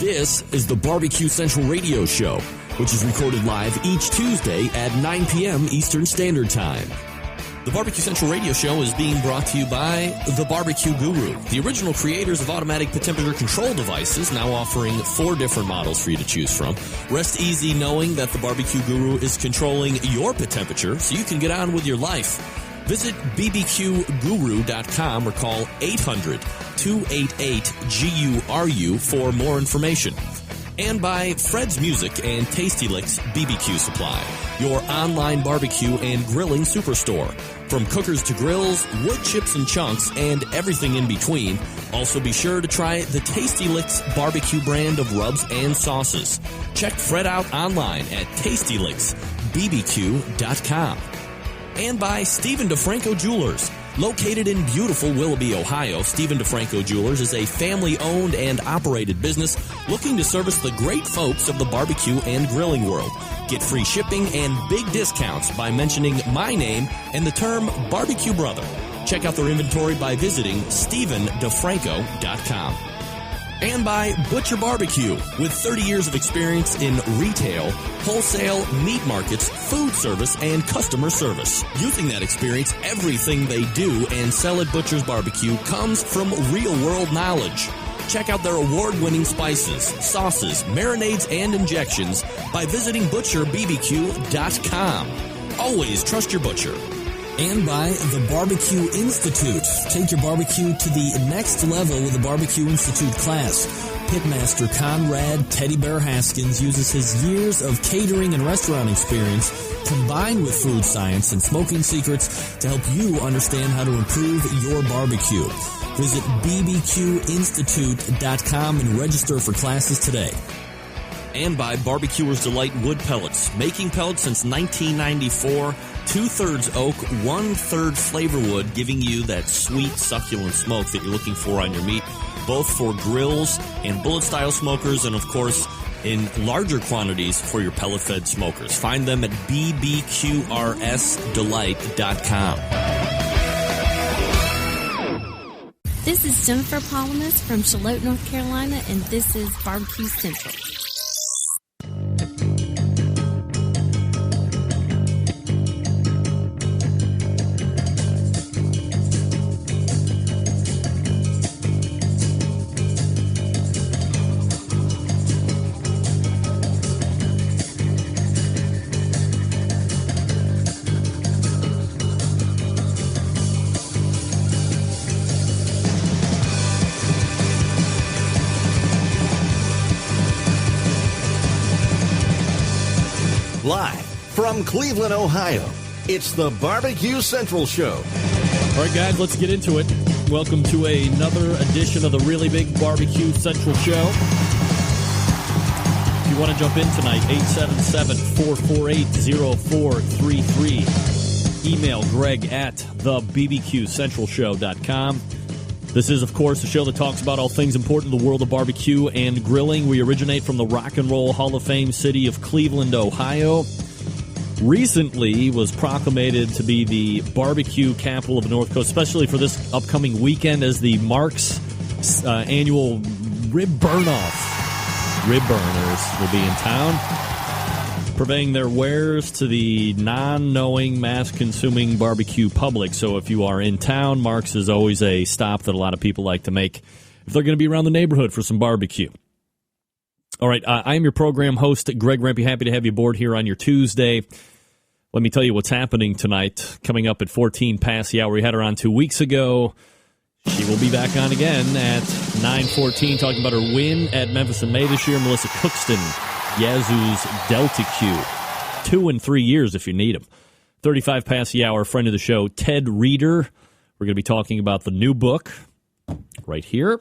This is the Barbecue Central Radio Show, which is recorded live each Tuesday at 9 p.m. Eastern Standard Time. The Barbecue Central Radio Show is being brought to you by the Barbecue Guru, the original creators of automatic temperature control devices, now offering 4 different models for you to choose from. Rest easy knowing that the Barbecue Guru is controlling your pit temperature so you can get on with your life. Visit bbqguru.com or call 800-288-GURU for more information. And by Fred's Music and Tasty Licks BBQ Supply, your online barbecue and grilling superstore. From cookers to grills, wood chips and chunks, and everything in between. Also be sure to try the Tasty Licks barbecue brand of rubs and sauces. Check Fred out online at tastylicksbbq.com. And by Stephen DeFranco Jewelers. Located in beautiful Willoughby, Ohio, Stephen DeFranco Jewelers is a family-owned and operated business looking to service the great folks of the barbecue and grilling world. Get free shipping and big discounts by mentioning my name and the term Barbecue Brother. Check out their inventory by visiting StephenDeFranco.com. And by Butcher Barbecue, with 30 years of experience in retail, wholesale, meat markets, food service, and customer service. Using that experience, everything they do and sell at Butcher's Barbecue comes from real-world knowledge. Check out their award-winning spices, sauces, marinades, and injections by visiting ButcherBBQ.com. Always trust your butcher. And by the Barbecue Institute. Take your barbecue to the next level with the Barbecue Institute class. Pitmaster Conrad Teddy Bear Haskins uses his years of catering and restaurant experience combined with food science and smoking secrets to help you understand how to improve your barbecue. Visit bbqinstitute.com and register for classes today. And by Barbecuer's Delight Wood Pellets, making pellets since 1994, 2/3 oak, 1/3 flavor wood, giving you that sweet, succulent smoke that you're looking for on your meat, both for grills and bullet-style smokers, and, of course, in larger quantities for your pellet-fed smokers. Find them at bbqrsdelight.com. This is Jennifer Palamas from Charlotte, North Carolina, and this is Barbecue Central. Live from Cleveland, Ohio, it's the Barbecue Central Show. All right, guys, let's get into it. Welcome to another edition of the Really Big Barbecue Central Show. If you want to jump in tonight, 877-448-0433. Email Greg at thebbqcentralshow.com. This is, of course, a show that talks about all things important in the world of barbecue and grilling. We originate from the Rock and Roll Hall of Fame city of Cleveland, Ohio. Recently was proclamated to be the barbecue capital of the North Coast, especially for this upcoming weekend as the Mark's annual rib burn-off. Rib burners will be in town, purveying their wares to the non-knowing, mass-consuming barbecue public. So if you are in town, Mark's is always a stop that a lot of people like to make if they're going to be around the neighborhood for some barbecue. All right, I am your program host, Greg Rempe. Happy to have you aboard here on your Tuesday. Let me tell you what's happening tonight. Coming up at 14 past the hour. We had her on 2 weeks ago. She will be back on again at 9:14, talking about her win at Memphis in May this year. Melissa Cookston, Yazoo's Delta Q. 2 and 3 years if you need them. 35 past the hour, friend of the show, Ted Reeder. We're going to be talking about the new book right here.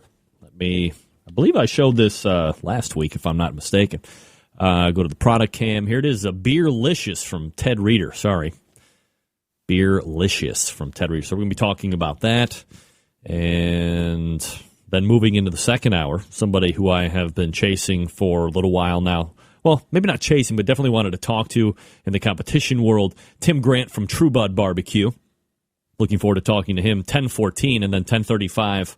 I believe I showed this last week, if I'm not mistaken. Go to the product cam. Here it is, a Beerlicious from Ted Reeder. Sorry. Beerlicious from Ted Reeder. So we're going to be talking about that. And then moving into the second hour, somebody who I have been chasing for a little while now. Well, maybe not chasing, but definitely wanted to talk to in the competition world. Tim Grant from True Bud Barbecue. Looking forward to talking to him. 10:14 and then 10:35.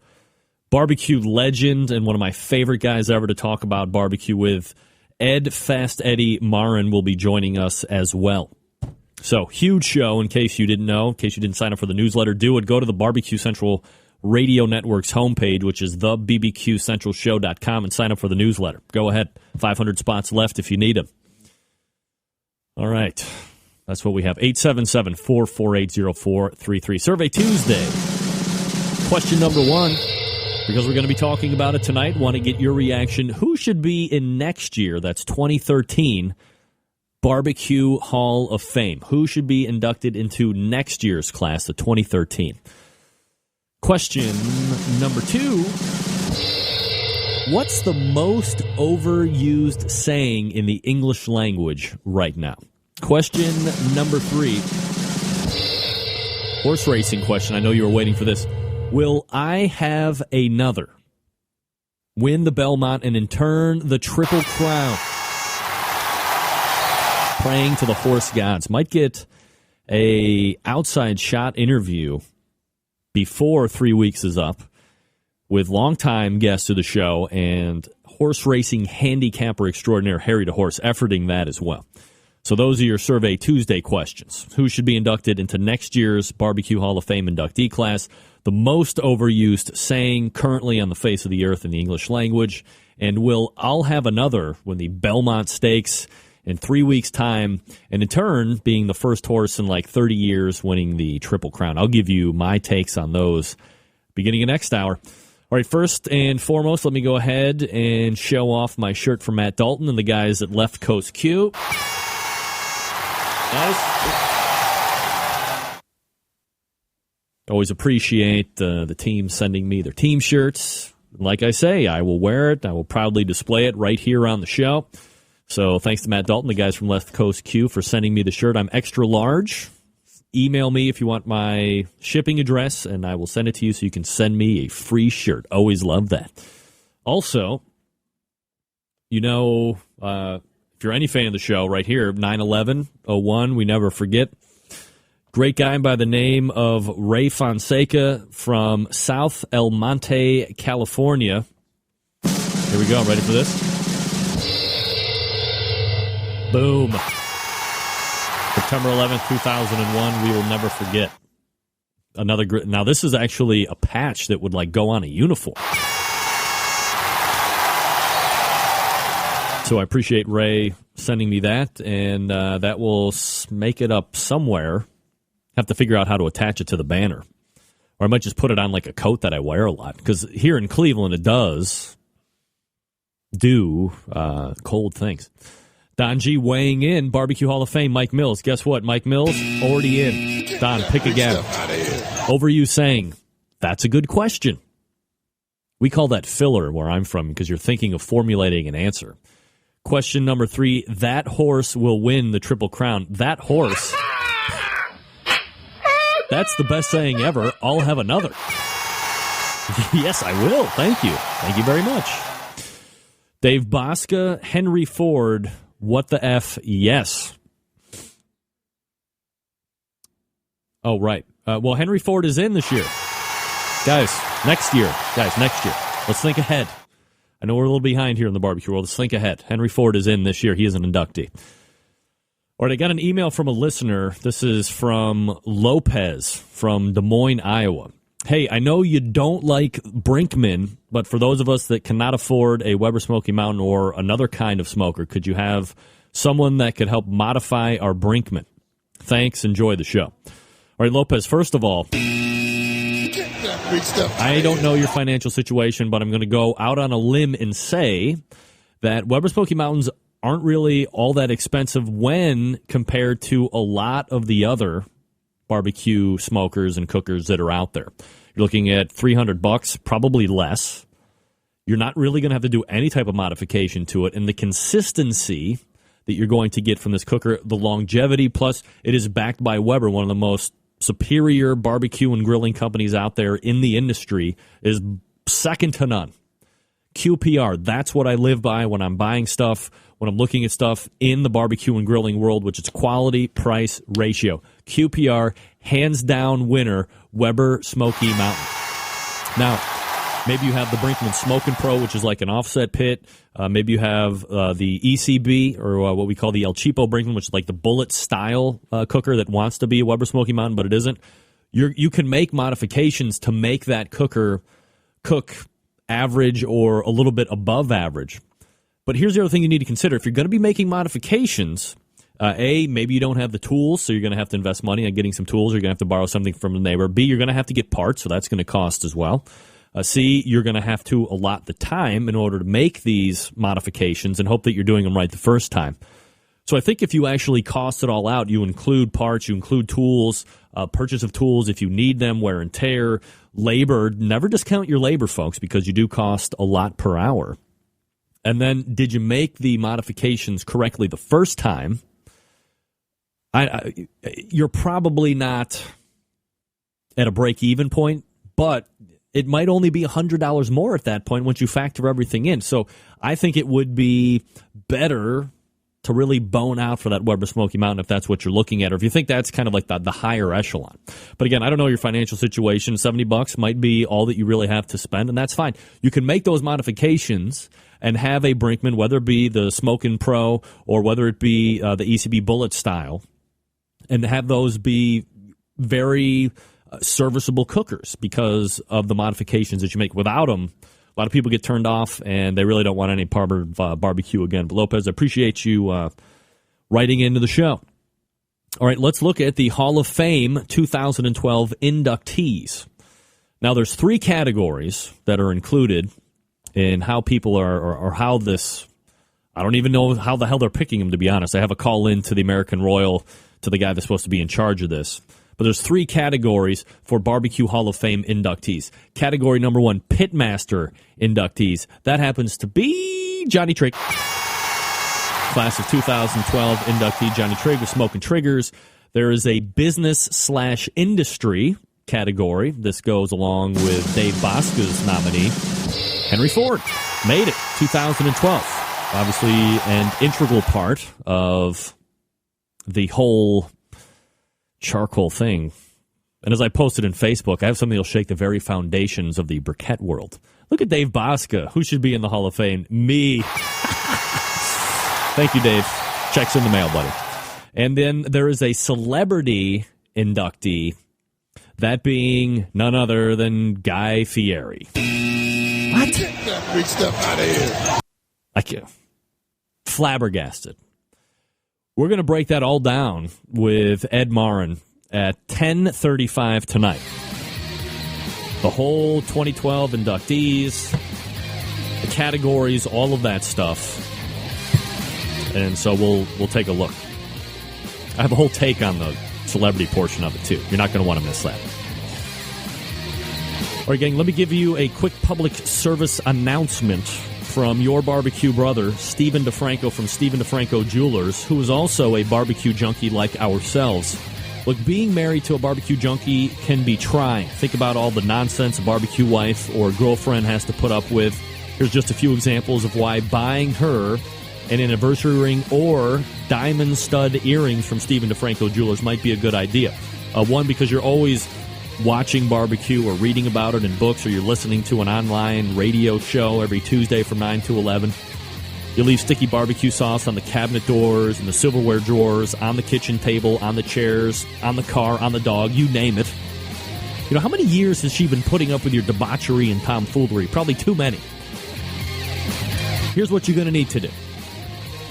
barbecue legend and one of my favorite guys ever to talk about barbecue with, Ed Fast Eddie Marin, will be joining us as well. So, huge show, in case you didn't know, in case you didn't sign up for the newsletter, do it. Go to the Barbecue Central Radio Network's homepage, which is thebbqcentralshow.com, and sign up for the newsletter. Go ahead. 500 spots left if you need them. All right. That's what we have. 877-448-0433. Survey Tuesday. Question number 1, because we're going to be talking about it tonight. Want to get your reaction. Who should be in next year, that's 2013, Barbecue Hall of Fame? Who should be inducted into next year's class of 2013? Question number 2. What's the most overused saying in the English language right now? Question number 3. Horse racing question. I know you were waiting for this. Will I Have Another win the Belmont and in turn the Triple Crown? Praying to the horse gods. Might get a outside shot interview before 3 weeks is up with longtime guest to the show and horse racing handicapper extraordinaire Harry DeHorse efforting that as well. So those are your Survey Tuesday questions. Who should be inducted into next year's Barbecue Hall of Fame inductee class? The most overused saying currently on the face of the earth in the English language. And will I'll have another when the Belmont Stakes in 3 weeks' time, and in turn, being the first horse in like 30 years winning the Triple Crown. I'll give you my takes on those beginning of next hour. All right, first and foremost, let me go ahead and show off my shirt from Matt Dalton and the guys at Left Coast Q. Nice. Always appreciate the team sending me their team shirts. Like I say, I will wear it. I will proudly display it right here on the show. So thanks to Matt Dalton, the guys from Left Coast Q, for sending me the shirt. I'm extra large. Email me if you want my shipping address, and I will send it to you so you can send me a free shirt. Always love that. Also, you know, if you're any fan of the show, right here, 9/11/01, we never forget. Great guy by the name of Ray Fonseca from South El Monte, California. Here we go. Ready for this? Boom. September 11th, 2001, we will never forget. Another great. Now, this is actually a patch that would, like, go on a uniform. So I appreciate Ray sending me that, and that will make it up somewhere. Have to figure out how to attach it to the banner. Or I might just put it on, like, a coat that I wear a lot. Because here in Cleveland, it does do cold things. Don G weighing in, Barbecue Hall of Fame, Mike Mills. Guess what? Mike Mills, already in. Don, pick again. Overused saying, that's a good question. We call that filler where I'm from because you're thinking of formulating an answer. Question number 3, that horse will win the Triple Crown. That horse, that's the best saying ever. I'll have another. Yes, I will. Thank you. Thank you very much. Dave Bosca, Henry Ford, what the F? Yes. Oh, right. Well, Henry Ford is in this year. Guys, next year. Let's think ahead. I know we're a little behind here in the barbecue world. Let's think ahead. Henry Ford is in this year. He is an inductee. All right, I got an email from a listener. This is from Lopez from Des Moines, Iowa. Hey, I know you don't like Brinkman, but for those of us that cannot afford a Weber Smoky Mountain or another kind of smoker, could you have someone that could help modify our Brinkman? Thanks. Enjoy the show. All right, Lopez, first of all, I don't know your financial situation, but I'm going to go out on a limb and say that Weber Smoky Mountains aren't really all that expensive when compared to a lot of the other barbecue smokers and cookers that are out there. You're looking at $300, probably less. You're not really going to have to do any type of modification to it. And the consistency that you're going to get from this cooker, the longevity, plus it is backed by Weber, one of the most superior barbecue and grilling companies out there in the industry, is second to none. QPR, that's what I live by when I'm buying stuff, when I'm looking at stuff in the barbecue and grilling world, which is quality, price, ratio. QPR, hands down winner, Weber Smoky Mountain. Now, Maybe you have the Brinkmann Smokin' Pro, which is like an offset pit. Maybe you have the ECB, or what we call the El Cheapo Brinkmann, which is like the bullet-style cooker that wants to be a Weber Smoky Mountain, but it isn't. You can make modifications to make that cooker cook average or a little bit above average. But here's the other thing you need to consider. If you're going to be making modifications, maybe you don't have the tools, so you're going to have to invest money on getting some tools, or you're going to have to borrow something from the neighbor. B, you're going to have to get parts, so that's going to cost as well. C, you're going to have to allot the time in order to make these modifications and hope that you're doing them right the first time. So I think if you actually cost it all out, you include parts, you include tools, purchase of tools if you need them, wear and tear, labor. Never discount your labor, folks, because you do cost a lot per hour. And then, did you make the modifications correctly the first time? You're probably not at a break-even point, but it might only be $100 more at that point once you factor everything in. So I think it would be better to really bone out for that Weber Smoky Mountain if that's what you're looking at, or if you think that's kind of like the higher echelon. But again, I don't know your financial situation. $70 might be all that you really have to spend, and that's fine. You can make those modifications and have a Brinkmann, whether it be the Smokin' Pro or whether it be the ECB Bullet style, and have those be very serviceable cookers because of the modifications that you make. Without them, a lot of people get turned off, and they really don't want any barbecue again. But Lopez, I appreciate you writing into the show. All right, let's look at the Hall of Fame 2012 inductees. Now, there's 3 categories that are included in how people are, or how this, I don't even know how the hell they're picking them, to be honest. I have a call in to the American Royal, to the guy that's supposed to be in charge of this. But there's 3 categories for Barbecue Hall of Fame inductees. Category number 1, Pitmaster inductees. That happens to be Johnny Trigg. Class of 2012 inductee Johnny Trigg with Smoking Triggers. There is a business/industry category. This goes along with Dave Bosca's nominee, Henry Ford. Made it, 2012. Obviously an integral part of the whole charcoal thing. And as I posted in Facebook, I have something that'll shake the very foundations of the briquette world. Look at Dave Bosca. Who should be in the Hall of Fame? Me. Thank you, Dave. Check's in the mail, buddy. And then there is a celebrity inductee, that being none other than Guy Fieri. What? Get that big stuff out of here. I can't. Flabbergasted. We're going to break that all down with Ed Marin at 10:35 tonight. The whole 2012 inductees, the categories, all of that stuff. And so we'll take a look. I have a whole take on the celebrity portion of it, too. You're not going to want to miss that. All right, gang, let me give you a quick public service announcement from your barbecue brother, Stephen DeFranco from Stephen DeFranco Jewelers, who is also a barbecue junkie like ourselves. Look, being married to a barbecue junkie can be trying. Think about all the nonsense a barbecue wife or girlfriend has to put up with. Here's just a few examples of why buying her an anniversary ring or diamond stud earrings from Stephen DeFranco Jewelers might be a good idea. One, because you're always watching barbecue or reading about it in books, or you're listening to an online radio show every Tuesday from 9 to 11. You leave sticky barbecue sauce on the cabinet doors, and the silverware drawers, on the kitchen table, on the chairs, on the car, on the dog, you name it. You know, how many years has she been putting up with your debauchery and tomfoolery? Probably too many. Here's what you're going to need to do.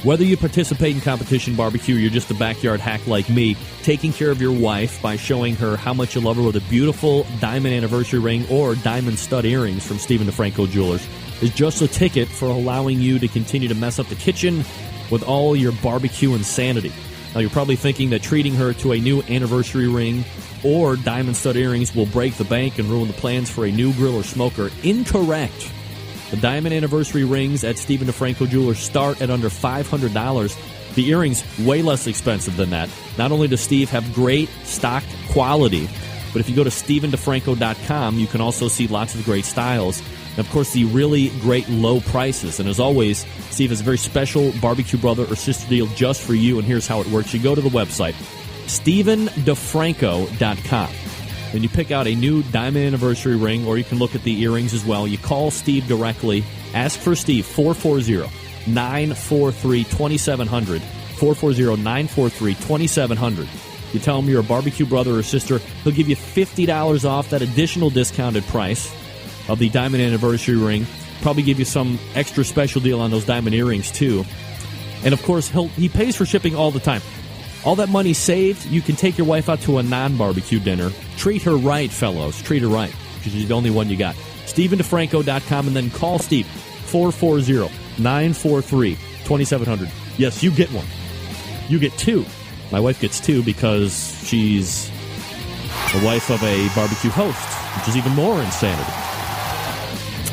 Whether you participate in competition barbecue or you're just a backyard hack like me, taking care of your wife by showing her how much you love her with a beautiful diamond anniversary ring or diamond stud earrings from Stephen DeFranco Jewelers is just a ticket for allowing you to continue to mess up the kitchen with all your barbecue insanity. Now, you're probably thinking that treating her to a new anniversary ring or diamond stud earrings will break the bank and ruin the plans for a new grill or smoker. Incorrect. The diamond anniversary rings at Stephen DeFranco Jewelers start at under $500. The earrings, way less expensive than that. Not only does Steve have great stock quality, but if you go to StephenDeFranco.com, you can also see lots of great styles. And, of course, the really great low prices. And as always, Steve has a very special barbecue brother or sister deal just for you, and here's how it works. You go to the website, StephenDeFranco.com. and you pick out a new diamond anniversary ring, or you can look at the earrings as well. You call Steve directly. Ask for Steve, 440-943-2700. 440-943-2700. You tell him you're a barbecue brother or sister. He'll give you $50 off that additional discounted price of the diamond anniversary ring. Probably give you some extra special deal on those diamond earrings, too. And, of course, he pays for shipping all the time. All that money saved, you can take your wife out to a non-barbecue dinner. Treat her right, fellows. Treat her right, because she's the only one you got. StephenDeFranco.com, and then call Steve, 440-943-2700. Yes, you get one. You get two. My wife gets two because she's the wife of a barbecue host, which is even more insanity.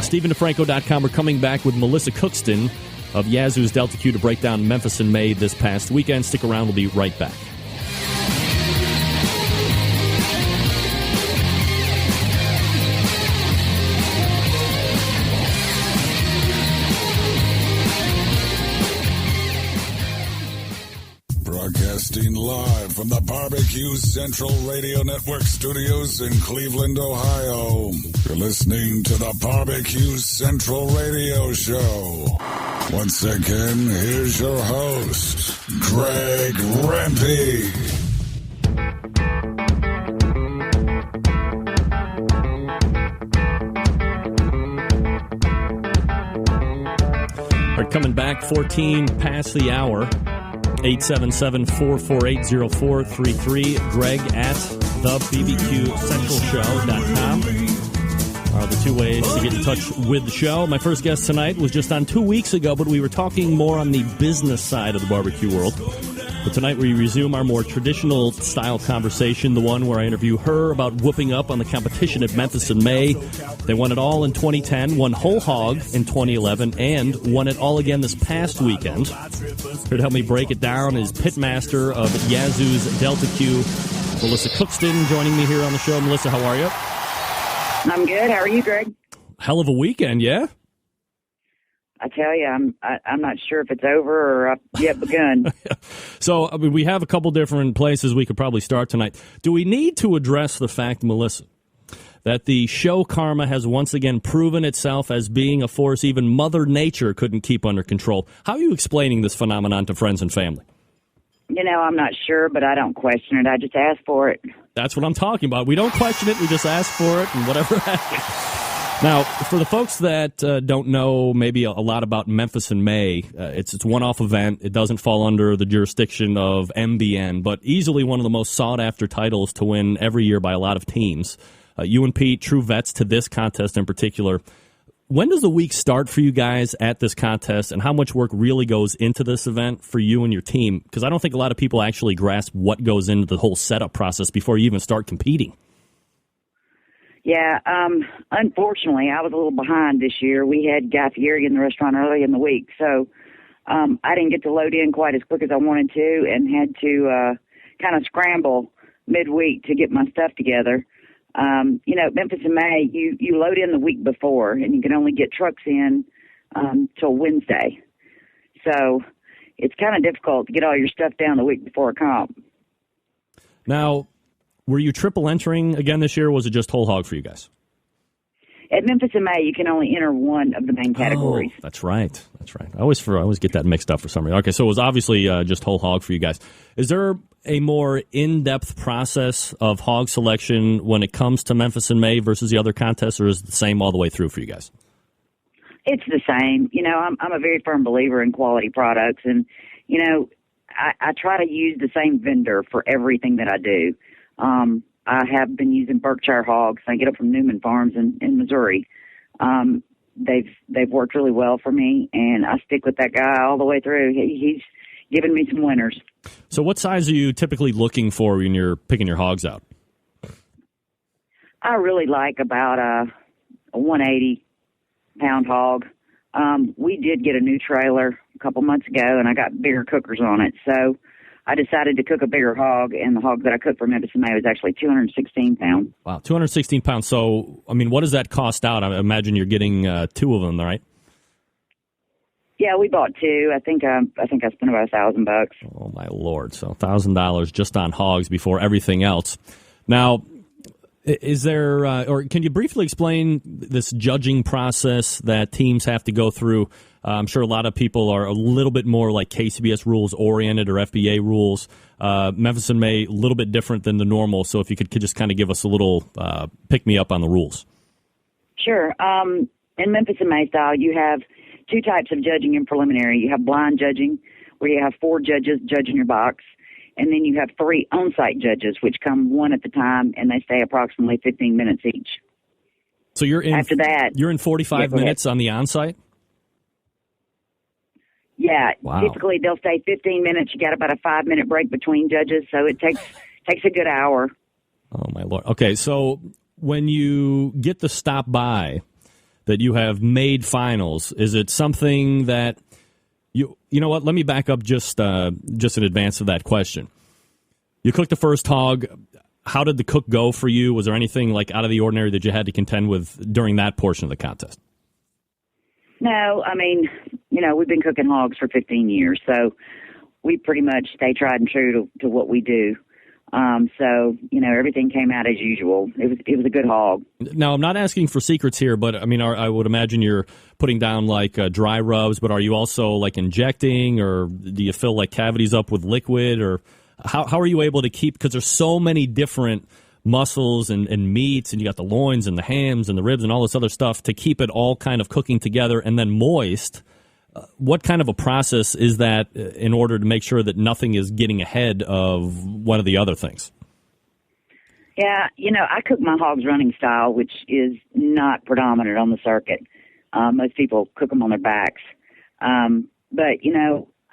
StephenDeFranco.com. We're coming back with Melissa Cookston of Yazoo's Delta Q to break down Memphis and May this past weekend. Stick around. We'll be right back. Broadcasting live from the Barbecue Central Radio Network studios in Cleveland, Ohio. You're listening to the Barbecue Central Radio Show. Once again, here's your host, Greg Rempe. All right, coming back 14 past the hour. 877-448-0433. Greg at thebbqcentralshow.com are the two ways to get in touch with the show. My first guest tonight was just on 2 weeks ago, but we were talking more on the business side of the barbecue world. But tonight we resume our more traditional style conversation, the one where I interview her about whooping up on the competition at Memphis in May. They won it all in 2010, won whole hog in 2011, and won it all again this past weekend. Here to help me break it down is pitmaster of Yazoo's Delta Q, Melissa Cookston, joining me here on the show. Melissa, how are you? I'm good. How are you, Greg? Hell of a weekend, yeah? I tell you, I'm not sure if it's over or yet begun. So, I mean, we have a couple different places we could probably start tonight. Do we need to address the fact, Melissa, that the show karma has once again proven itself as being a force even Mother Nature couldn't keep under control? How are you explaining this phenomenon to friends and family? You know, I'm not sure, but I don't question it. I just ask for it. That's what I'm talking about. We don't question it. We just ask for it and whatever happens. Now, for the folks that don't know maybe a lot about Memphis in May, it's a one-off event. It doesn't fall under the jurisdiction of MBN, but easily one of the most sought-after titles to win every year by a lot of teams. You and Pete, true vets to this contest in particular. When does the week start for you guys at this contest, and how much work really goes into this event for you and your team? Because I don't think a lot of people actually grasp what goes into the whole setup process before you even start competing. Yeah, unfortunately, I was a little behind this year. We had Guy Fieri in the restaurant early in the week, so I didn't get to load in quite as quick as I wanted to and had to kind of scramble midweek to get my stuff together. You know, Memphis in May, you load in the week before, and you can only get trucks in till Wednesday. So it's kind of difficult to get all your stuff down the week before a comp. Now, were you triple entering again this year, or was it just whole hog for you guys? At Memphis in May, you can only enter one of the main categories. Oh, that's right. That's right. I always get that mixed up for some reason. Okay, so it was obviously just whole hog for you guys. Is there a more in-depth process of hog selection when it comes to Memphis in May versus the other contests, or is it the same all the way through for you guys? It's the same. You know, I'm a very firm believer in quality products, and, you know, I try to use the same vendor for everything that I do. I have been using Berkshire hogs. I get them from Newman Farms in Missouri. They've worked really well for me, and I stick with that guy all the way through. He's given me some winners. So what size are you typically looking for when you're picking your hogs out? I really like about a 180-pound hog. We did get a new trailer a couple months ago, and I got bigger cookers on it, so I decided to cook a bigger hog, and the hog that I cooked for Memphis in May was actually 216 pounds. Wow, 216 pounds. So, I mean, what does that cost out? I imagine you're getting two of them, right? Yeah, we bought two. I think I spent about $1,000. Oh my Lord! So $1,000 just on hogs before everything else. Now, Is there, or can you briefly explain this judging process that teams have to go through? I'm sure a lot of people are a little bit more like KCBS rules oriented or FBA rules. Memphis and May, a little bit different than the normal. So if you could just kind of give us a little pick me up on the rules. Sure. In Memphis and May style, you have two types of judging in preliminary. You have blind judging, where you have 4 judges judging your box. And then you have 3 on-site judges, which come one at a time, and they stay approximately 15 minutes each. So you're in after that. You're in 45 minutes on the on-site. Yeah, wow. Typically they'll stay 15 minutes. You got about a 5-minute break between judges, so it takes a good hour. Oh my Lord. Okay, so when you get the stop by that you have made finals, is it something that you know what? Let me back up just in advance of that question. You cooked the first hog. How did the cook go for you? Was there anything like out of the ordinary that you had to contend with during that portion of the contest? No, I mean, we've been cooking hogs for 15 years, so we pretty much stay tried and true to what we do. So, everything came out as usual. It was a good hog. Now, I'm not asking for secrets here, but I mean, I would imagine you're putting down like dry rubs, but are you also like injecting, or do you fill like cavities up with liquid, or how are you able to keep, because there's so many different muscles and meats, and you got the loins and the hams and the ribs and all this other stuff to keep it all kind of cooking together and then moist. What kind of a process is that in order to make sure that nothing is getting ahead of one of the other things? Yeah, I cook my hogs running style, which is not predominant on the circuit. Most people cook them on their backs. But,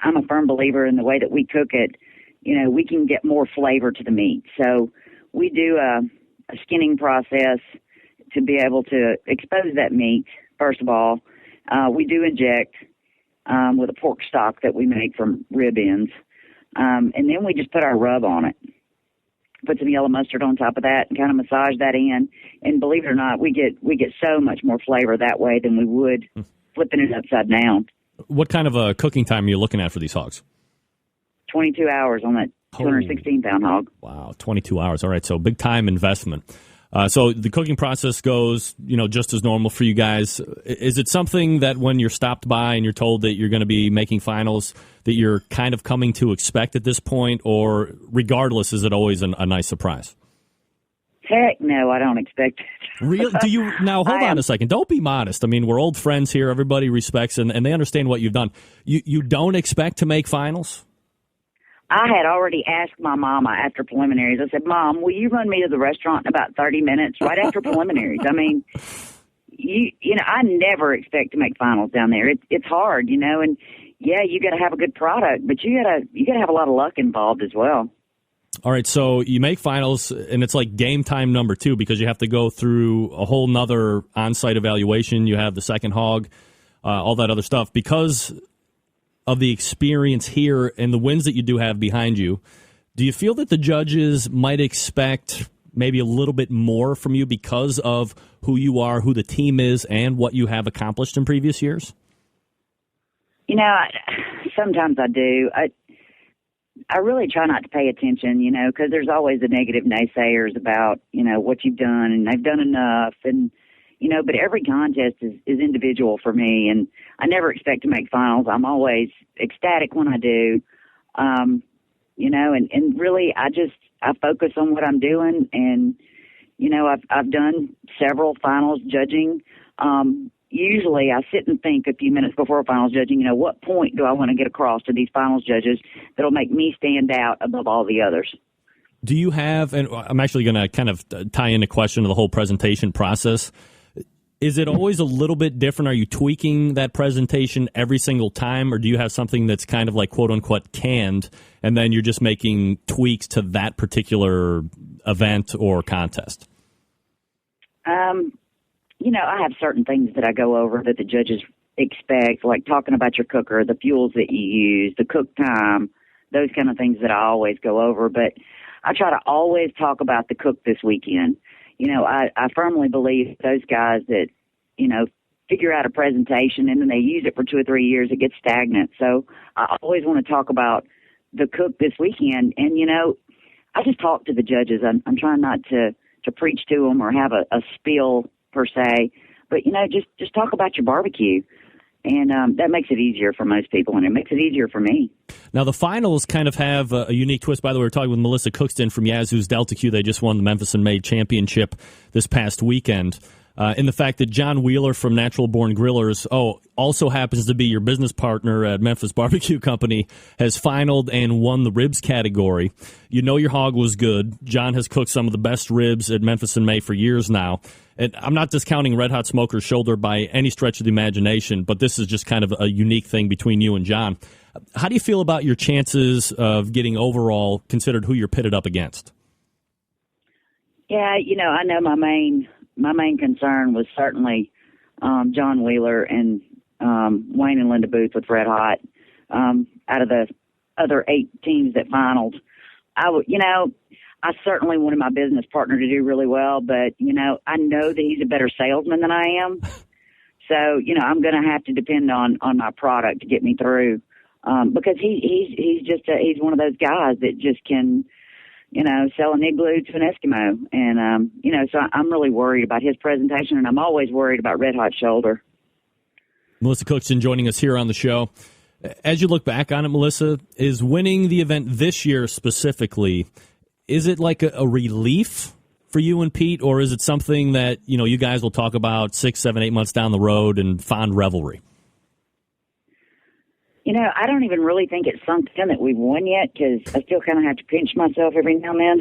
I'm a firm believer in the way that we cook it. We can get more flavor to the meat. So we do a skinning process to be able to expose that meat, first of all. We do inject with a pork stock that we make from rib ends. And then we just put our rub on it. Put some yellow mustard on top of that and kind of massage that in. And believe it or not, we get so much more flavor that way than we would flipping it upside down. What kind of a cooking time are you looking at for these hogs? 22 hours on that 216-pound hog. Wow, 22 hours. All right, so big time investment. So the cooking process goes, just as normal for you guys. Is it something that when you're stopped by and you're told that you're going to be making finals that you're kind of coming to expect at this point, or regardless, is it always a nice surprise? Heck no, I don't expect it. Real? Do you now? Hold on a second. Don't be modest. I mean, we're old friends here. Everybody respects and they understand what you've done. You don't expect to make finals? I had already asked my mama after preliminaries. I said, "Mom, will you run me to the restaurant in about 30 minutes right after preliminaries?" I mean, I never expect to make finals down there. It's hard, and yeah, you got to have a good product, but you got to have a lot of luck involved as well. All right, so you make finals, and it's like game time number 2 because you have to go through a whole nother on-site evaluation. You have the second hog, all that other stuff. Because of the experience here and the wins that you do have behind you, do you feel that the judges might expect maybe a little bit more from you because of who you are, who the team is, and what you have accomplished in previous years? Sometimes I do. I really try not to pay attention, because there's always the negative naysayers about, what you've done, and they've done enough, and but every contest is individual for me, and I never expect to make finals. I'm always ecstatic when I do, and really I focus on what I'm doing, and, I've done several finals judging. Usually I sit and think a few minutes before finals judging, what point do I want to get across to these finals judges that'll make me stand out above all the others? Do you have, and I'm actually going to kind of tie in a question of the whole presentation process. Is it always a little bit different? Are you tweaking that presentation every single time, or do you have something that's kind of like quote unquote canned, and then you're just making tweaks to that particular event or contest? I have certain things that I go over that the judges expect, like talking about your cooker, the fuels that you use, the cook time, those kind of things that I always go over. But I try to always talk about the cook this weekend. I firmly believe those guys that, figure out a presentation and then they use it for 2 or 3 years, it gets stagnant. So I always want to talk about the cook this weekend. And, I just talk to the judges. I'm trying not to preach to them or have a spiel per se, but just talk about your barbecue, and that makes it easier for most people, and it makes it easier for me. Now the finals kind of have a unique twist. By the way, we're talking with Melissa Cookston from Yazoo's Delta Q. They just won the Memphis and May Championship this past weekend. In the fact that John Wheeler from Natural Born Grillers, also happens to be your business partner at Memphis Barbecue Company, has finaled and won the ribs category. You know your hog was good. John has cooked some of the best ribs at Memphis and May for years now. And I'm not discounting Red Hot Smoker's shoulder by any stretch of the imagination, but this is just kind of a unique thing between you and John. How do you feel about your chances of getting overall considered who you're pitted up against? Yeah, I know my main concern was certainly John Wheeler and Wayne and Linda Booth with Red Hot. Out of the other 8 teams that finaled, I certainly wanted my business partner to do really well, but I know that he's a better salesman than I am. So I'm going to have to depend on my product to get me through, because he's one of those guys that just can sell an igloo to an Eskimo. And, so I'm really worried about his presentation, and I'm always worried about Red Hot shoulder. Melissa Cookston joining us here on the show. As you look back on it, Melissa, is winning the event this year specifically, is it like a relief for you and Pete, or is it something that, you guys will talk about 6, 7, 8 months down the road and fond revelry? I don't even really think it's sunk in that we've won yet, because I still kind of have to pinch myself every now and then.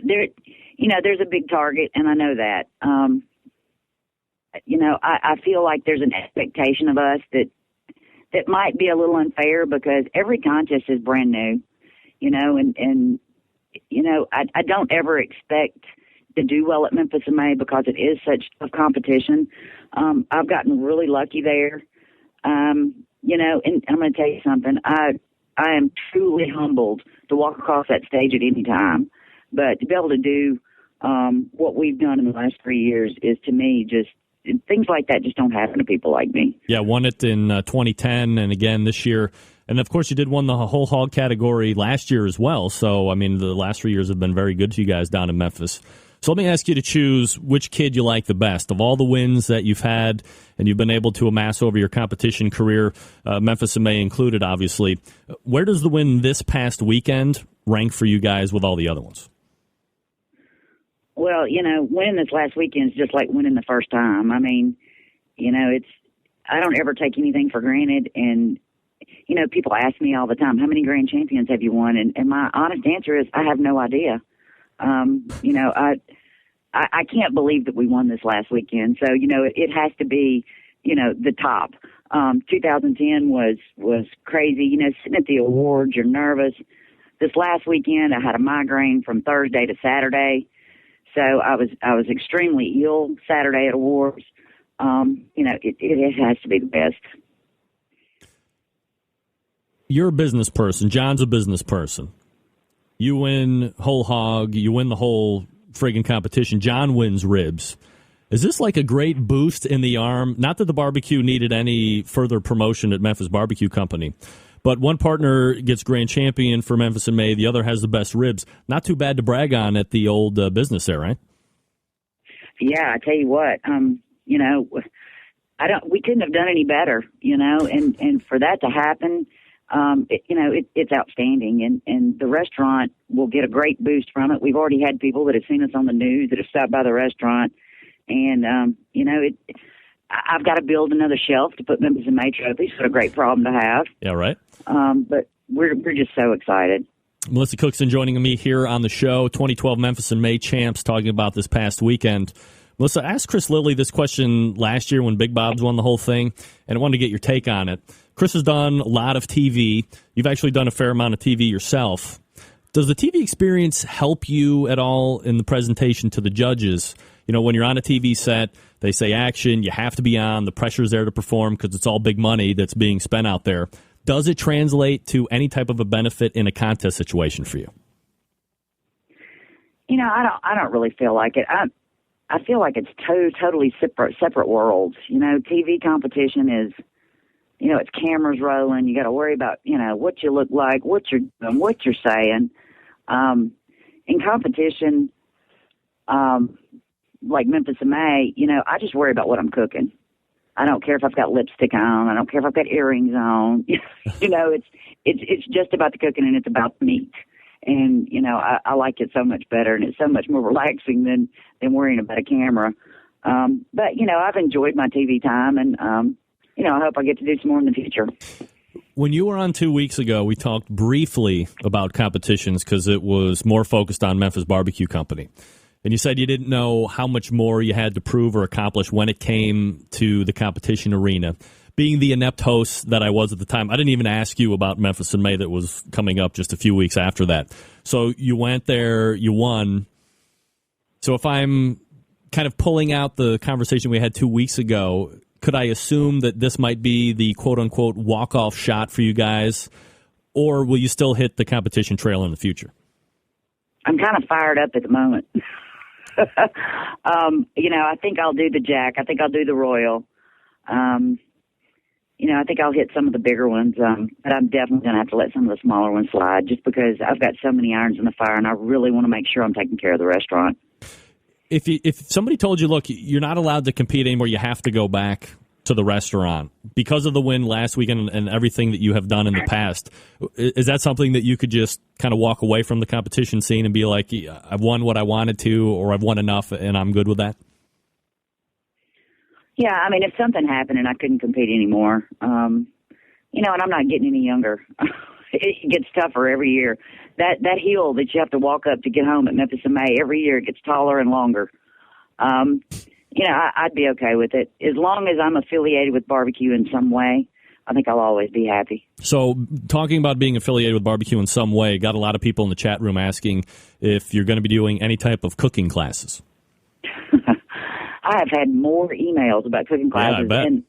There's a big target, and I know that. I feel like there's an expectation of us that might be a little unfair, because every contest is brand new, I don't ever expect to do well at Memphis and May because it is such tough competition. I've gotten really lucky there. And I'm going to tell you something. I am truly humbled to walk across that stage at any time. But to be able to do what we've done in the last 3 years is, to me, just things like that just don't happen to people like me. Yeah, won it in 2010 and again this year. And, of course, you did win the whole hog category last year as well. So, the last 3 years have been very good to you guys down in Memphis. So let me ask you to choose which kid you like the best. Of all the wins that you've had and you've been able to amass over your competition career, Memphis and May included, obviously, where does the win this past weekend rank for you guys with all the other ones? Well, winning this last weekend is just like winning the first time. I don't ever take anything for granted. And, people ask me all the time, how many grand champions have you won? And my honest answer is I have no idea. I can't believe that we won this last weekend. So, it has to be, the top. 2010 was crazy. Sitting at the awards, you're nervous. This last weekend, I had a migraine from Thursday to Saturday. So I was extremely ill Saturday at awards. It has to be the best. You're a business person. John's a business person. You win whole hog. You win the whole friggin' competition. John wins ribs. Is this like a great boost in the arm? Not that the barbecue needed any further promotion at Memphis Barbecue Company, but one partner gets grand champion for Memphis and May. The other has the best ribs. Not too bad to brag on at the old business there, right? Yeah, I tell you what. We couldn't have done any better. And for that to happen. It's outstanding, and the restaurant will get a great boost from it. We've already had people that have seen us on the news that have stopped by the restaurant, and I've got to build another shelf to put Memphis and May trophies. What a great problem to have. Yeah, right. But we're just so excited. Melissa Cookston joining me here on the show. 2012 Memphis and May champs, talking about this past weekend. Melissa, I asked Chris Lilly this question last year when Big Bob's won the whole thing, and I wanted to get your take on it. Chris has done a lot of TV. You've actually done a fair amount of TV yourself. Does the TV experience help you at all in the presentation to the judges? When you're on a TV set, they say action, you have to be on, the pressure's there to perform because it's all big money that's being spent out there. Does it translate to any type of a benefit in a contest situation for you? I don't really feel like it. I feel like it's totally separate worlds. TV competition is, it's cameras rolling. You got to worry about, what you look like, what you're doing, what you're saying. In competition, like Memphis and May, I just worry about what I'm cooking. I don't care if I've got lipstick on. I don't care if I've got earrings on. It's just about the cooking, and it's about the meat. And, I like it so much better, and it's so much more relaxing than worrying about a camera. But, I've enjoyed my TV time, and, I hope I get to do some more in the future. When you were on 2 weeks ago, we talked briefly about competitions because it was more focused on Memphis BBQ Company. And you said you didn't know how much more you had to prove or accomplish when it came to the competition arena. Being the inept host that I was at the time, I didn't even ask you about Memphis in May that was coming up just a few weeks after that. So you went there, you won. So if I'm kind of pulling out the conversation we had 2 weeks ago, could I assume that this might be the quote-unquote walk-off shot for you guys, or will you still hit the competition trail in the future? I'm kind of fired up at the moment. I think I'll do the Jack. I think I'll do the Royal. I think I'll hit some of the bigger ones, but I'm definitely going to have to let some of the smaller ones slide just because I've got so many irons in the fire, and I really want to make sure I'm taking care of the restaurant. If somebody told you, look, you're not allowed to compete anymore, you have to go back to the restaurant because of the win last weekend and everything that you have done in the past, is that something that you could just kind of walk away from the competition scene and be like, I've won what I wanted to, or I've won enough and I'm good with that? Yeah, I mean, if something happened and I couldn't compete anymore, and I'm not getting any younger, it gets tougher every year. That hill that you have to walk up to get home at Memphis in May, every year it gets taller and longer. I'd be okay with it. As long as I'm affiliated with barbecue in some way, I think I'll always be happy. So talking about being affiliated with barbecue in some way, got a lot of people in the chat room asking if you're going to be doing any type of cooking classes. I have had more emails about cooking classes, and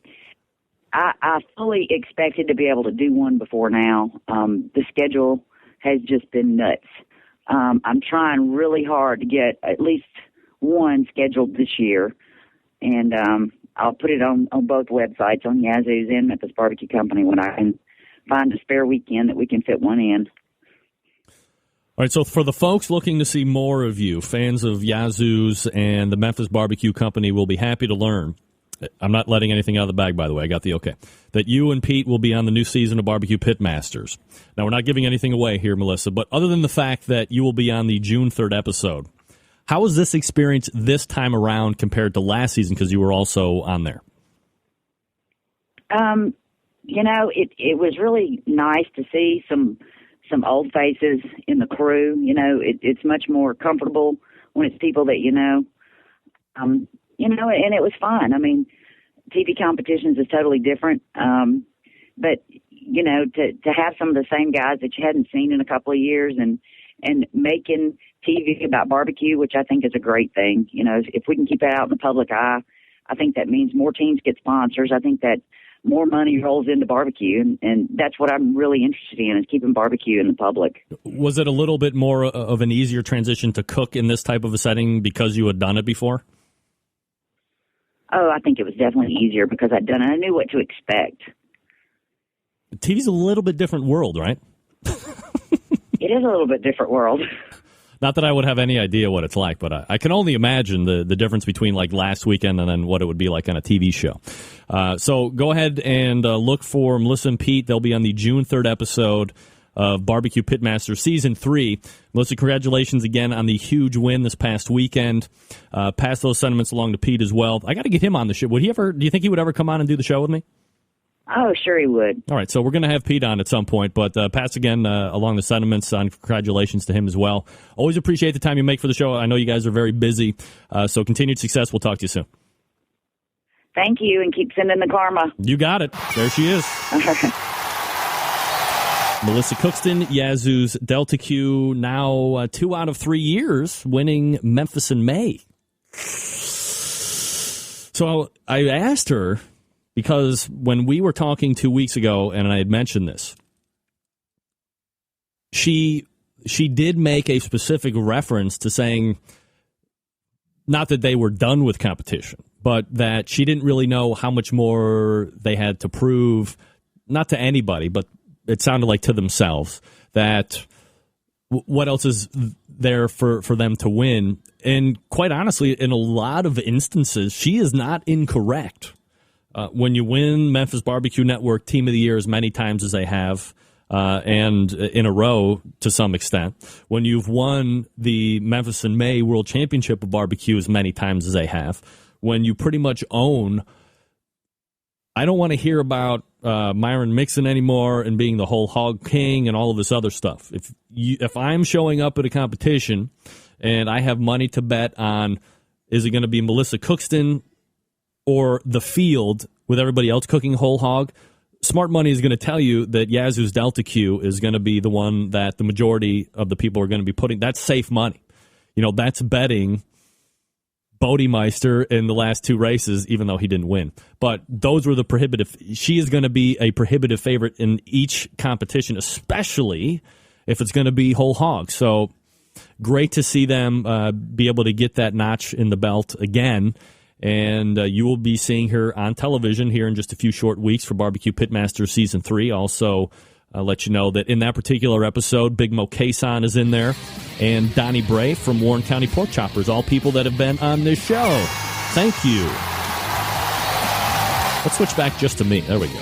I fully expected to be able to do one before now. The schedule has just been nuts. I'm trying really hard to get at least one scheduled this year, and I'll put it on both websites, on Yazoo's and Memphis Barbecue Company, when I can find a spare weekend that we can fit one in. All right, so for the folks looking to see more of you, fans of Yazoo's and the Memphis Barbecue Company will be happy to learn. I'm not letting anything out of the bag, by the way. I got the okay. That you and Pete will be on the new season of Barbecue Pitmasters. Now, we're not giving anything away here, Melissa, but other than the fact that you will be on the June 3rd episode, how was this experience this time around compared to last season, because you were also on there? It was really nice to see some old faces in the crew. It's much more comfortable when it's people that and it was fun. I mean, TV competitions is totally different. But, to have some of the same guys that you hadn't seen in a couple of years and making TV about barbecue, which I think is a great thing. If we can keep that out in the public eye, I think that means more teams get sponsors. I think that more money rolls into barbecue, and that's what I'm really interested in, is keeping barbecue in the public. Was it a little bit more of an easier transition to cook in this type of a setting because you had done it before? Oh, I think it was definitely easier because I'd done it. I knew what to expect. TV's a little bit different world, right? It is a little bit different world. Not that I would have any idea what it's like, but I can only imagine the difference between like last weekend and then what it would be like on a TV show. So go ahead and look for Melissa and Pete. They'll be on the June 3rd episode of Barbecue Pitmasters Season 3. Melissa, congratulations again on the huge win this past weekend. Pass those sentiments along to Pete as well. I got to get him on the show. Do you think he would ever come on and do the show with me? Oh, sure he would. All right, so we're going to have Pete on at some point, but pass again along the sentiments on congratulations to him as well. Always appreciate the time you make for the show. I know you guys are very busy, so continued success. We'll talk to you soon. Thank you, and keep sending the karma. You got it. There she is. Melissa Cookston, Yazoo's Delta Q, now 2 out of 3 years, winning Memphis in May. So I asked her, because when we were talking 2 weeks ago, and I had mentioned this, she did make a specific reference to saying, not that they were done with competition, but that she didn't really know how much more they had to prove, not to anybody, but it sounded like to themselves, that what else is there for them to win? And quite honestly, in a lot of instances, she is not incorrect. When you win Memphis BBQ Network Team of the Year as many times as they have, and in a row to some extent, when you've won the Memphis and May World Championship of barbecue as many times as they have, when you pretty much own, I don't want to hear about Myron Mixon anymore and being the whole hog king and all of this other stuff. If I'm showing up at a competition and I have money to bet on, is it going to be Melissa Cookston or the field with everybody else cooking whole hog, smart money is going to tell you that Yazoo's Delta Q is going to be the one that the majority of the people are going to be putting. That's safe money. That's betting Bodemeister in the last 2 races, even though he didn't win. But those were the prohibitive. She is going to be a prohibitive favorite in each competition, especially if it's going to be whole hog. So great to see them be able to get that notch in the belt again. And you will be seeing her on television here in just a few short weeks for Barbecue Pitmasters Season 3. Also, let you know that in that particular episode, Big Mo Kason is in there, and Donnie Bray from Warren County Pork Choppers, all people that have been on this show. Thank you. Let's switch back just to me. There we go.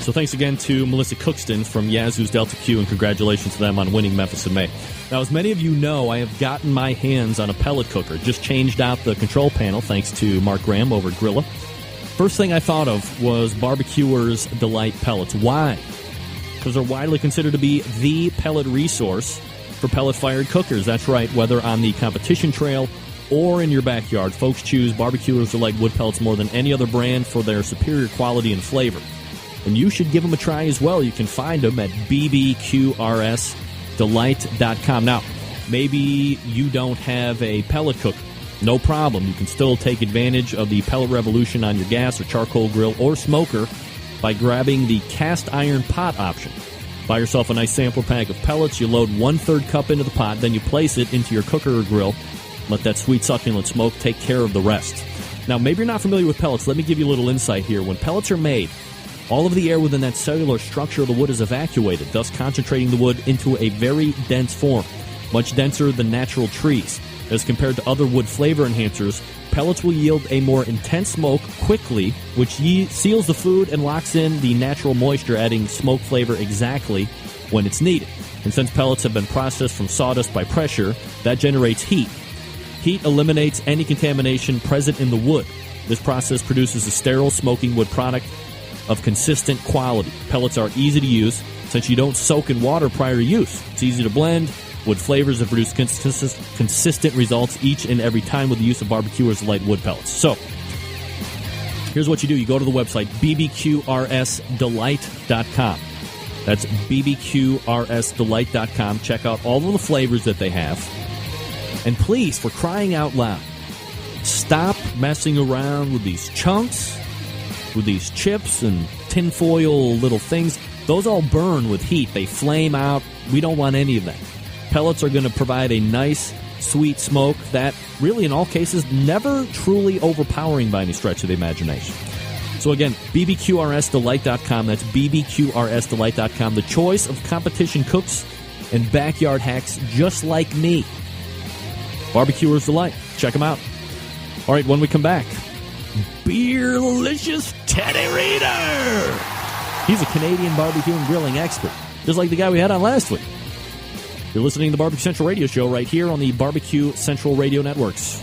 So thanks again to Melissa Cookston from Yazoo's Delta Q, and congratulations to them on winning Memphis in May. Now, as many of you know, I have gotten my hands on a pellet cooker. Just changed out the control panel thanks to Mark Graham over at Grilla. First thing I thought of was Barbecuer's Delight pellets. Why? Because they're widely considered to be the pellet resource for pellet-fired cookers. That's right, whether on the competition trail or in your backyard, folks choose Barbecuer's Delight wood pellets more than any other brand for their superior quality and flavor. And you should give them a try as well. You can find them at bbqrsdelight.com. Now, maybe you don't have a pellet cooker. No problem. You can still take advantage of the pellet revolution on your gas or charcoal grill or smoker by grabbing the cast iron pot option. Buy yourself a nice sampler pack of pellets. You load 1/3 cup into the pot, then you place it into your cooker or grill. Let that sweet succulent smoke take care of the rest. Now, maybe you're not familiar with pellets. Let me give you a little insight here. When pellets are made, all of the air within that cellular structure of the wood is evacuated, thus concentrating the wood into a very dense form, much denser than natural trees. As compared to other wood flavor enhancers, pellets will yield a more intense smoke quickly, which seals the food and locks in the natural moisture, adding smoke flavor exactly when it's needed. And since pellets have been processed from sawdust by pressure, that generates heat. Heat eliminates any contamination present in the wood. This process produces a sterile smoking wood product of consistent quality. Pellets are easy to use since you don't soak in water prior to use. It's easy to blend. Wood flavors have produced consistent results each and every time with the use of Barbecuer's Delight wood pellets. So, here's what you do. You go to the website, bbqrsdelight.com. That's bbqrsdelight.com. Check out all of the flavors that they have. And please, for crying out loud, stop messing around with these chunks, with these chips and tinfoil little things. Those all burn with heat. They flame out. We don't want any of that. Pellets are going to provide a nice, sweet smoke that really, in all cases, never truly overpowering by any stretch of the imagination. So again, bbqrsdelight.com. That's bbqrsdelight.com. The choice of competition cooks and backyard hacks just like me. Barbecuer's Delight. Check them out. All right, when we come back, Beerlicious Teddy Reader. He's a Canadian barbecue and grilling expert, just like the guy we had on last week. You're listening to the Barbecue Central Radio Show right here on the Barbecue Central Radio Networks.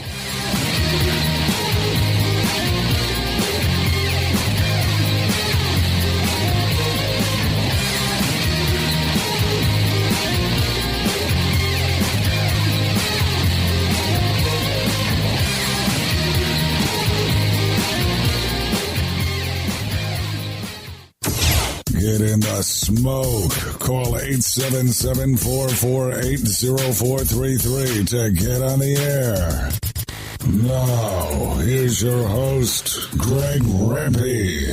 Get in the smoke. Call 877-448-0433 to get on the air. Now, here's your host, Greg Rampy.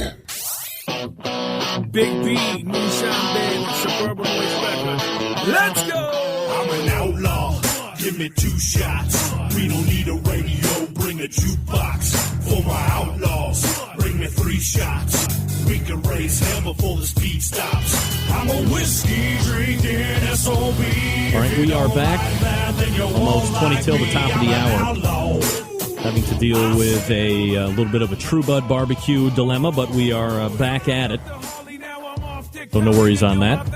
Big B, Moonshine Band, Suburban Waste Record. Let's go! I'm an outlaw. Give me 2 shots. We don't need a radio. Bring a jukebox for my outlaws. Bring me 3 shots. we can raise hell before the speed stops. I'm a whiskey drinking SOB. All right, we are back. Almost 20 till the top of the hour. Having to deal with a little bit of a True Bud barbecue dilemma, but we are back at it. So no worries on that.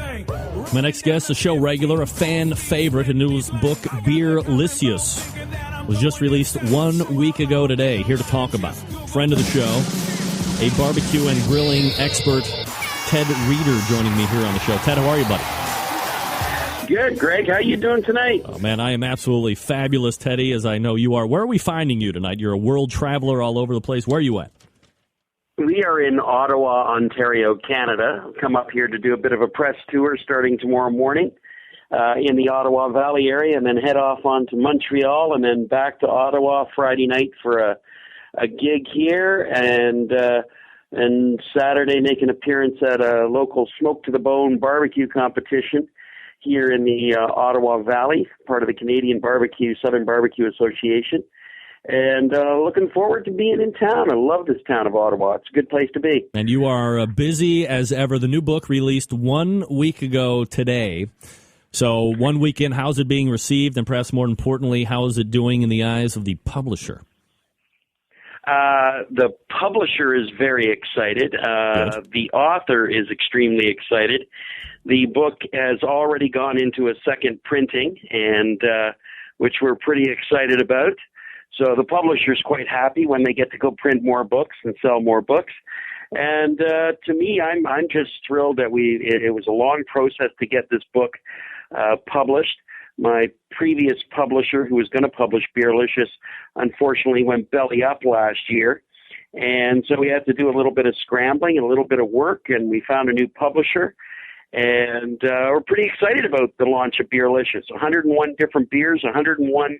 My next guest, a show regular, a fan favorite, a news book, Beerlicious, was just released 1 week ago today. Here to talk about it. Friend of the show, a barbecue and grilling expert, Ted Reeder, joining me here on the show. Ted, how are you, buddy? Good, Greg. How you doing tonight? Oh, man, I am absolutely fabulous, Teddy, as I know you are. Where are we finding you tonight? You're a world traveler all over the place. Where are you at? We are in Ottawa, Ontario, Canada. Come up here to do a bit of a press tour starting tomorrow morning in the Ottawa Valley area, and then head off on to Montreal, and then back to Ottawa Friday night for a gig here, and Saturday make an appearance at a local Smoke to the Bone barbecue competition here in the Ottawa Valley, part of the Canadian Southern Barbecue Association. And looking forward to being in town. I love this town of Ottawa. It's a good place to be. And you are busy as ever. The new book released 1 week ago today. So 1 week in, how's it being received? And perhaps more importantly, how is it doing in the eyes of the publisher? The publisher is very excited. The author is extremely excited. The book has already gone into a second printing, and which we're pretty excited about. So the publisher's quite happy when they get to go print more books and sell more books. And to me, I'm just thrilled that it was a long process to get this book published. My previous publisher, who was going to publish Beerlicious, unfortunately went belly up last year. And so we had to do a little bit of scrambling and a little bit of work, and we found a new publisher. And we're pretty excited about the launch of Beerlicious. 101 different beers, 101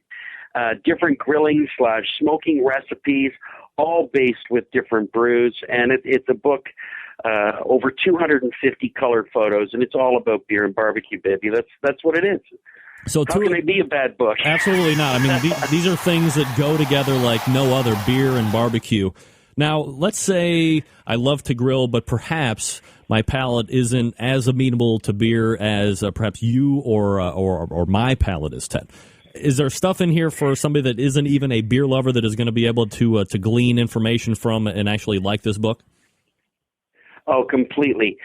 different grilling / smoking recipes, all based with different brews. And it's a book, over 250 colored photos, and it's all about beer and barbecue, baby. That's what it is. So how can it be a bad book? Absolutely not. I mean, these are things that go together like no other, beer and barbecue. Now, let's say I love to grill, but perhaps my palate isn't as amenable to beer as perhaps you or my palate is, Ted. Is there stuff in here for somebody that isn't even a beer lover that is going to be able to glean information from and actually like this book? Oh, completely.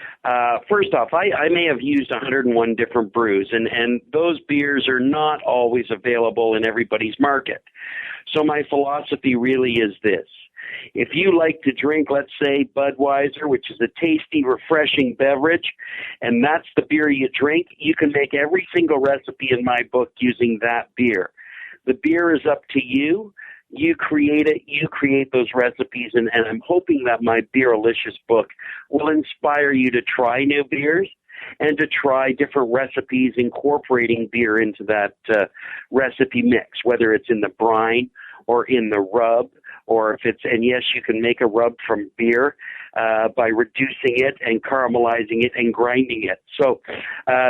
First off, I may have used 101 different brews, and those beers are not always available in everybody's market. So my philosophy really is this. If you like to drink, let's say, Budweiser, which is a tasty, refreshing beverage, and that's the beer you drink, you can make every single recipe in my book using that beer. The beer is up to you. You create it. You create those recipes, and I'm hoping that my Beerlicious book will inspire you to try new beers and to try different recipes incorporating beer into that recipe mix, whether it's in the brine or in the rub, or if it's, and yes, you can make a rub from beer by reducing it and caramelizing it and grinding it. So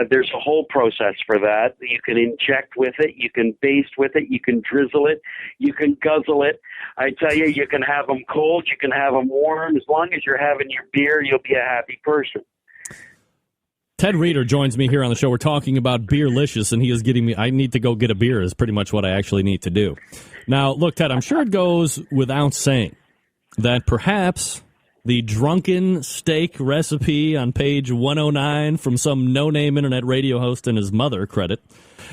there's a whole process for that. You can inject with it, you can baste with it, you can drizzle it, you can guzzle it. I tell you, you can have them cold, you can have them warm. As long as you're having your beer, you'll be a happy person. Ted Reeder joins me here on the show. We're talking about Beerlicious, and he is getting me, I need to go get a beer is pretty much what I actually need to do. Now, look, Ted, I'm sure it goes without saying that perhaps the drunken steak recipe on page 109 from some no-name internet radio host and his mother credit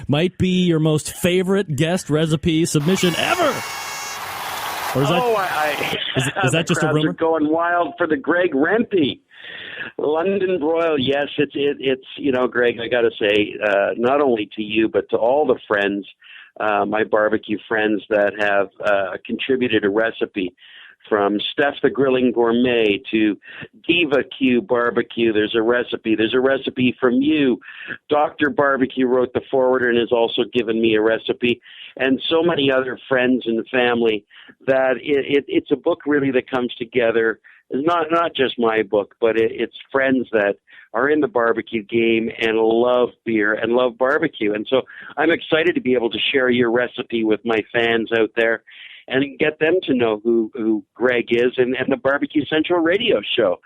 might be your most favorite guest recipe submission ever. Or is that, is that just a rumor? Are going wild for the Greg Rempe. London broil, yes, it's you know, Greg, I got to say, not only to you, but to all the friends, my barbecue friends that have contributed a recipe, from Steph the Grilling Gourmet to Diva Q Barbecue. There's a recipe from you. Dr. Barbecue wrote the forwarder and has also given me a recipe, and so many other friends and family that it's a book really that comes together. It's not just my book, but it's friends that are in the barbecue game and love beer and love barbecue. And so I'm excited to be able to share your recipe with my fans out there and get them to know who Greg is and the Barbecue Central radio show.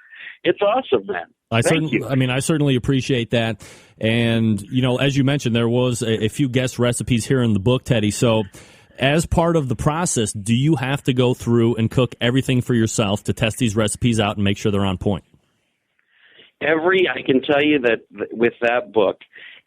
it's awesome, man. I Thank you. certainly appreciate that. And, as you mentioned, there was a few guest recipes here in the book, Teddy. So as part of the process, do you have to go through and cook everything for yourself to test these recipes out and make sure they're on point? I can tell you that with that book,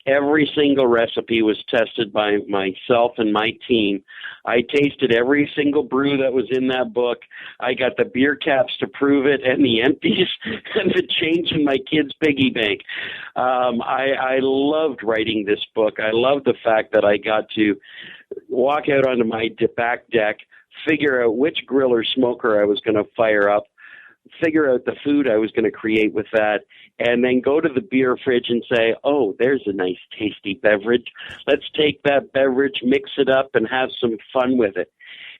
every single recipe was tested by myself and my team. I tasted every single brew that was in that book. I got the beer caps to prove it and the empties and the change in my kids' piggy bank. I loved writing this book. I loved the fact that I got to walk out onto my back deck, figure out which grill or smoker I was going to fire up, figure out the food I was going to create with that, and then go to the beer fridge and say, oh, there's a nice tasty beverage. Let's take that beverage, mix it up, and have some fun with it.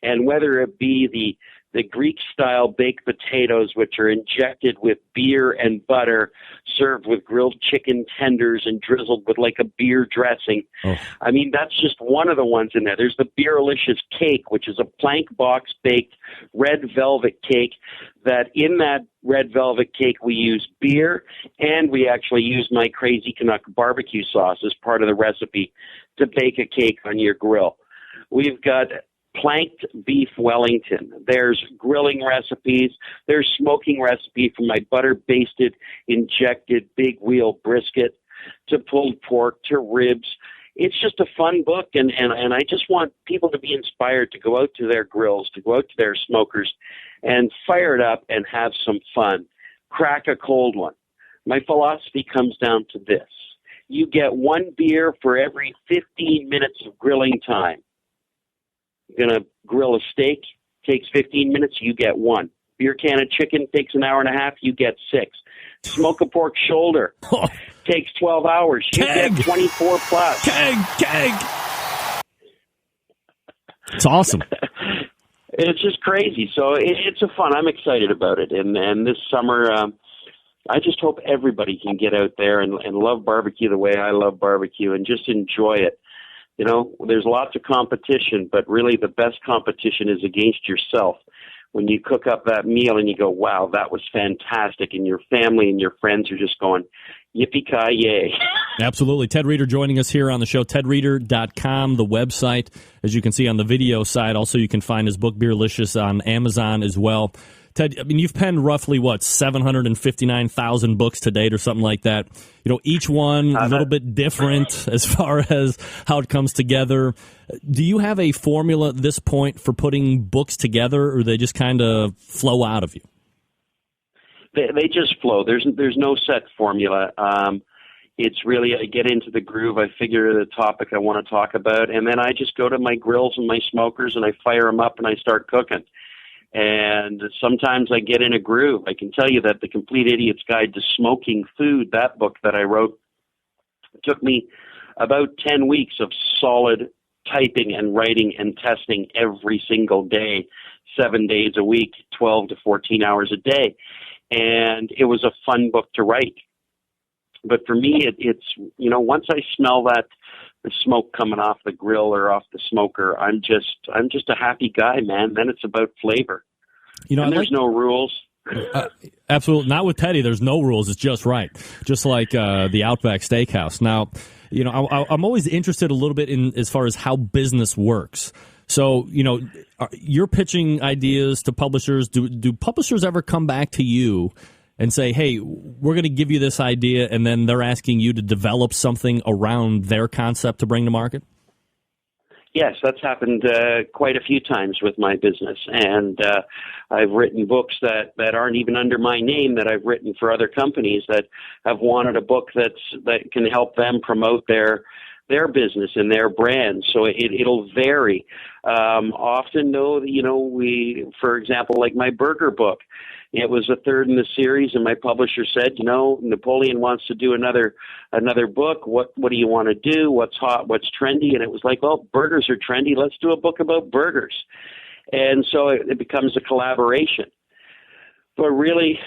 And whether it be the Greek-style baked potatoes, which are injected with beer and butter, served with grilled chicken tenders and drizzled with like a beer dressing. Oh. I mean, that's just one of the ones in there. There's the Beerlicious cake, which is a plank box baked red velvet cake, that in that red velvet cake we use beer, and we actually use my Crazy Canuck barbecue sauce as part of the recipe to bake a cake on your grill. We've got planked beef Wellington. There's grilling recipes. There's smoking recipe from my butter-basted, injected big wheel brisket to pulled pork to ribs. It's just a fun book, and I just want people to be inspired to go out to their grills, to go out to their smokers, and fire it up and have some fun. Crack a cold one. My philosophy comes down to this. You get one beer for every 15 minutes of grilling time. You're going to grill a steak, takes 15 minutes, you get one. Beer can of chicken takes an hour and a half, you get 6. Smoke a pork shoulder takes 12 hours, you get 24 plus. Keg! It's awesome. It's just crazy. So it's a fun. I'm excited about it. And this summer, I just hope everybody can get out there and love barbecue the way I love barbecue and just enjoy it. There's lots of competition, but really the best competition is against yourself. When you cook up that meal and you go, wow, that was fantastic, and your family and your friends are just going, yippee-ki-yay. Absolutely. Ted Reeder joining us here on the show. TedReeder.com, the website, as you can see on the video side. Also, you can find his book, Beerlicious, on Amazon as well. Ted, you've penned roughly, 759,000 books to date or something like that. Each one a little bit different as far as how it comes together. Do you have a formula at this point for putting books together, or they just kind of flow out of you? They just flow. There's no set formula. It's really, I get into the groove, I figure the topic I want to talk about, and then I just go to my grills and my smokers and I fire them up and I start cooking. And sometimes I get in a groove. I can tell you that The Complete Idiot's Guide to Smoking Food, that book that I wrote, took me about 10 weeks of solid typing and writing and testing every single day, 7 days a week, 12 to 14 hours a day. And it was a fun book to write. But for me, it's once I smell the smoke coming off the grill or off the smoker, I'm just a happy guy, man. Then it's about flavor. And there's no rules. Absolutely. Not with Teddy. There's no rules. It's just right. Just like the Outback Steakhouse. Now, I'm always interested a little bit in as far as how business works. So, you're pitching ideas to publishers. Do publishers ever come back to you and say, hey, we're going to give you this idea, and then they're asking you to develop something around their concept to bring to market? Yes, that's happened quite a few times with my business. And I've written books that aren't even under my name, that I've written for other companies that have wanted a book that can help them promote their business and their brand. So it'll vary. Often, though, for example, like my burger book, it was a third in the series, and my publisher said, Napoleon wants to do another book. What do you want to do? What's hot? What's trendy? And it was like, well, burgers are trendy. Let's do a book about burgers. And so it becomes a collaboration. But really,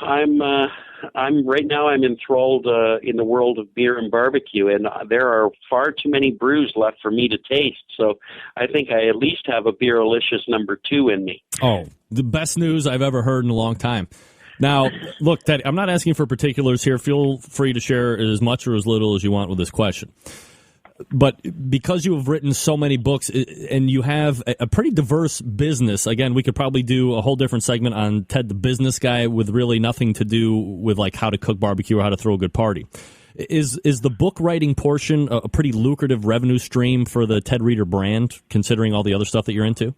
I'm right now I'm enthralled in the world of beer and barbecue, and there are far too many brews left for me to taste. So I think I at least have a Beerlicious number 2 in me. Oh, the best news I've ever heard in a long time. Now, look, Ted, I'm not asking for particulars here. Feel free to share as much or as little as you want with this question. But because you have written so many books and you have a pretty diverse business, again, we could probably do a whole different segment on Ted the business guy with really nothing to do with like how to cook barbecue or how to throw a good party. Is the book writing portion a pretty lucrative revenue stream for the Ted Reader brand, considering all the other stuff that you're into?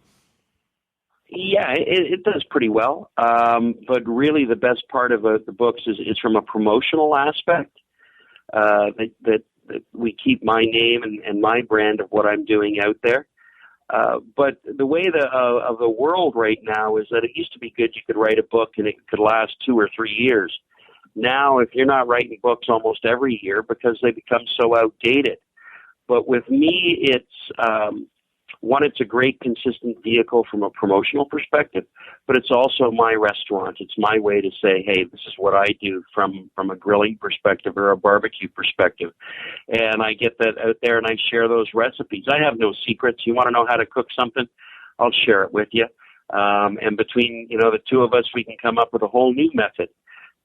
Yeah, it does pretty well. But really the best part of the books is from a promotional aspect, that we keep my name and my brand of what I'm doing out there. But the way of the world right now is that it used to be good. You could write a book and it could last 2 or 3 years. Now, if you're not writing books almost every year because they become so outdated. But with me, it's a great consistent vehicle from a promotional perspective, but it's also my restaurant. It's my way to say, hey, this is what I do from a grilling perspective or a barbecue perspective. And I get that out there and I share those recipes. I have no secrets. You want to know how to cook something? I'll share it with you. And between, the two of us, we can come up with a whole new method.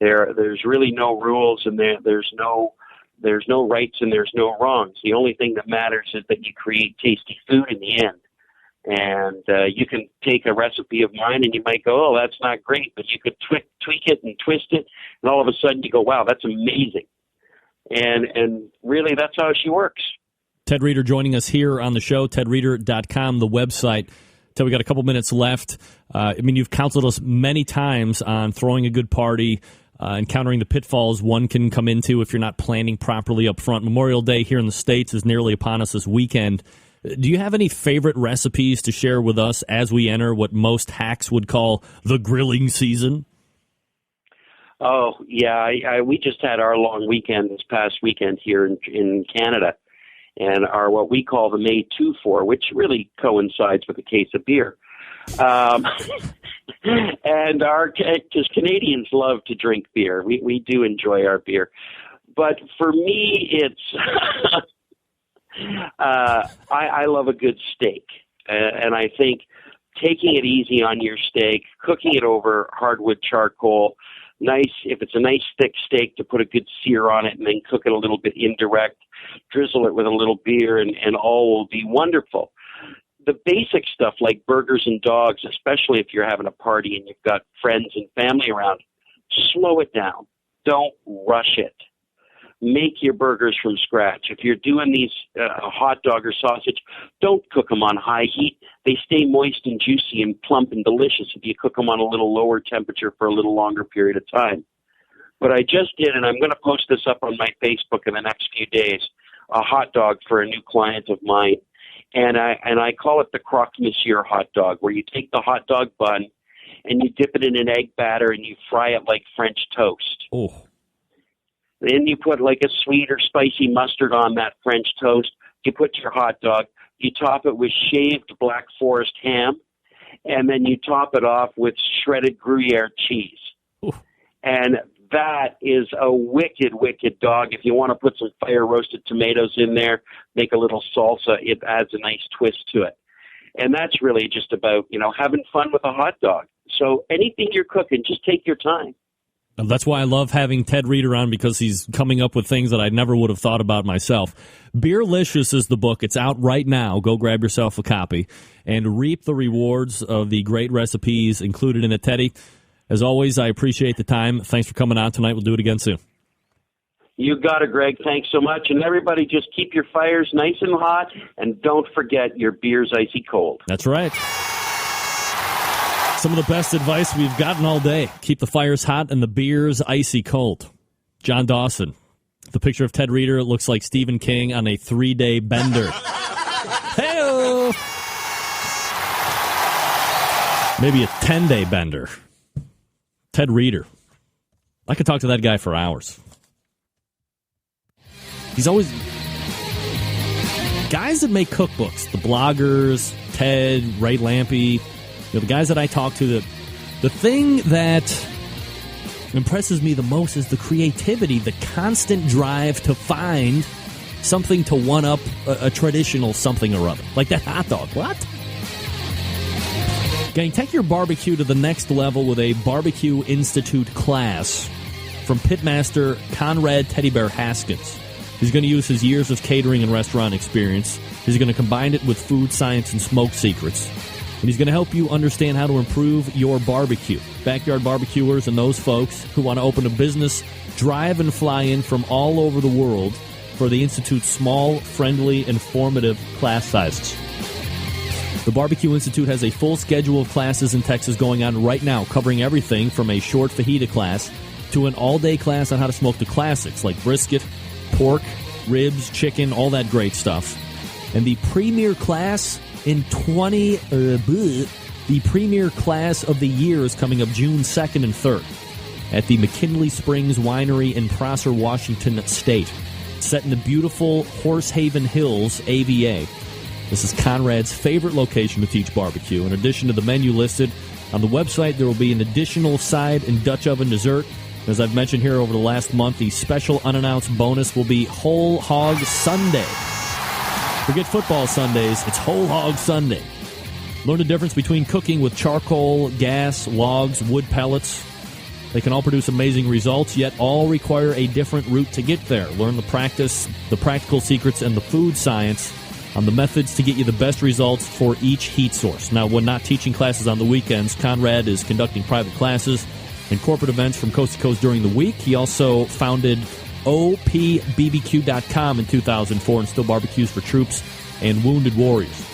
There's really no rules, and there's no rights and there's no wrongs. The only thing that matters is that you create tasty food in the end. And you can take a recipe of mine and you might go, oh, that's not great, but you could tweak it and twist it, and all of a sudden you go, wow, that's amazing. And really, that's how she works. Ted Reader joining us here on the show, tedreader.com, the website. Ted, we got a couple minutes left. You've counseled us many times on throwing a good party, encountering the pitfalls one can come into if you're not planning properly up front. Memorial Day here in the States is nearly upon us this weekend. Do you have any favorite recipes to share with us as we enter what most hacks would call the grilling season? Oh, yeah. We just had our long weekend this past weekend here in Canada, and our what we call the May 2-4, which really coincides with a case of beer. And because Canadians love to drink beer. We do enjoy our beer. But for me, it's I love a good steak. And I think taking it easy on your steak, cooking it over hardwood charcoal, if it's a nice thick steak, to put a good sear on it and then cook it a little bit indirect, drizzle it with a little beer, and all will be wonderful. The basic stuff like burgers and dogs, especially if you're having a party and you've got friends and family around, slow it down. Don't rush it. Make your burgers from scratch. If you're doing these hot dog or sausage, don't cook them on high heat. They stay moist and juicy and plump and delicious if you cook them on a little lower temperature for a little longer period of time. But I just did, and I'm going to post this up on my Facebook in the next few days, a hot dog for a new client of mine. And I call it the croque monsieur hot dog, where you take the hot dog bun and you dip it in an egg batter and you fry it like French toast. Oh. Then you put like a sweet or spicy mustard on that French toast. You put your hot dog. You top it with shaved Black Forest ham, and then you top it off with shredded Gruyere cheese. Ooh. And that is a wicked, wicked dog. If you want to put some fire-roasted tomatoes in there, make a little salsa, it adds a nice twist to it. And that's really just about, having fun with a hot dog. So anything you're cooking, just take your time. That's why I love having Ted Reader on, because he's coming up with things that I never would have thought about myself. Beerlicious is the book. It's out right now. Go grab yourself a copy and reap the rewards of the great recipes included in it. Teddy, as always, I appreciate the time. Thanks for coming on tonight. We'll do it again soon. You got it, Greg. Thanks so much. And everybody, just keep your fires nice and hot, and don't forget your beer's icy cold. That's right. Some of the best advice we've gotten all day. Keep the fires hot and the beers icy cold. John Dawson. The picture of Ted Reader looks like Stephen King on a 3-day bender. Hey-o! Maybe a 10-day bender. Ted Reader. I could talk to that guy for hours. He's always... Guys that make cookbooks, the bloggers, Ted, Ray Lampy... the guys that I talk to, the thing that impresses me the most is the creativity, the constant drive to find something to one-up a traditional something or other. Like that hot dog. What? Gang, take your barbecue to the next level with a Barbecue Institute class from pitmaster Conrad Teddy Bear Haskins. He's going to use his years of catering and restaurant experience. He's going to combine it with food science and smoke secrets. And he's going to help you understand how to improve your barbecue. Backyard barbecuers and those folks who want to open a business drive and fly in from all over the world for the Institute's small, friendly, informative class sizes. The Barbecue Institute has a full schedule of classes in Texas going on right now, covering everything from a short fajita class to an all-day class on how to smoke the classics like brisket, pork, ribs, chicken, all that great stuff. And the premier class the premier class of the year is coming up June 2nd and 3rd at the McKinley Springs Winery in Prosser, Washington State. Set in the beautiful Horsehaven Hills, AVA. This is Conrad's favorite location to teach barbecue. In addition to the menu listed on the website, there will be an additional side and Dutch oven dessert. As I've mentioned here over the last month, the special unannounced bonus will be Whole Hog Sunday. Forget football Sundays, it's Whole Hog Sunday. Learn the difference between cooking with charcoal, gas, logs, wood pellets. They can all produce amazing results, yet all require a different route to get there. Learn the practice, the practical secrets, and the food science on the methods to get you the best results for each heat source. Now, when not teaching classes on the weekends, Conrad is conducting private classes and corporate events from coast to coast during the week. He also founded OPBBQ.com in 2004 and still barbecues for troops and wounded warriors.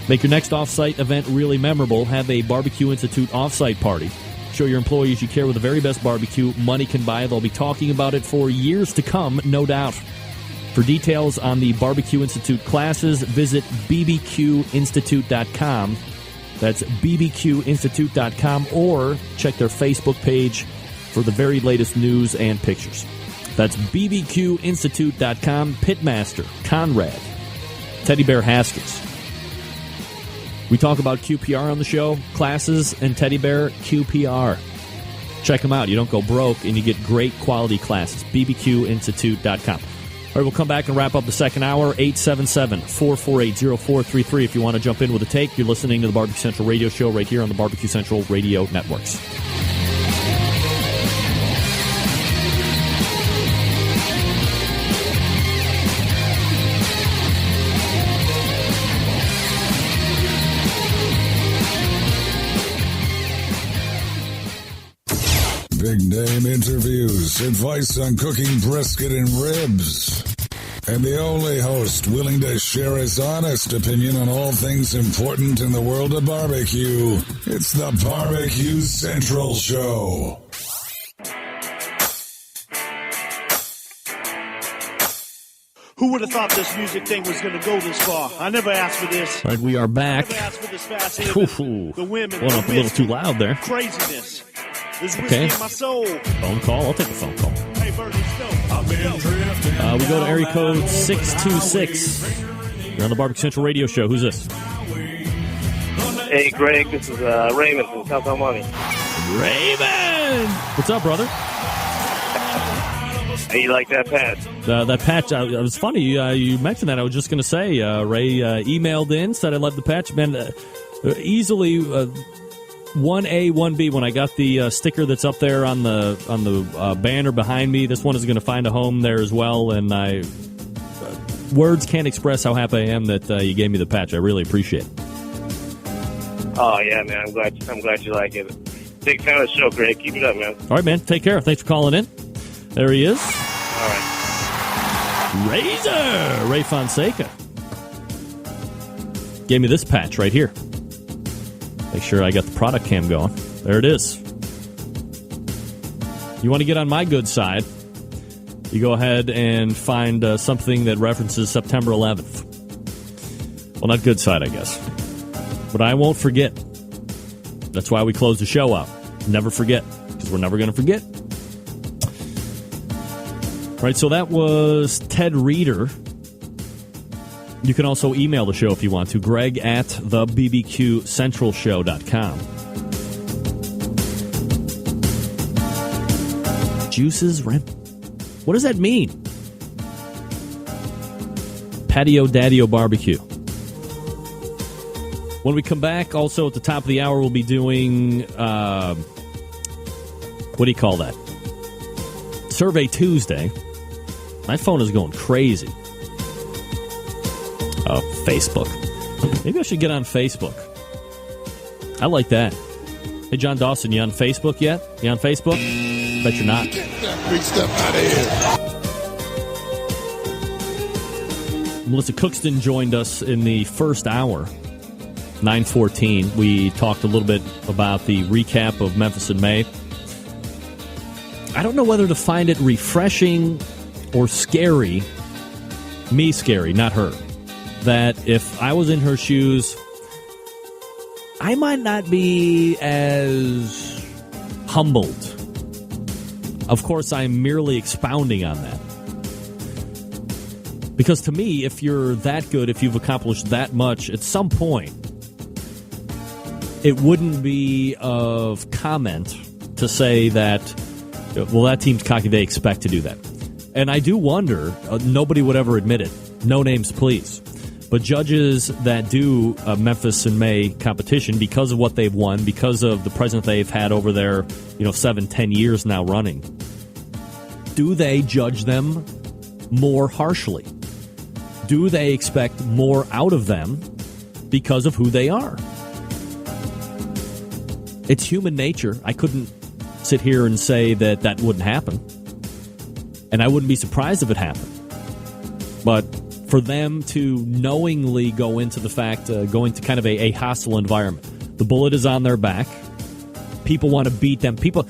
Make your next off-site event really memorable. Have a Barbecue Institute off-site party. Show your employees you care with the very best barbecue money can buy. They'll be talking about it for years to come, no doubt. For details on the Barbecue Institute classes, visit bbqinstitute.com. That's bbqinstitute.com, or check their Facebook page for the very latest news and pictures. That's bbqinstitute.com. Pitmaster Conrad Teddy Bear Haskins. We talk about QPR on the show, classes and Teddy Bear QPR. Check them out. You don't go broke, and you get great quality classes. bbqinstitute.com. All right, we'll come back and wrap up the second hour. 877-448-0433 if you want to jump in with a take. You're listening to the Barbecue Central Radio Show right here on the Barbecue Central Radio Networks. Big name interviews, advice on cooking brisket and ribs, and the only host willing to share his honest opinion on all things important in the world of barbecue. It's the Barbecue Central Show. Who would have thought this music thing was going to go this far? I never asked for this. All right, we are back. I never asked for this fast. The women. Went up a little too loud there. Craziness. There's whiskey Okay. in my soul. Phone call. I'll take a phone call. Hey, Bernie, We go to area code 626. You're on the Barbecue Central Radio Show. Who's this? Hey, Greg, this is Raymond from South Almani. Raymond! What's up, brother? Hey, you like that patch? That patch, it was funny. You mentioned that. I was just going to say, Ray emailed in, said I love the patch. Man, easily 1A, 1B. When I got the sticker that's up there on the banner behind me, this one is going to find a home there as well. And words can't express how happy I am that you gave me the patch. I really appreciate it. Oh yeah, man. I'm glad you like it. Big fan of the show, Greg. Keep it up, man. All right, man. Take care. Thanks for calling in. There he is. All right. Razor Ray Fonseca gave me this patch right here. Make sure I got the product cam going. There it is. You want to get on my good side, you go ahead and find something that references September 11th. Well, not good side, I guess. But I won't forget. That's why we close the show out. Never forget, because we're never going to forget. All right, so that was Ted Reeder. You can also email the show if you want to, Greg at thebbqcentralshow.com. Juices Rim. What does that mean? Patio Daddio Barbecue. When we come back, also at the top of the hour, we'll be doing, what do you call that? Survey Tuesday. My phone is going crazy. Oh, Facebook. Maybe I should get on Facebook. I like that. Hey, John Dawson, you on Facebook yet? You on Facebook? Bet you're not. Get that big stuff out of here. Melissa Cookston joined us in the first hour, 9:14. We talked a little bit about the recap of Memphis and May. I don't know whether to find it refreshing or scary. Me scary, not her. That if I was in her shoes, I might not be as humbled. Of course, I'm merely expounding on that. Because to me, if you're that good, if you've accomplished that much, at some point, it wouldn't be of comment to say that, well, that team's cocky, they expect to do that. And I do wonder, nobody would ever admit it. No names, please. But judges that do Memphis and May competition, because of what they've won, because of the president they've had over there, 7-10 years now running, do they judge them more harshly? Do they expect more out of them because of who they are? It's human nature. I couldn't sit here and say that wouldn't happen. And I wouldn't be surprised if it happened. But for them to knowingly go into the fact, going to kind of a hostile environment. The bullet is on their back. People want to beat them. People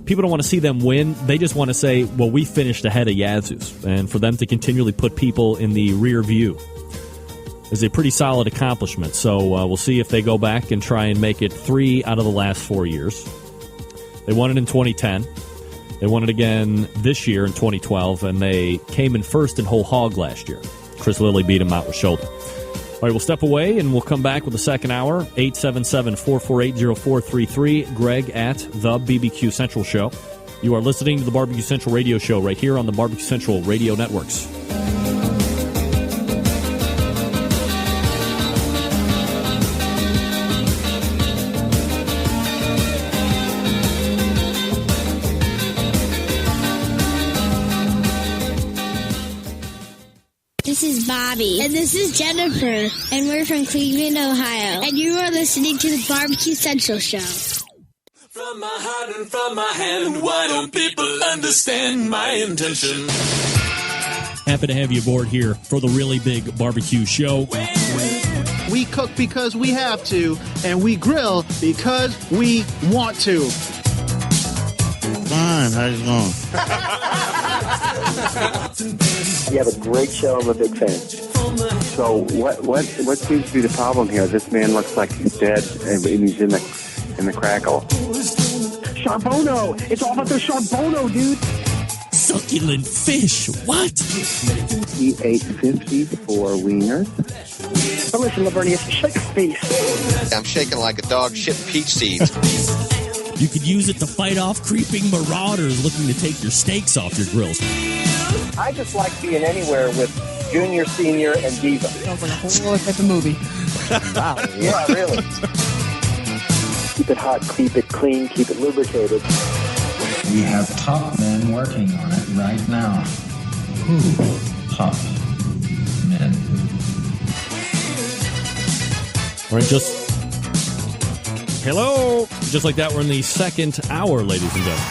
don't want to see them win. They just want to say, well, we finished ahead of Yazoo's. And for them to continually put people in the rear view is a pretty solid accomplishment. So we'll see if they go back and try and make it 3 out of the last 4 years. They won it in 2010. They won it again this year in 2012, and they came in first in whole hog last year. Chris Lilly beat him out with shoulder. All right, we'll step away, and we'll come back with the second hour, 877-448-0433, Greg at the BBQ Central Show. You are listening to the Barbecue Central Radio Show right here on the Barbecue Central Radio Networks. This is Bobby. And this is Jennifer. And we're from Cleveland, Ohio. And you are listening to the Barbecue Central Show. From my heart and from my hand, why don't people understand my intention? Happy to have you aboard here for the really big barbecue show. We cook because we have to, and we grill because we want to. Fine, how's it going? You have a great show. I'm a big fan. So what seems to be the problem here? This man looks like he's dead, and he's in the crackle. Charbono! It's all about the Charbono, dude! Succulent fish. What? He ate 54 wieners. But listen, Lavernius, shake a face. I'm shaking like a dog shit peach seeds. You could use it to fight off creeping marauders looking to take your steaks off your grills. I just like being anywhere with Junior, Senior, and Diva. Sounds like a whole other type of movie. Wow. Yeah, really. Keep it hot, keep it clean, keep it lubricated. We have top men working on it right now. Who? Top men. All right, hello. Just like that, we're in the second hour, ladies and gentlemen.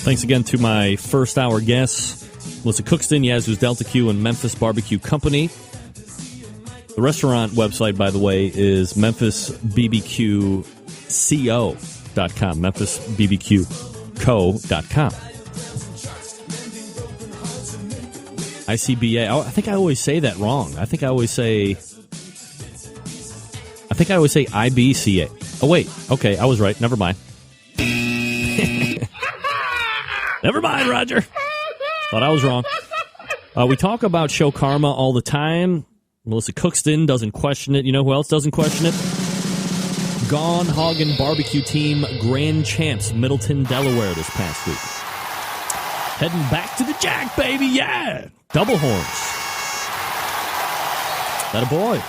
Thanks again to my first hour guests, Melissa Cookston, Yazoo's Delta Q, and Memphis Barbecue Company. The restaurant website, by the way, is memphisbbqco.com, memphisbbqco.com. ICBA. I think I always say that wrong. I think I always say IBCA. Oh, wait. Okay, I was right. Never mind. Never mind, Roger. Thought I was wrong. We talk about show karma all the time. Melissa Cookston doesn't question it. You know who else doesn't question it? Gone Hoggin' Barbecue Team Grand Champs, Middleton, Delaware this past week. Heading back to the Jack, baby, yeah! Double horns. That a boy.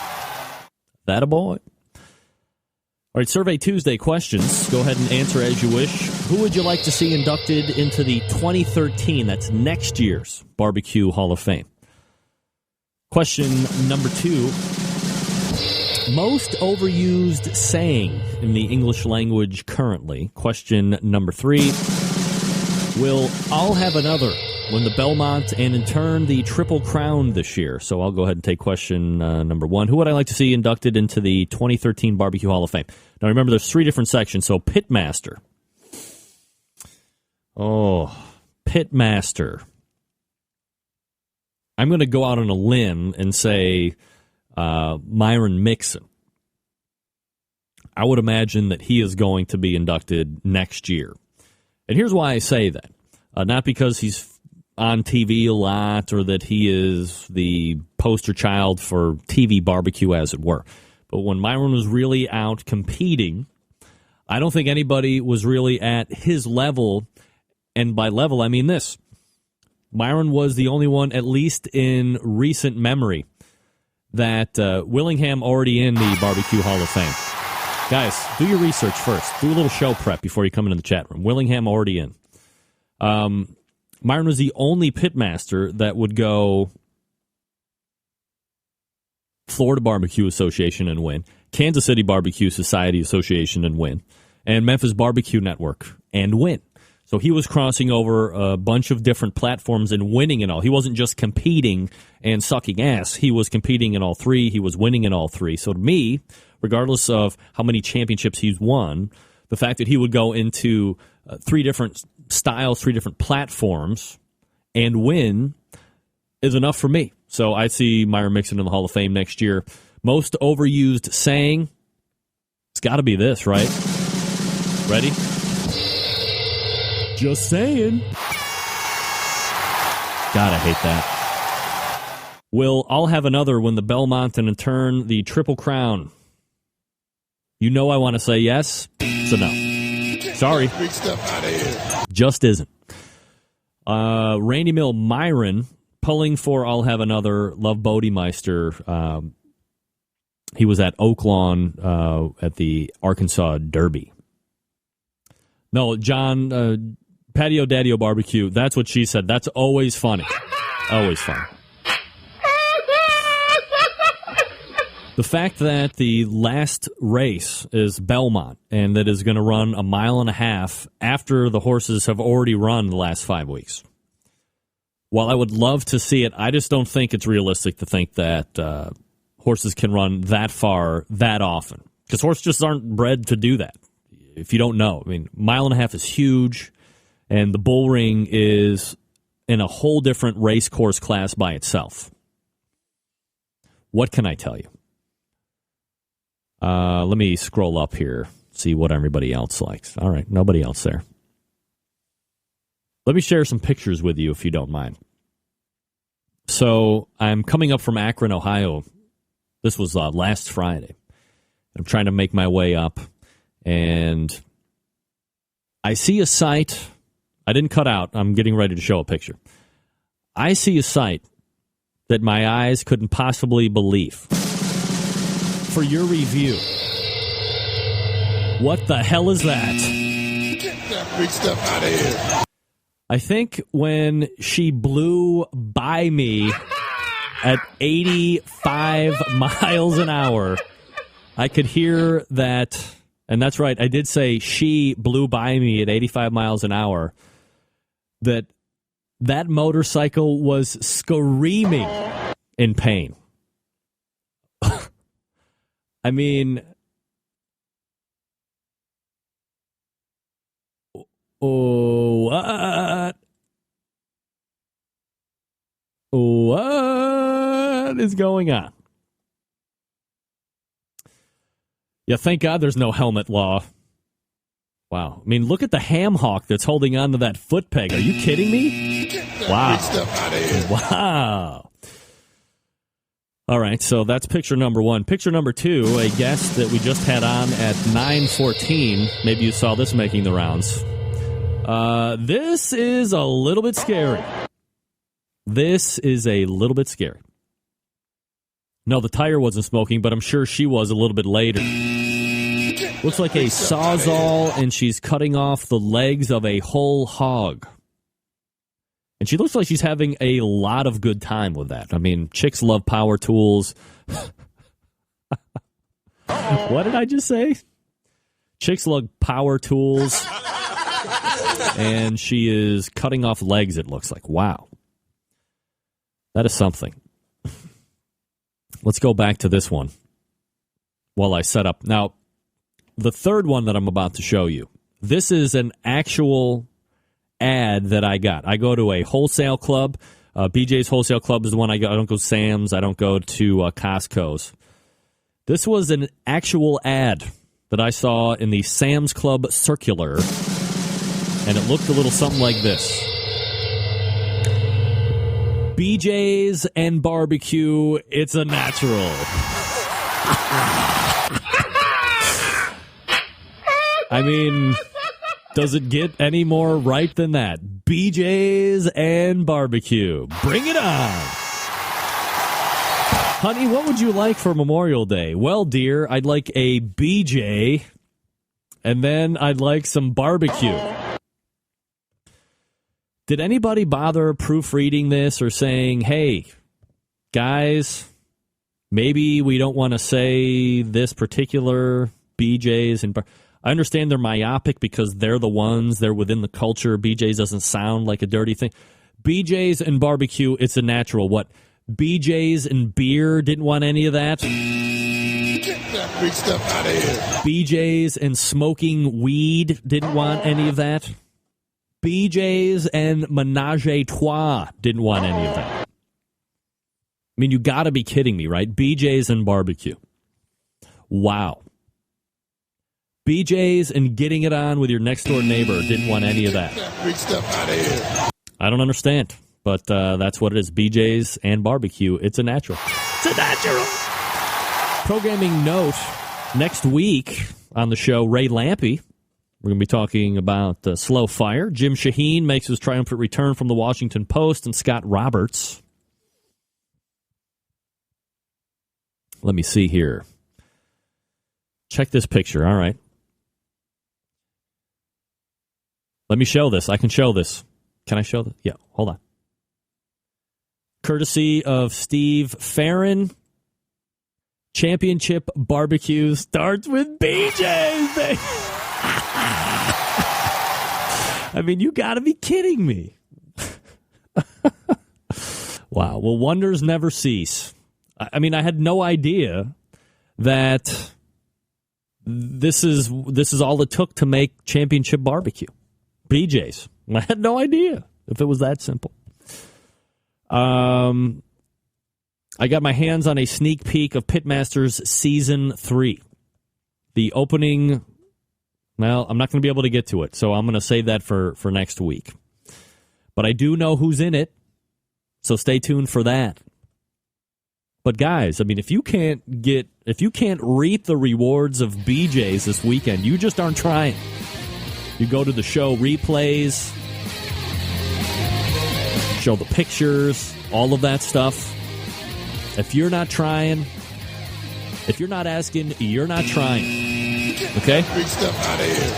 That a boy. All right, Survey Tuesday questions. Go ahead and answer as you wish. Who would you like to see inducted into the 2013, that's next year's, Barbecue Hall of Fame? Question number 2. Most overused saying in the English language currently. Question number 3. Will I'll have another win the Belmont and in turn the Triple Crown this year? So I'll go ahead and take question number 1. Who would I like to see inducted into the 2013 Barbecue Hall of Fame? Now remember, there's 3 different sections. So Pitmaster. Oh, Pitmaster. I'm going to go out on a limb and say Myron Mixon. I would imagine that he is going to be inducted next year. And here's why I say that. Not because he's on TV a lot or that he is the poster child for TV barbecue, as it were. But when Myron was really out competing, I don't think anybody was really at his level. And by level, I mean this. Myron was the only one, at least in recent memory, that Willingham already in the Barbecue Hall of Fame. Guys, do your research first. Do a little show prep before you come into the chat room. Willingham already in. Myron was the only pitmaster that would go Florida Barbecue Association and win, Kansas City Barbecue Society Association and win, and Memphis Barbecue Network and win. So he was crossing over a bunch of different platforms and winning in all. He wasn't just competing and sucking ass. He was competing in all 3. He was winning in all 3. So to me, regardless of how many championships he's won, the fact that he would go into 3 different styles, 3 different platforms, and win is enough for me. So I see Myron Mixon in the Hall of Fame next year. Most overused saying, it's got to be this, right? Ready? Just saying. God, I hate that. Will I'll have another when the Belmont and in turn the Triple Crown? You know I want to say yes, so no. Sorry. Big stuff out of here. Just isn't. Randy Mill Myron pulling for I'll have another. Love Bodemeister. He was at Oaklawn at the Arkansas Derby. No, John, Patio Daddy-O Barbecue. That's what she said. That's always funny. Always fun. The fact that the last race is Belmont and that is going to run 1.5 miles after the horses have already run the last 5 weeks. While I would love to see it, I just don't think it's realistic to think that horses can run that far that often. Because horses just aren't bred to do that. If you don't know, I mean, 1.5 miles is huge, and the bull ring is in a whole different race course class by itself. What can I tell you? Let me scroll up here, see what everybody else likes. All right, nobody else there. Let me share some pictures with you, if you don't mind. So I'm coming up from Akron, Ohio. This was last Friday. I'm trying to make my way up. And I see a site. I didn't cut out. I'm getting ready to show a picture. I see a site that my eyes couldn't possibly believe. For your review, what the hell is that? Get that big stuff out of here. I think when she blew by me at 85 miles an hour, I could hear that. And that's right, I did say she blew by me at 85 miles an hour, that motorcycle was screaming in pain. I mean, what is going on? Yeah, thank God there's no helmet law. Wow. I mean, look at the ham hock that's holding on to that foot peg. Are you kidding me? Wow. Big stuff out of here. Wow. All right, so that's picture number 1. Picture number 2, a guest that we just had on at 9:14. Maybe you saw this making the rounds. This is a little bit scary. This is a little bit scary. No, the tire wasn't smoking, but I'm sure she was a little bit later. Looks like a Sawzall, and she's cutting off the legs of a whole hog. And she looks like she's having a lot of good time with that. I mean, chicks love power tools. What did I just say? Chicks love power tools. And she is cutting off legs, it looks like. Wow. That is something. Let's go back to this one while I set up. Now, the third one that I'm about to show you, this is an actual ad that I got. I go to a wholesale club. BJ's Wholesale Club is the one I go. I don't go to Sam's. I don't go to Costco's. This was an actual ad that I saw in the Sam's Club circular, and it looked a little something like this. BJ's and barbecue, it's a natural. I mean, does it get any more right than that? BJ's and barbecue. Bring it on. Honey, what would you like for Memorial Day? Well, dear, I'd like a BJ, and then I'd like some barbecue. Did anybody bother proofreading this or saying, hey, guys, maybe we don't want to say this particular BJ's and I understand they're myopic because they're the ones, they're within the culture. BJ's doesn't sound like a dirty thing. BJ's and barbecue, it's a natural. What? BJ's and beer didn't want any of that? Get that big stuff out of here. BJ's and smoking weed didn't want any of that? BJ's and menage a trois didn't want any of that. I mean, you got to be kidding me, right? BJ's and barbecue. Wow. BJ's and getting it on with your next door neighbor didn't want any of that. Get that big stuff out of here. I don't understand, but that's what it is. BJ's and barbecue, it's a natural. It's a natural. Programming note, next week on the show, Ray Lampe. We're going to be talking about Slow Fire. Jim Shaheen makes his triumphant return from the Washington Post, and Scott Roberts. Let me see here. Check this picture. All right. Let me show this. I can show this. Can I show this? Yeah, hold on. Courtesy of Steve Farron. Championship barbecue starts with BJ's. I mean, you got to be kidding me. Wow. Well, wonders never cease. I mean, I had no idea that this is all it took to make championship barbecue. BJ's. I had no idea if it was that simple. I got my hands on a sneak peek of Pitmasters Season 3. The opening... Well, I'm not going to be able to get to it, so I'm going to save that for next week. But I do know who's in it, so stay tuned for that. But guys, I mean, if you can't reap the rewards of BJ's this weekend, you just aren't trying. You go to the show replays, show the pictures, all of that stuff. If you're not trying, if you're not asking, you're not trying. Okay? Big stuff out of here.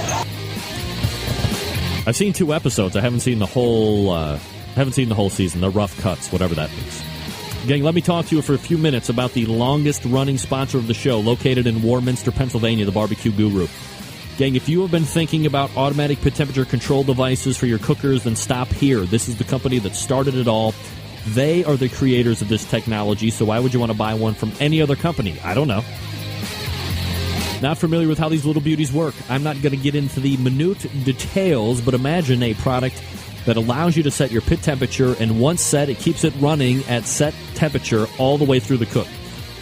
I've seen 2 episodes. I haven't seen the whole season. The rough cuts, whatever that means. Gang, let me talk to you for a few minutes about the longest-running sponsor of the show, located in Warminster, Pennsylvania, the Barbecue Guru. Gang, if you have been thinking about automatic pit temperature control devices for your cookers, then stop here. This is the company that started it all. They are the creators of this technology, so why would you want to buy one from any other company? I don't know. Not familiar with how these little beauties work. I'm not going to get into the minute details, but imagine a product that allows you to set your pit temperature, and once set, it keeps it running at set temperature all the way through the cook.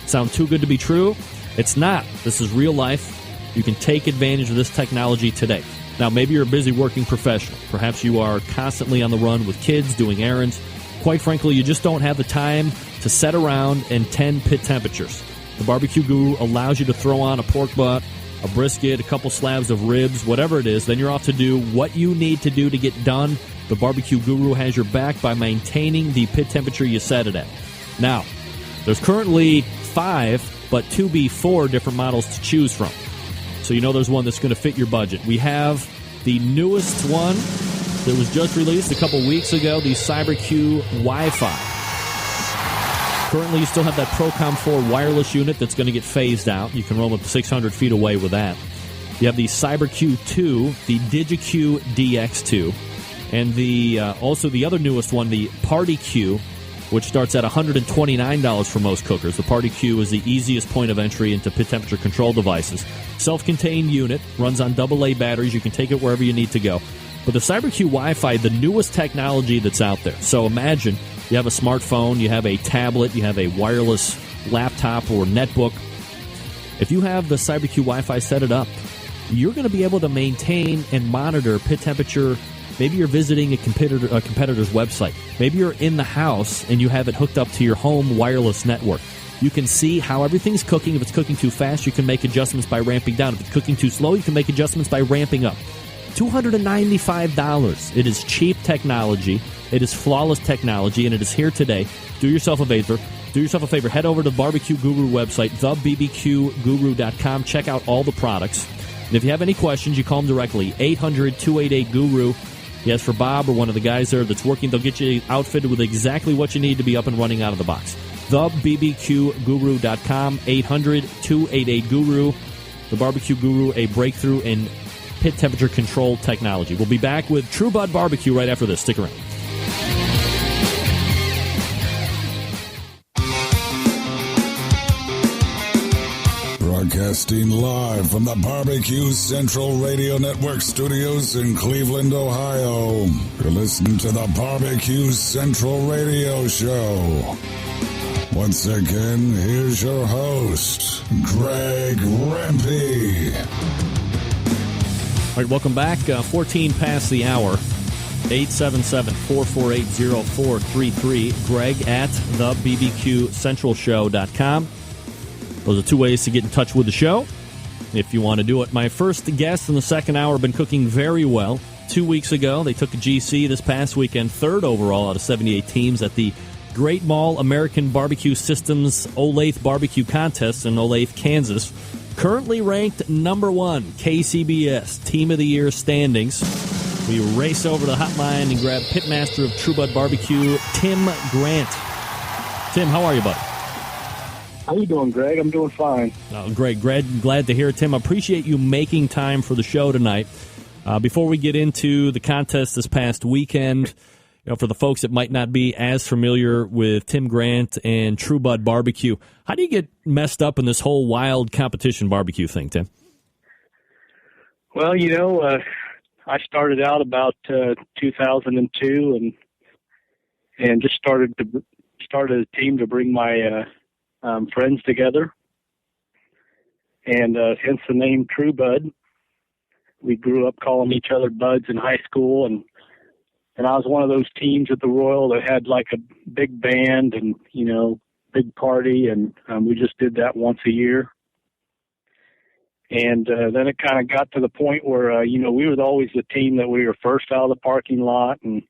Sound too good to be true? It's not. This is real life. You can take advantage of this technology today. Now, maybe you're a busy working professional. Perhaps you are constantly on the run with kids, doing errands. Quite frankly, you just don't have the time to sit around and tend pit temperatures. The Barbecue Guru allows you to throw on a pork butt, a brisket, a couple slabs of ribs, whatever it is. Then you're off to do what you need to do to get done. The Barbecue Guru has your back by maintaining the pit temperature you set it at. Now, there's currently 5, but 2B4 different models to choose from. So you know there's one that's going to fit your budget. We have the newest one that was just released a couple weeks ago, the CyberQ Wi-Fi. Currently, you still have that Procom 4 wireless unit that's going to get phased out. You can roam up to 600 feet away with that. You have the CyberQ 2, the DigiQ DX2, and also the other newest one, the PartyQ, which starts at $129 for most cookers. The PartyQ is the easiest point of entry into pit temperature control devices. Self-contained unit, runs on AA batteries. You can take it wherever you need to go. But the CyberQ Wi-Fi, the newest technology that's out there. So imagine you have a smartphone, you have a tablet, you have a wireless laptop or netbook. If you have the CyberQ Wi-Fi set it up, you're going to be able to maintain and monitor pit temperature. Maybe you're visiting a competitor's website. Maybe you're in the house and you have it hooked up to your home wireless network. You can see how everything's cooking. If it's cooking too fast, you can make adjustments by ramping down. If it's cooking too slow, you can make adjustments by ramping up. $295. It is cheap technology. It is flawless technology, and it is here today. Do yourself a favor. Head over to the Barbecue Guru website, thebbqguru.com. Check out all the products. And if you have any questions, you call them directly, 800-288-GURU. You ask for Bob or one of the guys there that's working. They'll get you outfitted with exactly what you need to be up and running out of the box. thebbqguru.com, 800-288-GURU. The Barbecue Guru, a breakthrough in pit temperature control technology. We'll be back with True Bud Barbecue right after this. Stick around. Broadcasting live from the Barbecue Central Radio Network studios in Cleveland, Ohio. You're listening to the Barbecue Central Radio Show. Once again, here's your host, Greg Rempe. All right, welcome back. 14 past the hour. 877-448-0433. Greg at thebbqcentralshow.com. Those are two ways to get in touch with the show if you want to do it. My first guest in the second hour have been cooking very well. 2 weeks ago, they took a GC this past weekend, third overall out of 78 teams at the Great Mall American Barbecue Systems Olathe Barbecue Contest in Olathe, Kansas. Currently ranked number 1, KCBS Team of the Year standings. We race over to the hotline and grab Pitmaster of True Bud Barbecue, Tim Grant. Tim, how are you, buddy? How you doing, Greg? I'm doing fine. Oh, great. Glad to hear it, Tim. I appreciate you making time for the show tonight. Before we get into the contest this past weekend, for the folks that might not be as familiar with Tim Grant and True Bud Barbecue, how do you get messed up in this whole wild competition barbecue thing, Tim? Well, I started out about 2002 and just started a team to bring my friends together, and hence the name True Bud. We grew up calling each other buds in high school, and I was one of those teams at the Royal that had like a big band and big party, and we just did that once a year. And then it kind of got to the point where we were always the team that we were first out of the parking lot, and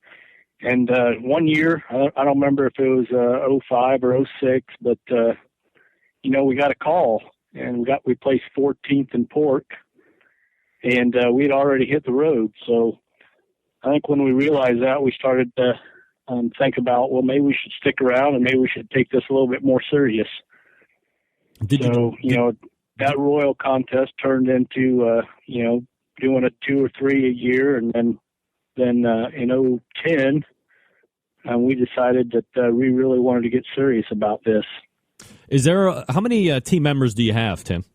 1 year, I don't remember if it was 05 or 06, but we got a call, and we placed 14th in pork, and we'd already hit the road. So I think when we realized that, we started to think about, well, maybe we should stick around and maybe we should take this a little bit more serious. That Royal contest turned into doing a 2 or 3 a year, and then in 2010, we decided that we really wanted to get serious about this. Is there how many team members do you have, Tim?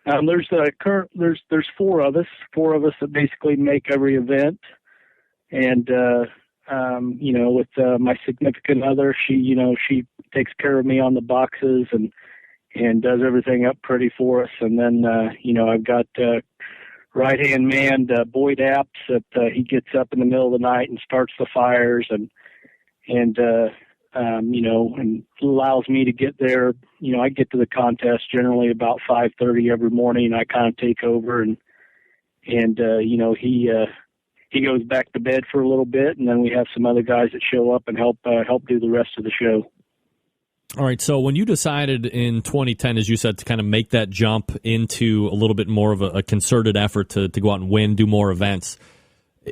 There's 4 of us that basically make every event, and with my significant other, she takes care of me on the boxes and does everything up pretty for us, and then I've got right-hand man, Boyd Apps, that he gets up in the middle of the night and starts the fires and allows me to get there. I get to the contest generally about 5:30 every morning. I kind of take over and he goes back to bed for a little bit, and then we have some other guys that show up and help do the rest of the show. All right, so when you decided in 2010, as you said, to kind of make that jump into a little bit more of a concerted effort to go out and win, do more events,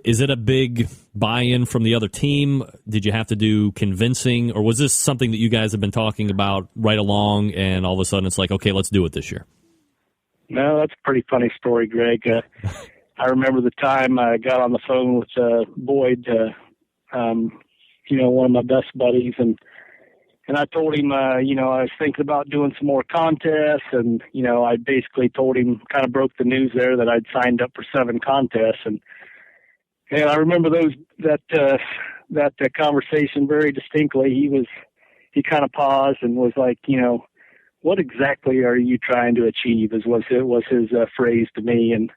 is it a big buy-in from the other team? Did you have to do convincing, or was this something that you guys have been talking about right along, and all of a sudden it's like, okay, let's do it this year? No, that's a pretty funny story, Greg. I remember the time I got on the phone with Boyd, one of my best buddies, and I told him, I was thinking about doing some more contests, and, I basically told him, kind of broke the news there that I'd signed up for 7 contests, and I remember that conversation very distinctly. He kind of paused and was like, what exactly are you trying to achieve? Was his phrase to me, and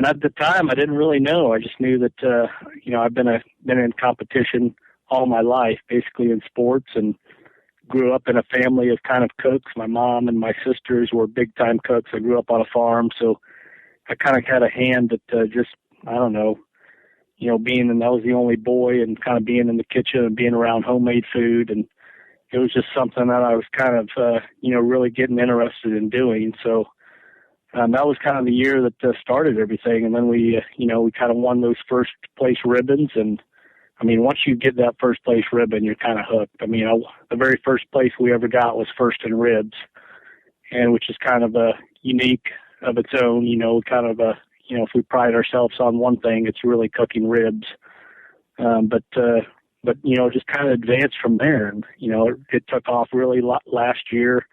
at the time I didn't really know. I just knew that I've been in competition all my life, basically in sports, and grew up in a family of kind of cooks. My mom and my sisters were big time cooks. I grew up on a farm, so I kind of had a hand at I was the only boy, and kind of being in the kitchen and being around homemade food, and it was just something that I was kind of really getting interested in doing. So that was kind of the year that started everything, and then we kind of won those first place ribbons, and I mean, once you get that first place ribbon, you're kind of hooked. I mean, the very first place we ever got was first in ribs, and which is kind of a unique of its own, kind of a, if we pride ourselves on one thing, it's really cooking ribs. But just kind of advanced from there. And, it took off really last year.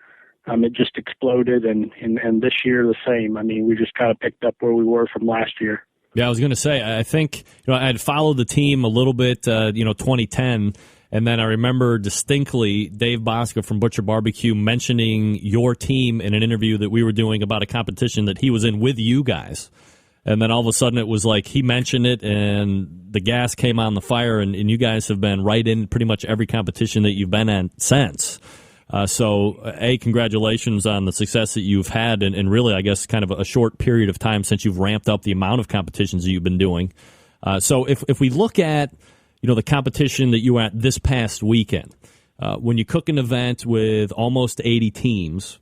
It just exploded, and this year the same. I mean, we just kind of picked up where we were from last year. Yeah, I was going to say, I think, I had followed the team a little bit, 2010, and then I remember distinctly Dave Bosca from Butcher Barbecue mentioning your team in an interview that we were doing about a competition that he was in with you guys. And then all of a sudden it was like he mentioned it, and the gas came on the fire, and you guys have been right in pretty much every competition that you've been in since. Congratulations on the success that you've had, and really, I guess, kind of a short period of time since you've ramped up the amount of competitions that you've been doing. So if we look at, the competition that you were at this past weekend, when you cook an event with almost 80 teams,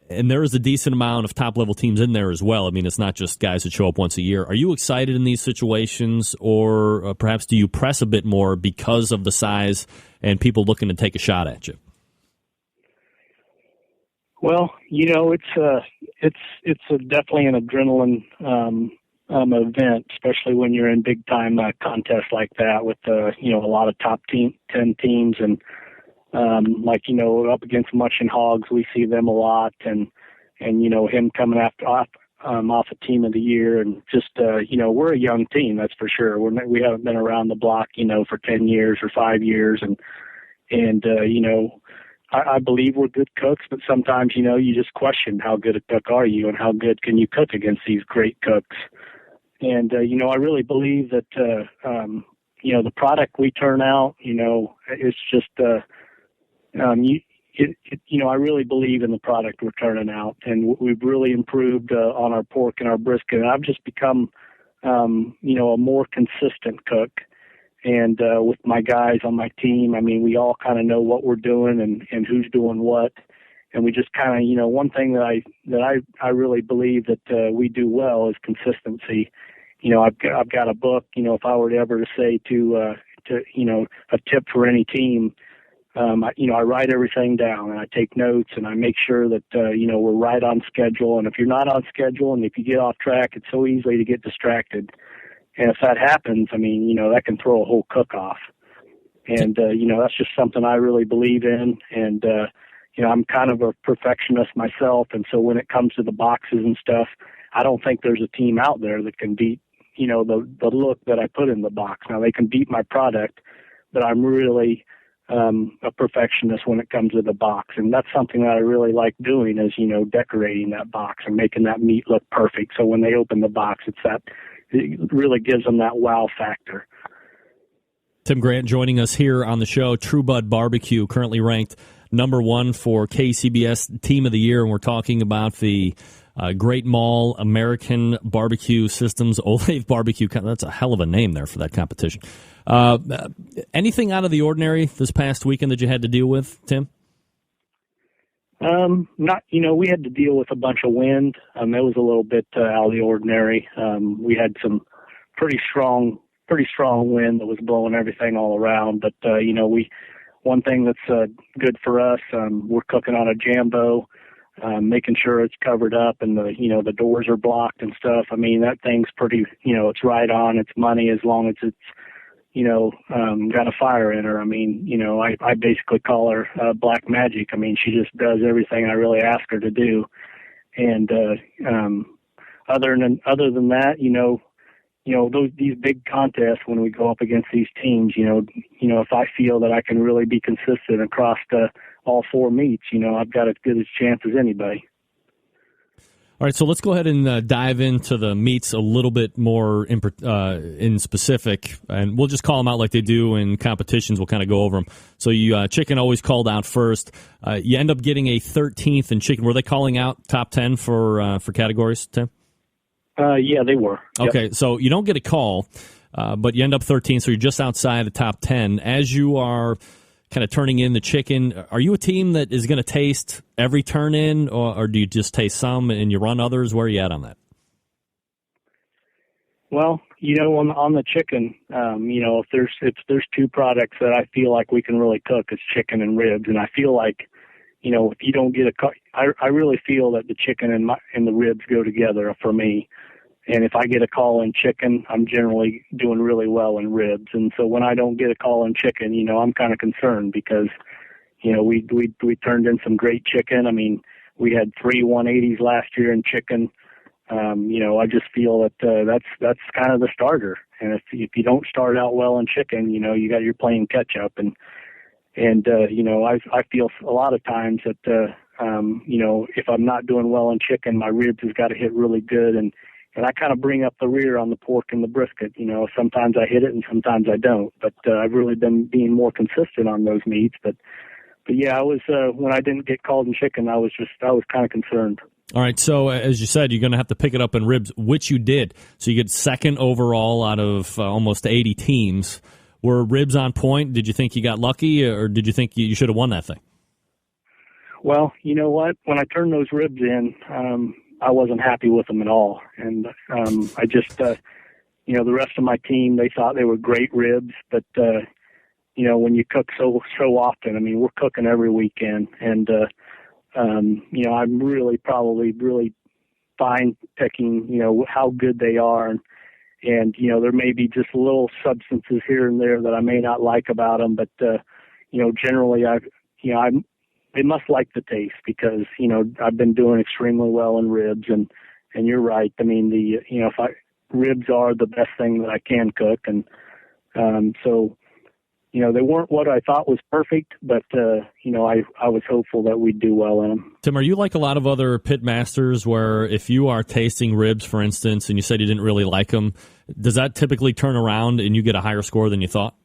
and there is a decent amount of top-level teams in there as well. I mean, it's not just guys that show up once a year. Are you excited in these situations, or perhaps do you press a bit more because of the size and people looking to take a shot at you? Well, it's definitely an adrenaline event, especially when you're in big time contests like that with a lot of top 10 teams, and up against Much and Hogs, we see them a lot, and him coming off a team of the year, and just we're a young team, that's for sure. We haven't been around the block for 10 years or 5 years, and I believe we're good cooks, but sometimes, you just question how good a cook are you and how good can you cook against these great cooks. And, I really believe that, the product we turn out, it's just, I really believe in the product we're turning out, and we've really improved on our pork and our brisket. And I've just become, a more consistent cook. And with my guys on my team, I mean, we all kind of know what we're doing and who's doing what. And we just kind of, one thing that I really believe that we do well is consistency. I've got a book. If I were to ever say to a tip for any team, I write everything down, and I take notes, and I make sure that we're right on schedule. And if you're not on schedule, and if you get off track, it's so easy to get distracted. And if that happens, I mean, that can throw a whole cook off. And, that's just something I really believe in. And, I'm kind of a perfectionist myself. And so when it comes to the boxes and stuff, I don't think there's a team out there that can beat, the look that I put in the box. Now, they can beat my product, but I'm really a perfectionist when it comes to the box. And that's something that I really like doing is, decorating that box and making that meat look perfect. So when they open the box, it really gives them that wow factor. Tim Grant joining us here on the show. True Bud Barbecue, currently ranked #1 for KCBS Team of the Year, and we're talking about the Great Mall American Barbecue Systems Olathe Barbecue. That's a hell of a name there for that competition. Anything out of the ordinary this past weekend that you had to deal with, Tim? Not, we had to deal with a bunch of wind. It was a little bit out of the ordinary. We had some pretty strong wind that was blowing everything all around. But, one thing that's good for us, we're cooking on a Jambo, making sure it's covered up and the doors are blocked and stuff. I mean, that thing's pretty, it's right on, it's money as long as it's, got a fire in her. I mean, I basically call her Black Magic. I mean, she just does everything I really ask her to do. And other than that, these big contests when we go up against these teams, if I feel that I can really be consistent across all 4 meets, I've got as good a chance as anybody. All right, so let's go ahead and dive into the meets a little bit more in specific, and we'll just call them out like they do in competitions. We'll kind of go over them. So you chicken always called out first. You end up getting a 13th in chicken. Were they calling out top 10 for categories, Tim? Yeah, they were. Okay, Yep. So you don't get a call, but you end up 13th, so you're just outside the top 10. As you are kind of turning in the chicken, are you a team that is going to taste every turn in, or do you just taste some and you run others? Where are you at on that? Well, on the chicken, if there's 2 products that I feel like we can really cook, it's chicken and ribs. And I feel like, if you don't get I really feel that the chicken and the ribs go together for me. And if I get a call in chicken, I'm generally doing really well in ribs. And so when I don't get a call in chicken, I'm kind of concerned because, we turned in some great chicken. I mean, we had 3 180s last year in chicken. I just feel that that's kind of the starter. And if you don't start out well in chicken, you're playing catch up. And I feel a lot of times that, if I'm not doing well in chicken, my ribs has got to hit really good. And I kind of bring up the rear on the pork and the brisket. Sometimes I hit it and sometimes I don't. But I've really been being more consistent on those meats. But yeah, I was when I didn't get called in chicken, I was kind of concerned. All right, so as you said, you're going to have to pick it up in ribs, which you did. So you get second overall out of almost 80 teams. Were ribs on point? Did you think you got lucky, or did you think you should have won that thing? Well, you know what? When I turned those ribs in, I wasn't happy with them at all. And I just, the rest of my team, they thought they were great ribs. But, when you cook so often, I mean, we're cooking every weekend. And, I'm really fine picking, how good they are. And there may be just little substances here and there that I may not like about them. But, generally, they must like the taste because, I've been doing extremely well in ribs and you're right. I mean, ribs are the best thing that I can cook. And, so, they weren't what I thought was perfect, but, I was hopeful that we'd do well in them. Tim, are you like a lot of other pit masters where if you are tasting ribs, for instance, and you said you didn't really like them, does that typically turn around and you get a higher score than you thought?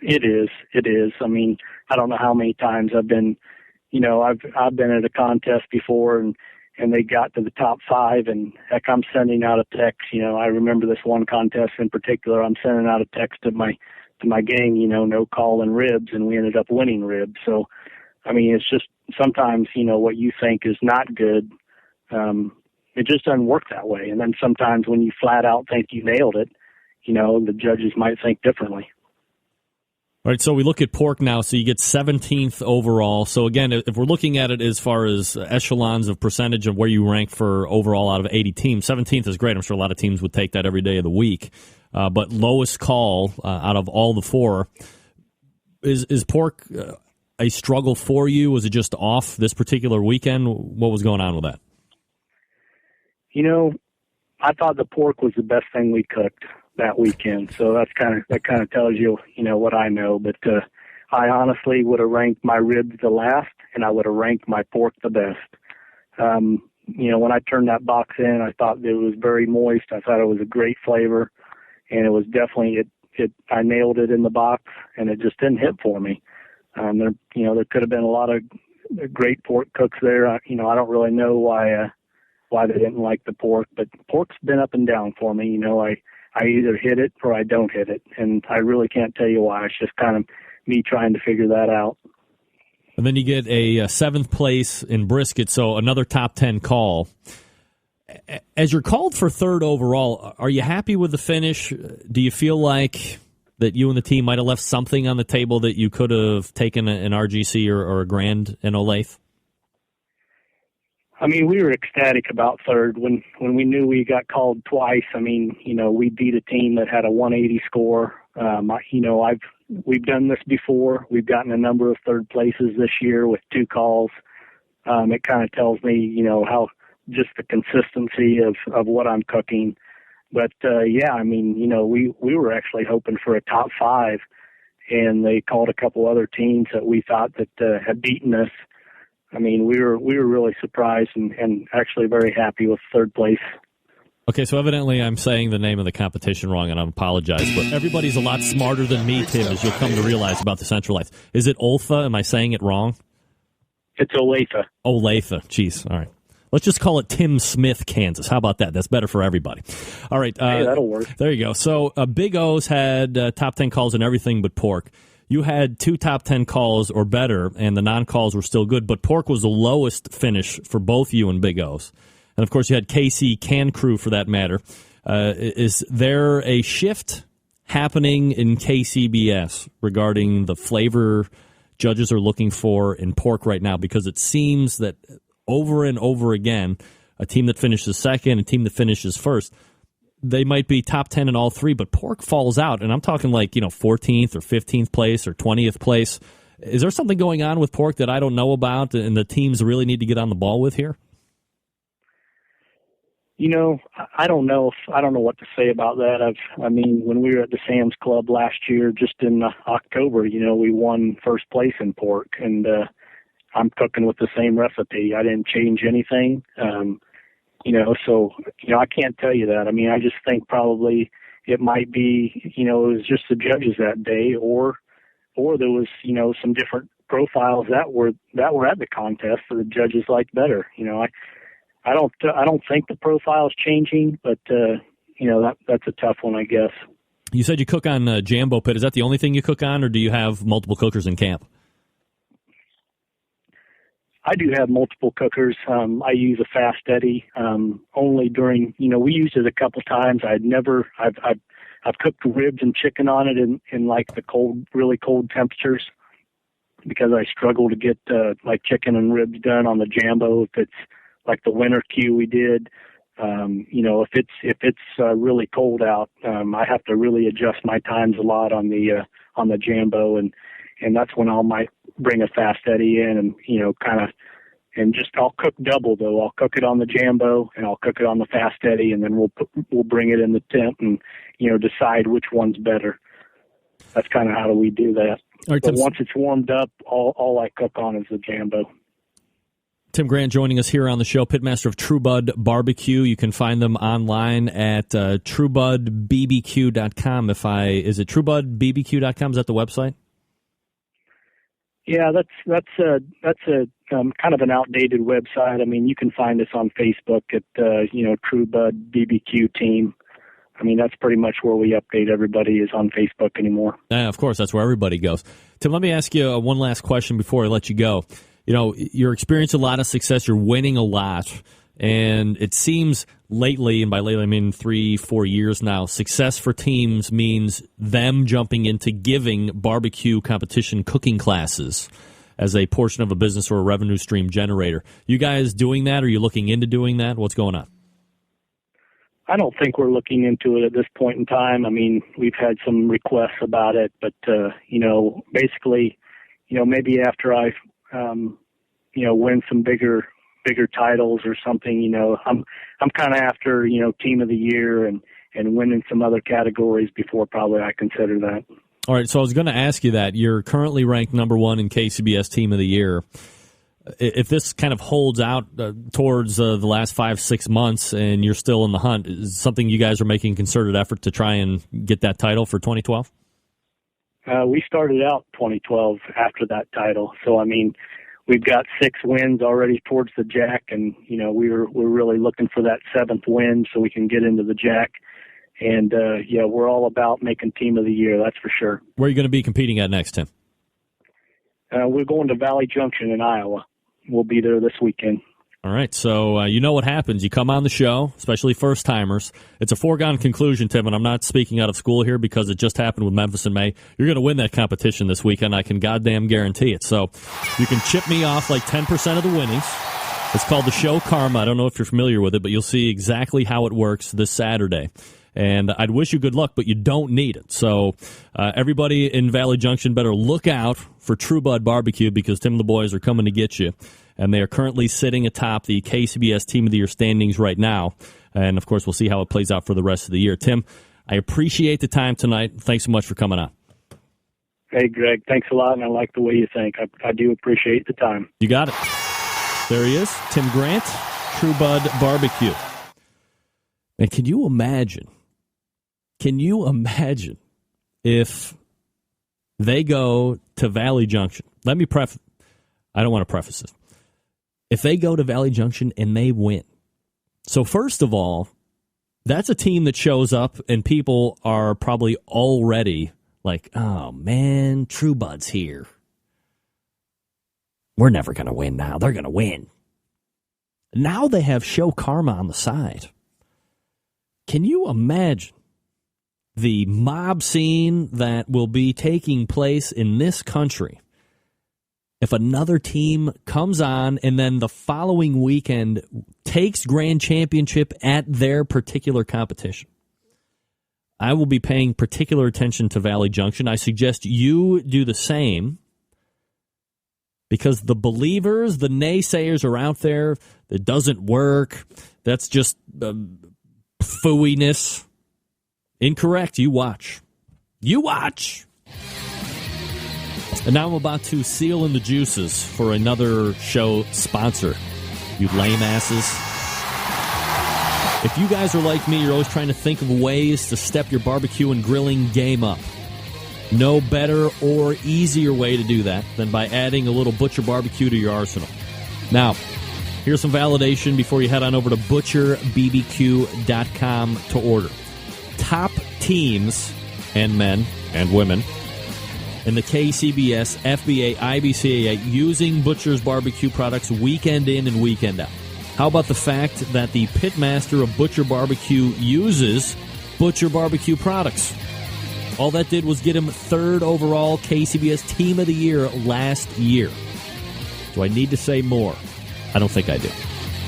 It is. I mean, I don't know how many times I've been, I've been at a contest before and they got to the top 5 and heck, I'm sending out a text. I remember this one contest in particular. I'm sending out a text to my gang, no call in ribs, and we ended up winning ribs. So, I mean, it's just sometimes, what you think is not good, it just doesn't work that way. And then sometimes when you flat out think you nailed it, the judges might think differently. All right, so we look at pork now. So you get 17th overall. So again, if we're looking at it as far as echelons of percentage of where you rank for overall out of 80 teams, 17th is great. I'm sure a lot of teams would take that every day of the week. But lowest call out of all the 4. Is pork a struggle for you? Was it just off this particular weekend? What was going on with that? I thought the pork was the best thing we cooked that weekend. So that kind of tells you, what I know. But I honestly would have ranked my ribs the last, and I would have ranked my pork the best. When I turned that box in, I thought it was very moist. I thought it was a great flavor, and it was definitely I nailed it in the box, and it just didn't hit for me. There could have been a lot of great pork cooks there. I don't really know why they didn't like the pork, but pork's been up and down for me. I either hit it or I don't hit it, and I really can't tell you why. It's just kind of me trying to figure that out. And then you get a seventh place in brisket, so another top 10 call. As you're called for third overall, are you happy with the finish? Do you feel like that you and the team might have left something on the table that you could have taken an RGC or a grand in Olathe? I mean, we were ecstatic about third when we knew we got called twice. I mean, we beat a team that had a 180 score. We've done this before. We've gotten a number of third places this year with 2 calls. It kind of tells me, how just the consistency of what I'm cooking. But I mean, we were actually hoping for a top 5, and they called a couple other teams that we thought that had beaten us. I mean, we were really surprised and actually very happy with third place. Okay, so evidently I'm saying the name of the competition wrong, and I apologize. But everybody's a lot smarter than me, Tim, as you'll come to realize about the Centralites. Is it Oltha? Am I saying it wrong? It's Olathe. Olathe. Jeez. All right. Let's just call it Tim Smith, Kansas. How about that? That's better for everybody. All right. Hey, that'll work. There you go. So Big O's had top 10 calls and everything but pork. You had 2 top 10 calls or better, and the non-calls were still good, but pork was the lowest finish for both you and Big O's. And, of course, you had KC Can Crew for that matter. Is there a shift happening in KCBS regarding the flavor judges are looking for in pork right now? Because it seems that over and over again, a team that finishes second, a team that finishes first, they might be top 10 in all 3, but pork falls out. And I'm talking like, 14th or 15th place or 20th place. Is there something going on with pork that I don't know about and the teams really need to get on the ball with here? I don't know what to say about that. I mean, when we were at the Sam's Club last year, just in October, we won first place in pork, and I'm cooking with the same recipe. I didn't change anything. I can't tell you that. I mean, I just think probably it might be, it was just the judges that day, or there was, some different profiles that were at the contest that the judges liked better. I don't think the profile's changing, but that's a tough one, I guess. You said you cook on Jambo Pit. Is that the only thing you cook on, or do you have multiple cookers in camp? I do have multiple cookers. I use a Fast Eddie only during, we used it a couple times. I've cooked ribs and chicken on it in like the cold, really cold temperatures because I struggle to get like chicken and ribs done on the Jambo if it's like the winter queue we did. If it's really cold out, I have to really adjust my times a lot on the Jambo, and that's when I might bring a Fast Eddie in and I'll cook double though. I'll cook it on the Jambo and I'll cook it on the Fast Eddie, and then we'll bring it in the tent and decide which one's better. That's kind of how we do that. Right, but once it's warmed up, all I cook on is the Jambo. Tim Grant joining us here on the show, pitmaster of True Bud Barbecue. You can find them online at truebudbbq.com. Is it truebudbbq.com? Is that the website? Yeah, that's a kind of an outdated website. I mean, you can find us on Facebook at True Bud BBQ Team. I mean, that's pretty much where we update everybody is on Facebook anymore. Yeah, of course, that's where everybody goes. Tim, let me ask you one last question before I let you go. You're experiencing a lot of success. You're winning a lot. And it seems lately, and by lately I mean 3-4 years now, success for teams means them jumping into giving barbecue competition cooking classes as a portion of a business or a revenue stream generator. You guys doing that? Are you looking into doing that? What's going on? I don't think we're looking into it at this point in time. I mean, we've had some requests about it, but, basically, maybe after I win some bigger titles or something, I'm kind of after, team of the year and winning some other categories before probably I consider that. All right. So I was going to ask you that. You're currently ranked number 1 in KCBS team of the year. If this kind of holds out towards the last 5-6 months and you're still in the hunt, is something you guys are making a concerted effort to try and get that title for 2012? We started out 2012 after that title. So, I mean, we've got 6 wins already towards the Jack, and, we're really looking for that 7th win so we can get into the Jack. And, we're all about making team of the year, that's for sure. Where are you going to be competing at next, Tim? We're going to Valley Junction in Iowa. We'll be there this weekend. All right, so you know what happens. You come on the show, especially first-timers. It's a foregone conclusion, Tim, and I'm not speaking out of school here because it just happened with Memphis and May. You're going to win that competition this weekend. I can goddamn guarantee it. So you can chip me off like 10% of the winnings. It's called the Show Karma. I don't know if you're familiar with it, but you'll see exactly how it works this Saturday. And I'd wish you good luck, but you don't need it. So everybody in Valley Junction better look out for True Bud Barbecue because Tim and the boys are coming to get you. And they are currently sitting atop the KCBS Team of the Year standings right now. And, of course, we'll see how it plays out for the rest of the year. Tim, I appreciate the time tonight. Thanks so much for coming on. Hey, Greg, thanks a lot, and I like the way you think. I do appreciate the time. You got it. There he is, Tim Grant, True Bud Barbecue. And can you imagine if they go to Valley Junction? I don't want to preface this. If they go to Valley Junction and they win. So first of all, that's a team that shows up and people are probably already like, oh man, True Bud's here. We're never going to win now. They're going to win. Now they have Show Karma on the side. Can you imagine the mob scene that will be taking place in this country if another team comes on and then the following weekend takes grand championship at their particular competition? I will be paying particular attention to Valley Junction. I suggest you do the same because the believers, the naysayers are out there. It doesn't work. That's just phooiness. Incorrect. You watch. You watch. And now I'm about to seal in the juices for another show sponsor. You lame asses. If you guys are like me, you're always trying to think of ways to step your barbecue and grilling game up. No better or easier way to do that than by adding a little Butcher Barbecue to your arsenal. Now, here's some validation before you head on over to butcherbbq.com to order. Top teams and men and women in the KCBS, FBA, IBCAA using Butcher's Barbecue products weekend in and weekend out. How about the fact that the pitmaster of Butcher Barbecue uses Butcher Barbecue products? All that did was get him third overall KCBS Team of the Year last year. Do I need to say more? I don't think I do.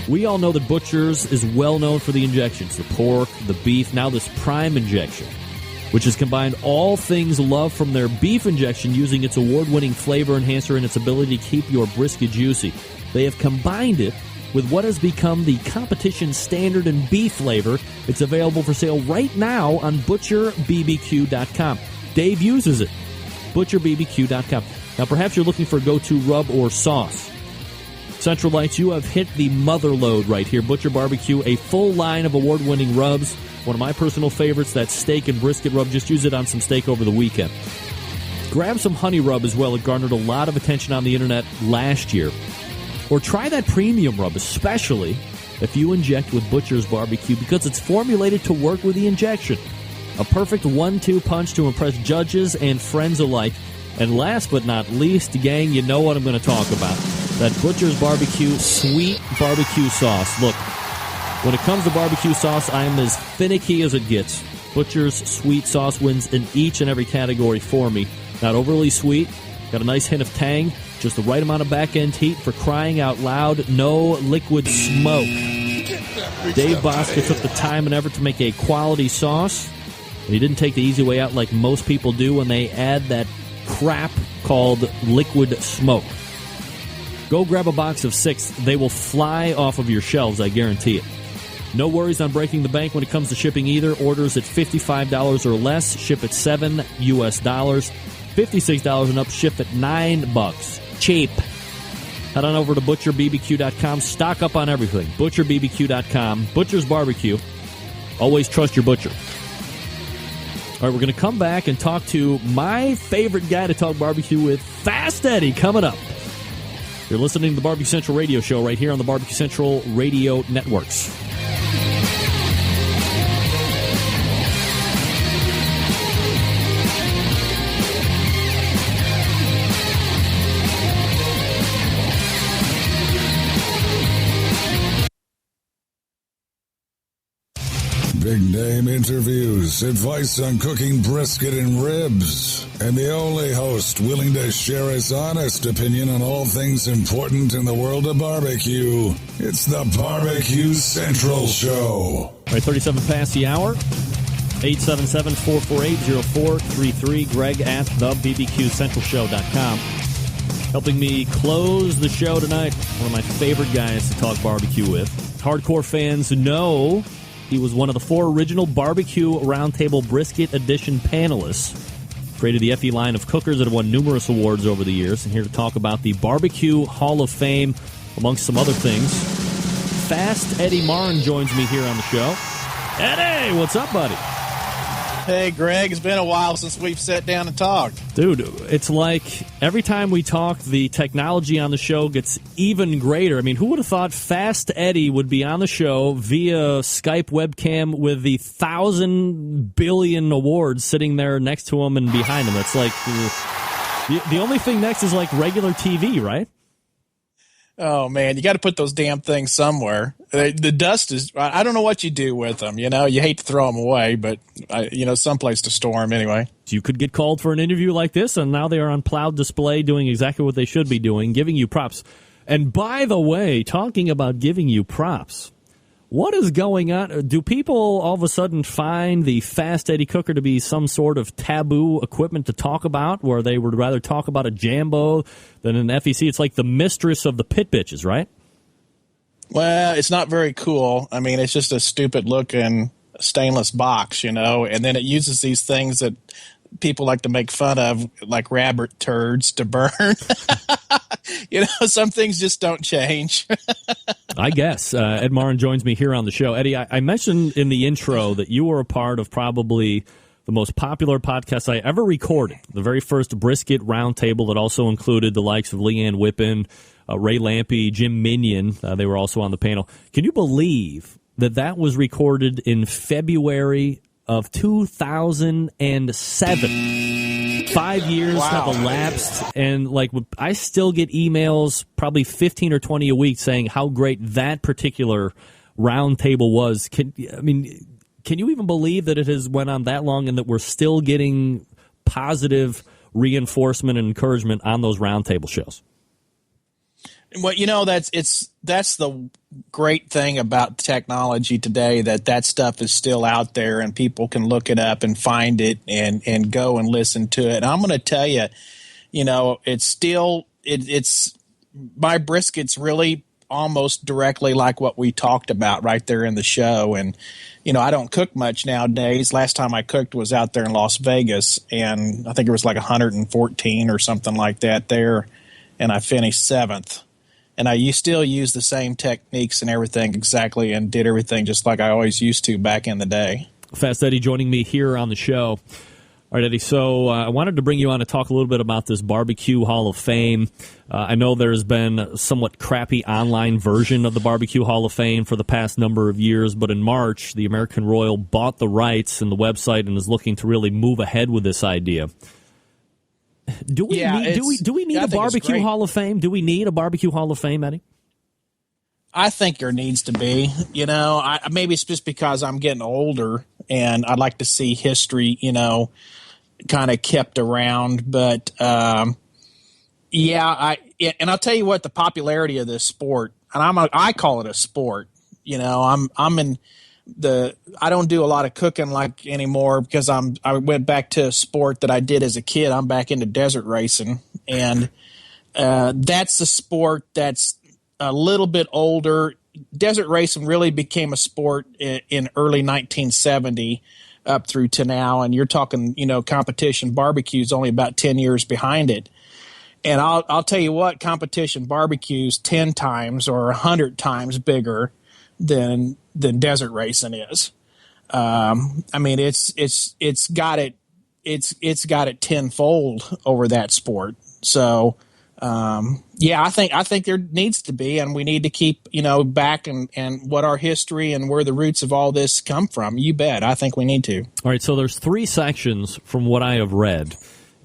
We all know that Butcher's is well known for the injections, the pork, the beef, now this prime injection, which has combined all things loved from their beef injection using its award-winning flavor enhancer and its ability to keep your brisket juicy. They have combined it with what has become the competition standard in beef flavor. It's available for sale right now on ButcherBBQ.com. Dave uses it. ButcherBBQ.com. Now, perhaps you're looking for a go-to rub or sauce. Central Lights, you have hit the mother load right here. Butcher Barbecue, a full line of award-winning rubs. One of my personal favorites, that steak and brisket rub. Just use it on some steak over the weekend. Grab some honey rub as well. It garnered a lot of attention on the internet last year. Or try that premium rub, especially if you inject with Butcher's Barbecue, because it's formulated to work with the injection. A perfect 1-2 punch to impress judges and friends alike. And last but not least, gang, you know what I'm going to talk about. That Butcher's Barbecue sweet barbecue sauce. Look, when it comes to barbecue sauce, I am as finicky as it gets. Butcher's sweet sauce wins in each and every category for me. Not overly sweet, got a nice hint of tang, just the right amount of back-end heat for crying out loud, no liquid smoke. Dave Bosca took the time and effort to make a quality sauce, and he didn't take the easy way out like most people do when they add that crap called liquid smoke. Go grab a box of 6. They will fly off of your shelves, I guarantee it. No worries on breaking the bank when it comes to shipping either. Orders at $55 or less, ship at $7 US. $56 and up, ship at $9. Cheap. Head on over to ButcherBBQ.com. Stock up on everything. ButcherBBQ.com. Butcher's Barbecue. Always trust your butcher. All right, we're going to come back and talk to my favorite guy to talk barbecue with, Fast Eddie, coming up. You're listening to the Barbecue Central Radio Show right here on the Barbecue Central Radio Networks. Big name interviews, advice on cooking brisket and ribs, and the only host willing to share his honest opinion on all things important in the world of barbecue. It's the Barbecue Central Show. All right, 37 past the hour. 877-448-0433. Greg at thebbqcentralshow.com. Helping me close the show tonight, one of my favorite guys to talk barbecue with. Hardcore fans know he was one of the 4 original Barbecue Roundtable Brisket Edition panelists. Created the FE line of cookers that have won numerous awards over the years. And here to talk about the Barbecue Hall of Fame, amongst some other things. Fast Eddie Martin joins me here on the show. Eddie, what's up, buddy? Hey, Greg, it's been a while since we've sat down and talked. Dude, it's like every time we talk, the technology on the show gets even greater. I mean, who would have thought Fast Eddie would be on the show via Skype webcam with the 1,000 billion awards sitting there next to him and behind him? That's like the only thing next is like regular TV, right? Oh, man, you got to put those damn things somewhere. The dust is, I don't know what you do with them. You know, you hate to throw them away, but, someplace to store them anyway. You could get called for an interview like this, and now they are on Plowed Display doing exactly what they should be doing, giving you props. And by the way, talking about giving you props, what is going on? Do people all of a sudden find the Fast Eddie cooker to be some sort of taboo equipment to talk about, where they would rather talk about a Jambo than an FEC? It's like the mistress of the pit bitches, right? Well, it's not very cool. I mean, it's just a stupid-looking stainless box, and then it uses these things that people like to make fun of, like rabbit turds, to burn. Some things just don't change. I guess. Ed Martin joins me here on the show. Eddie, I mentioned in the intro that you were a part of probably the most popular podcast I ever recorded, the very first Brisket Roundtable that also included the likes of Leanne Whippen, Ray Lampe, Jim Minion. They were also on the panel. Can you believe that was recorded in February of 2007? 5 years have elapsed, and I still get emails, probably 15 or 20 a week, saying how great that particular roundtable was. Can you even believe that it has went on that long and that we're still getting positive reinforcement and encouragement on those roundtable shows? Well, that's the great thing about technology today, that stuff is still out there and people can look it up and find it and go and listen to it. And I'm going to tell you, it's still it's my brisket's really almost directly like what we talked about right there in the show. And I don't cook much nowadays. Last time I cooked was out there in Las Vegas, and I think it was like 114 or something like that there, and I finished 7th. And I still use the same techniques and everything exactly, and did everything just like I always used to back in the day. Fast Eddie joining me here on the show. All right, Eddie, so I wanted to bring you on to talk a little bit about this Barbecue Hall of Fame. I know there's been a somewhat crappy online version of the Barbecue Hall of Fame for the past number of years, but in March, the American Royal bought the rights and the website and is looking to really move ahead with this idea. Do we need a Barbecue Hall of Fame? Do we need a Barbecue Hall of Fame, Eddie? I think there needs to be. Maybe it's just because I'm getting older and I'd like to see history, kind of kept around. But and I'll tell you what, the popularity of this sport, and I call it a sport. I don't do a lot of cooking anymore because I went back to a sport that I did as a kid. I'm back into desert racing, and that's a sport that's a little bit older. Desert racing really became a sport in early 1970 up through to now, and you're talking, competition barbecue is only about 10 years behind it. And I'll tell you what, competition barbecue's 10 times or 100 times bigger than desert racing is. It's got it tenfold over that sport. So I think there needs to be, and we need to keep back and what our history and where the roots of all this come from. You bet. I think we need to. All right. So there's 3 sections from what I have read.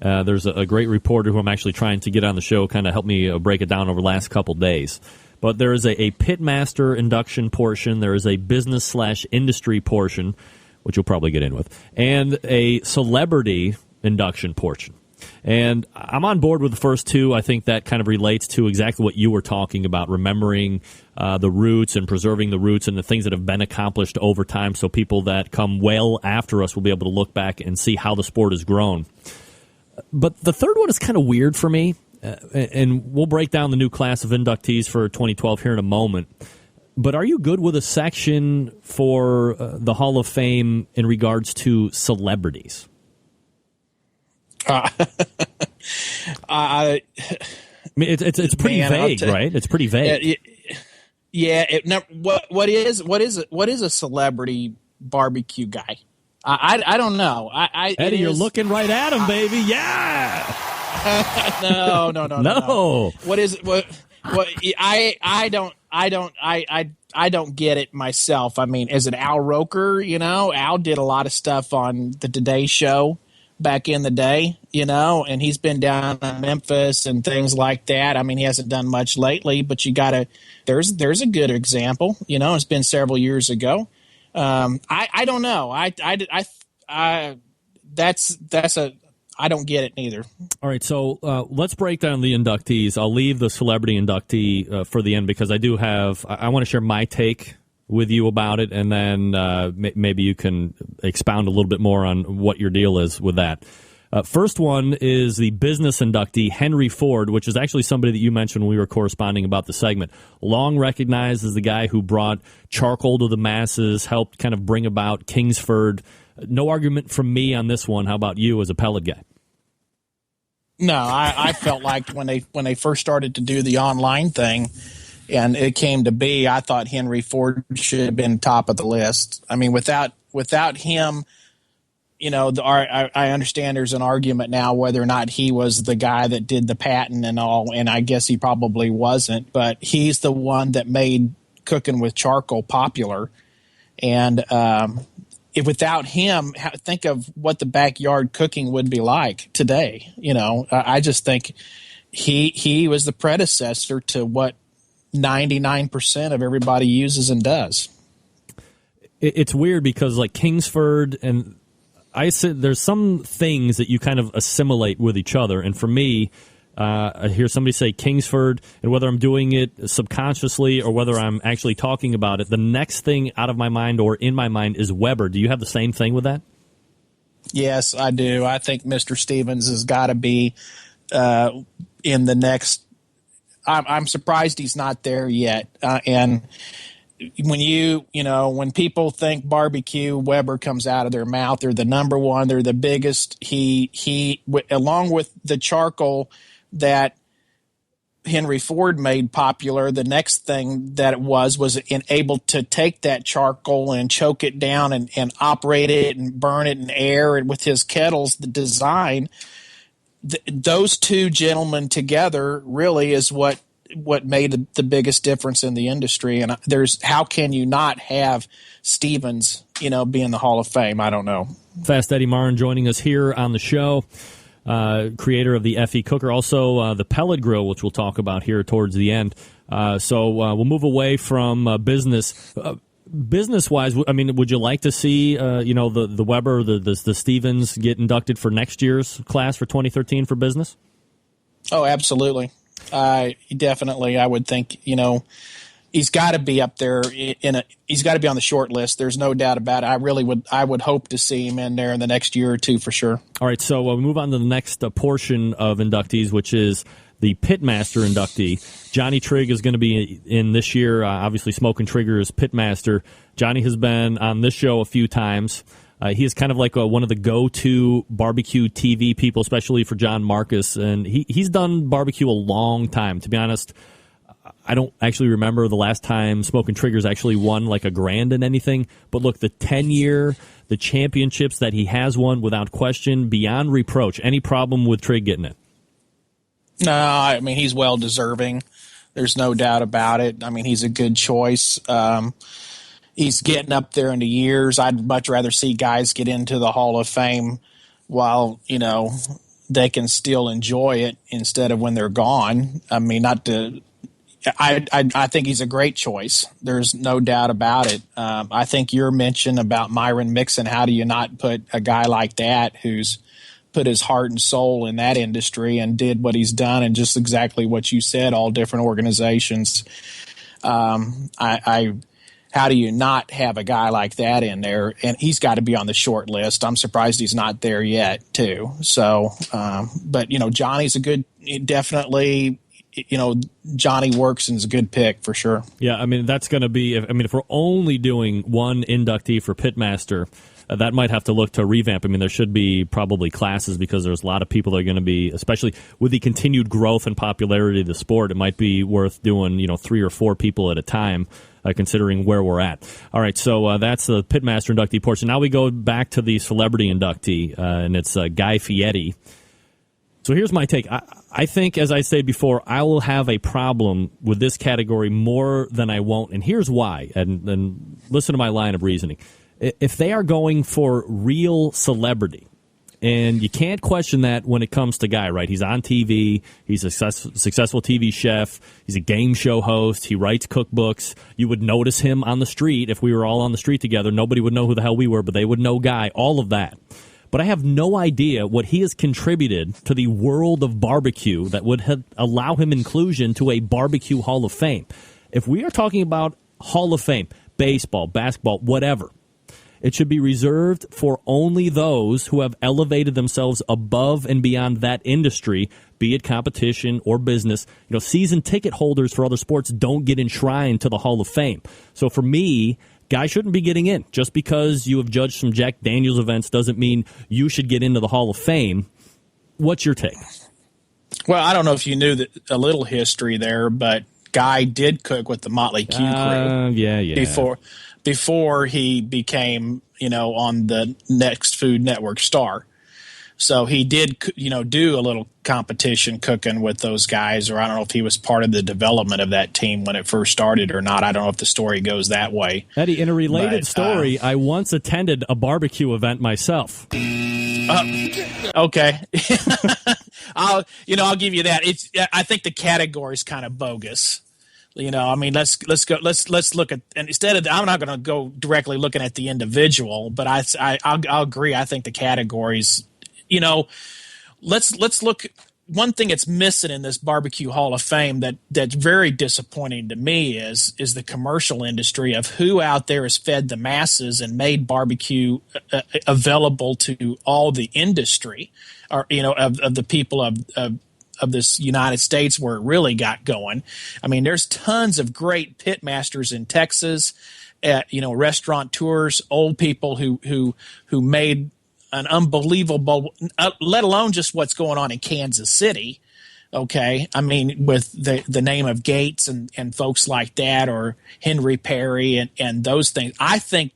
There's a great reporter who I'm actually trying to get on the show, kind of help me break it down over the last couple days. but there is a pitmaster induction portion. There is a business/industry portion, which you'll probably get in with, and a celebrity induction portion. And I'm on board with the first two. I think that kind of relates to exactly what you were talking about, remembering the roots and preserving the roots and the things that have been accomplished over time, so people that come well after us will be able to look back and see how the sport has grown. But the third one is kind of weird for me, and we'll break down the new class of inductees for 2012 here in a moment. But are you good with a section for the Hall of Fame in regards to celebrities? I mean, it's pretty vague, right? It's pretty vague. What is a celebrity barbecue guy? I don't know. Eddie, you're looking right at him, baby. Yeah. No. What is it? What? I don't get it myself. I mean, is it Al Roker? Al did a lot of stuff on the Today Show back in the day, and he's been down in Memphis and things like that. I mean, he hasn't done much lately, but there's a good example. It's been several years ago. I don't know. I don't get it neither. All right, so let's break down the inductees. I'll leave the celebrity inductee for the end because I want to share my take with you about it, and then maybe you can expound a little bit more on what your deal is with that. First one is the business inductee, Henry Ford, which is actually somebody that you mentioned when we were corresponding about the segment. Long recognized as the guy who brought charcoal to the masses, helped kind of bring about Kingsford. No argument from me on this one. How about you as a pellet guy? No, I felt like when they first started to do the online thing, and it came to be, I thought Henry Ford should have been top of the list. I mean, without him, I understand there's an argument now whether or not he was the guy that did the patent and all, and I guess he probably wasn't. But he's the one that made cooking with charcoal popular. And if without him, think of what the backyard cooking would be like today. I just think he was the predecessor to what 99% of everybody uses and does. It's weird because like Kingsford and I said, there's some things that you kind of assimilate with each other. And for me, I hear somebody say Kingsford, and whether I'm doing it subconsciously or whether I'm actually talking about it, the next thing out of my mind or in my mind is Weber. Do you have the same thing with that? Yes, I do. I think Mr. Stevens has got to be in the next. I'm surprised he's not there yet. And when people think barbecue, Weber comes out of their mouth. They're the number one. They're the biggest. He along with the charcoal that Henry Ford made popular, the next thing that it was able to take that charcoal and choke it down and operate it and burn it in air, and with his kettles, the design. Those two gentlemen together really is what made the biggest difference in the industry. And how can you not have Stevens, be in the Hall of Fame? I don't know. Fast Eddie Martin joining us here on the show, creator of the FE Cooker, also the Pellet Grill, which we'll talk about here towards the end. So we'll move away from business. Business-wise, I mean, would you like to see, the Weber, the Stevens get inducted for next year's class for 2013 for business? Oh, absolutely. Definitely. I would think, he's got to be up there he's got to be on the short list. There's no doubt about it. I would hope to see him in there in the next year or two for sure. All right. So we move on to the next portion of inductees, which is the Pitmaster inductee. Johnny Trigg is going to be in this year. Obviously, Smoking Trigger is Pitmaster. Johnny has been on this show a few times. He is kind of like one of the go-to barbecue TV people, especially for John Marcus. And he's done barbecue a long time. To be honest, I don't actually remember the last time Smoking Triggers actually won like a grand in anything. But look, the 10-year, the championships that he has won without question, beyond reproach. Any problem with Trigg getting it? No, I mean, he's well-deserving. There's no doubt about it. I mean, he's a good choice. He's getting up there in the years. I'd much rather see guys get into the Hall of Fame while, they can still enjoy it instead of when they're gone. I mean, I think he's a great choice. There's no doubt about it. I think your mention about Myron Mixon, how do you not put a guy like that who's put his heart and soul in that industry and did what he's done and just exactly what you said, all different organizations. How do you not have a guy like that in there? And he's got to be on the short list. I'm surprised he's not there yet, too. So, but, Johnny's definitely, Johnny Workson's a good pick for sure. Yeah, I mean, that's going to be, if we're only doing one inductee for Pitmaster, that might have to look to revamp. I mean, there should be probably classes because there's a lot of people that are going to be, especially with the continued growth and popularity of the sport, it might be worth doing, 3 or 4 people at a time. Considering where we're at. All right, so that's the Pitmaster inductee portion. Now we go back to the celebrity inductee, and it's Guy Fieri. So here's my take. I think, as I said before, I will have a problem with this category more than I won't, and here's why. And listen to my line of reasoning. If they are going for real celebrity, and you can't question that when it comes to Guy, right? He's on TV. He's a successful TV chef. He's a game show host. He writes cookbooks. You would notice him on the street. If we were all on the street together, nobody would know who the hell we were, but they would know Guy, all of that. But I have no idea what he has contributed to the world of barbecue that would allow him inclusion to a Barbecue Hall of Fame. If we are talking about Hall of Fame, baseball, basketball, whatever, it should be reserved for only those who have elevated themselves above and beyond that industry, be it competition or business. Season ticket holders for other sports don't get enshrined to the Hall of Fame. So for me, Guy shouldn't be getting in. Just because you have judged some Jack Daniels events doesn't mean you should get into the Hall of Fame. What's your take? Well, I don't know if you knew a little history there, but Guy did cook with the Motley Crue crew. Yeah. Before he became, on the Next Food Network star. So he did, do a little competition cooking with those guys, or I don't know if he was part of the development of that team when it first started or not. I don't know if the story goes that way. Eddie, in a related story, I once attended a barbecue event myself. Okay. I'll give you that. I think the category is kind of bogus. Let's look at, and I'm not going to go directly looking at the individual, but I'll agree. I think the categories, let's look. One thing that's missing in this Barbecue Hall of Fame that's very disappointing to me is the commercial industry of who out there has fed the masses and made barbecue available to all the industry, or of the people of this United States where it really got going. I mean, there's tons of great pitmasters in Texas, restaurateurs, old people who made an unbelievable, let alone just what's going on in Kansas City. Okay. I mean, with the name of Gates and folks like that, or Henry Perry and those things. I think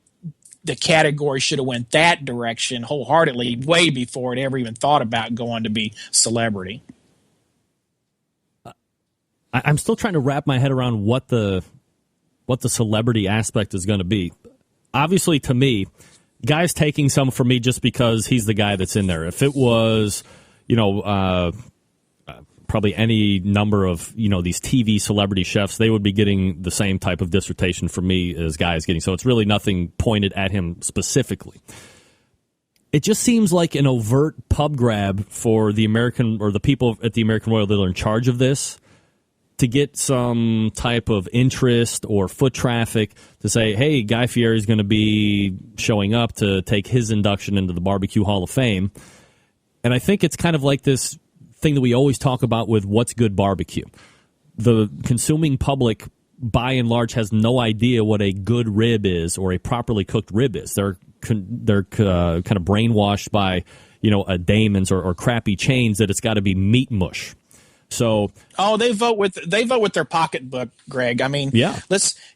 the category should have went that direction wholeheartedly way before it ever even thought about going to be celebrity. I'm still trying to wrap my head around what the celebrity aspect is going to be. Obviously, to me, Guy's taking some from me just because he's the guy that's in there. If it was, probably any number of, these TV celebrity chefs, they would be getting the same type of dissertation from me as Guy's getting. So it's really nothing pointed at him specifically. It just seems like an overt pub grab for the American, or the people at the American Royal that are in charge of this, to get some type of interest or foot traffic to say, hey, Guy Fieri is going to be showing up to take his induction into the Barbecue Hall of Fame. And I think it's kind of like this thing that we always talk about with what's good barbecue. The consuming public, by and large, has no idea what a good rib is or a properly cooked rib is. They're kind of brainwashed by, a Damon's or crappy chains that it's got to be meat mush. So, they vote with their pocketbook, Greg. I mean, yeah.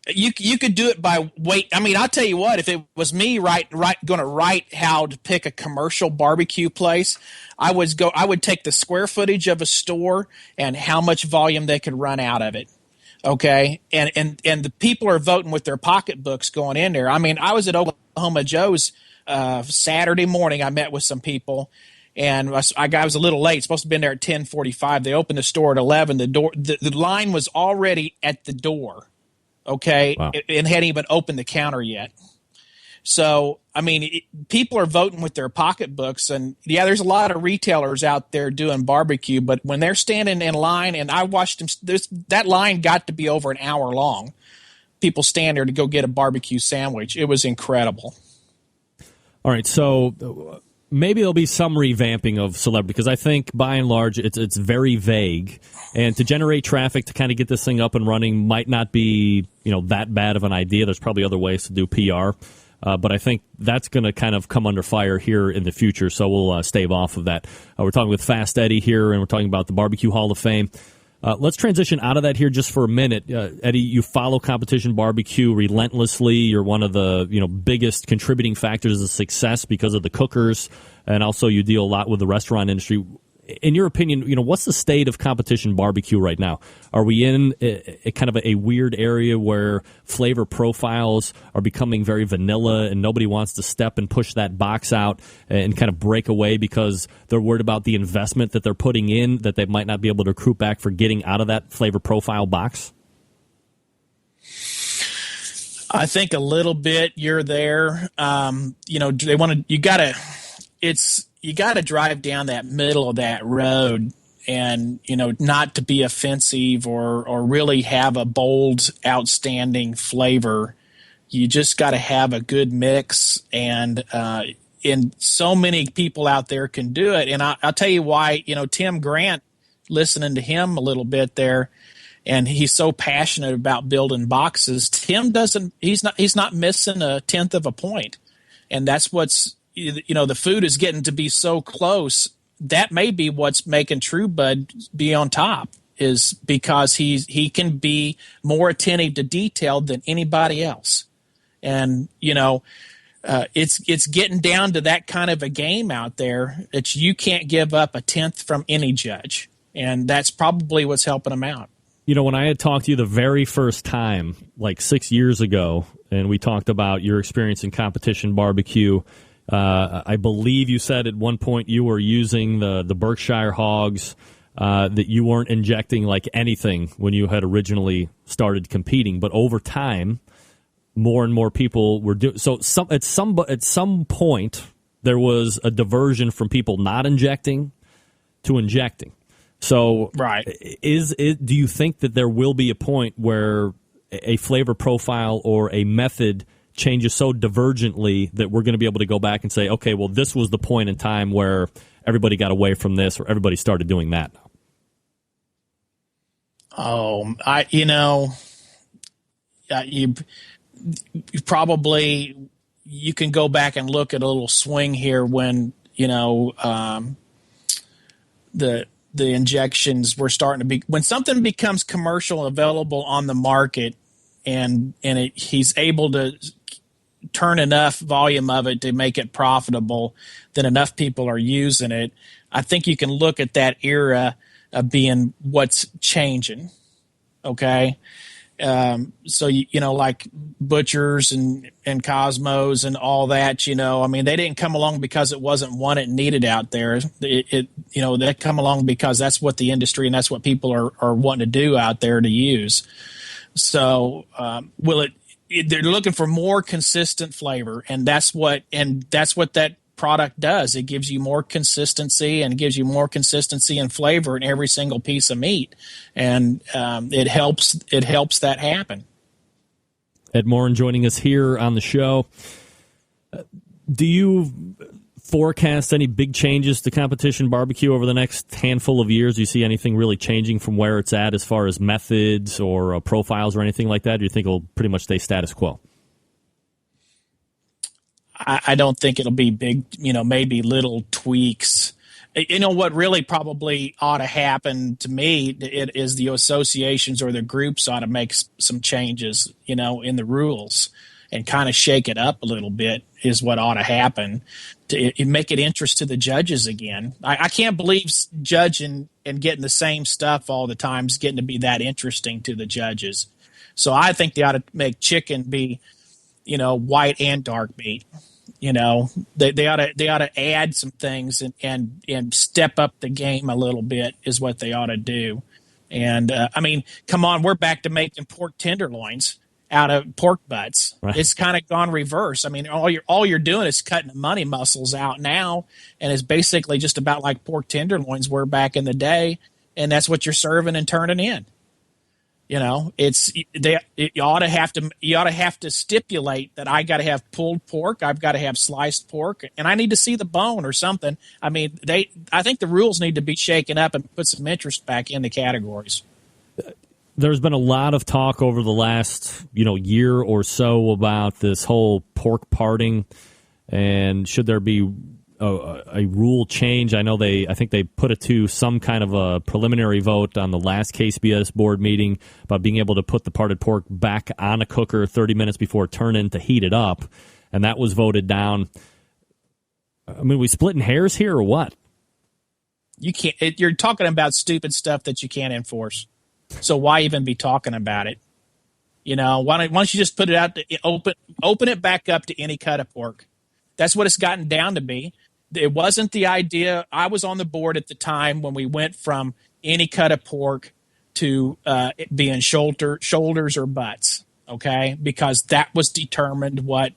You could do it by weight. I mean, I'll tell you what. If it was me, going to write how to pick a commercial barbecue place, I would take the square footage of a store and how much volume they could run out of it. Okay, and the people are voting with their pocketbooks going in there. I mean, I was at Oklahoma Joe's Saturday morning. I met with some people. And I was a little late. Supposed to have been there at 10:45. They opened the store at 11. The line was already at the door. Okay, wow. And hadn't even opened the counter yet. So, I mean, people are voting with their pocketbooks, and yeah, there's a lot of retailers out there doing barbecue, but when they're standing in line, and I watched them, that line got to be over an hour long. People stand there to go get a barbecue sandwich. It was incredible. All right, so maybe there'll be some revamping of celebrity, because I think by and large it's very vague, and to generate traffic to kind of get this thing up and running might not be that bad of an idea. There's probably other ways to do PR. But I think that's going to kind of come under fire here in the future, so we'll stave off of that. We're talking with Fast Eddie here, and we're talking about the Barbecue Hall of Fame. Let's transition out of that here just for a minute. Eddie, you follow competition barbecue relentlessly. You're one of the biggest contributing factors of success because of the cookers, and also you deal a lot with the restaurant industry. In your opinion, what's the state of competition barbecue right now? Are we in a kind of a weird area where flavor profiles are becoming very vanilla and nobody wants to step and push that box out and kind of break away because they're worried about the investment that they're putting in that they might not be able to recruit back for getting out of that flavor profile box? I think a little bit you're there. You got to drive down that middle of that road and, not to be offensive or really have a bold, outstanding flavor. You just got to have a good mix, and so many people out there can do it. And I'll tell you why, Tim Grant, listening to him a little bit there, and he's so passionate about building boxes. Tim he's not missing a tenth of a point. And that's what's, the food is getting to be so close. That may be what's making True Bud be on top, is because he can be more attentive to detail than anybody else. And, it's getting down to that kind of a game out there that you can't give up a tenth from any judge. And that's probably what's helping him out. When I had talked to you the very first time, like 6 years ago, and we talked about your experience in competition barbecue, I believe you said at one point you were using the Berkshire hogs, that you weren't injecting like anything when you had originally started competing. But over time, more and more people were doing so. At some point, there was a diversion from people not injecting to injecting. So, right. Do you think that there will be a point where a flavor profile or a method changes so divergently that we're going to be able to go back and say, okay, well, this was the point in time where everybody got away from this or everybody started doing that? Oh, you probably, you can go back and look at a little swing here when, the injections were starting to be, when something becomes commercial available on the market and he's able to turn enough volume of it to make it profitable, then enough people are using it. I think you can look at that era of being what's changing. Okay. So, like Butchers and Cosmos and all that, they didn't come along because it wasn't wanted and needed out there. They come along because that's what the industry and that's what people are wanting to do out there to use. So, they're looking for more consistent flavor, and that's what that product does. It gives you more consistency and gives you more consistency and flavor in every single piece of meat, and it helps that happen. Ed Morin joining us here on the show. Do you forecast any big changes to competition barbecue over the next handful of years? Do you see anything really changing from where it's at as far as methods or profiles or anything like that? Or do you think it'll pretty much stay status quo? I don't think it'll be big, maybe little tweaks. What really probably ought to happen to me is the associations or the groups ought to make some changes, in the rules and kind of shake it up a little bit is what ought to happen to make it interest to the judges again. I can't believe judging and getting the same stuff all the time is getting to be that interesting to the judges. So I think they ought to make chicken be, white and dark meat. You know, they ought to add some things and step up the game a little bit is what they ought to do. And I mean, come on, we're back to making pork tenderloins out of pork butts. Right. It's kind of gone reverse. I mean, all you're doing is cutting the money muscles out now, and it's basically just about like pork tenderloins were back in the day, and that's what you're serving and turning in. You know, you ought to have to stipulate that I got to have pulled pork, I've got to have sliced pork, and I need to see the bone or something. I mean, I think the rules need to be shaken up and put some interest back in the categories. There's been a lot of talk over the last, year or so about this whole pork parting, and should there be a rule change? I think they put it to some kind of a preliminary vote on the last KSBS board meeting about being able to put the parted pork back on a cooker 30 minutes before turn-in to heat it up, and that was voted down. I mean, we splitting hairs here or what? You can't. You're talking about stupid stuff that you can't enforce. So why even be talking about it? Why don't you just put it out to open it back up to any cut of pork? That's what it's gotten down to be. It wasn't the idea. I was on the board at the time when we went from any cut of pork to it being shoulders or butts, okay? Because that was determined what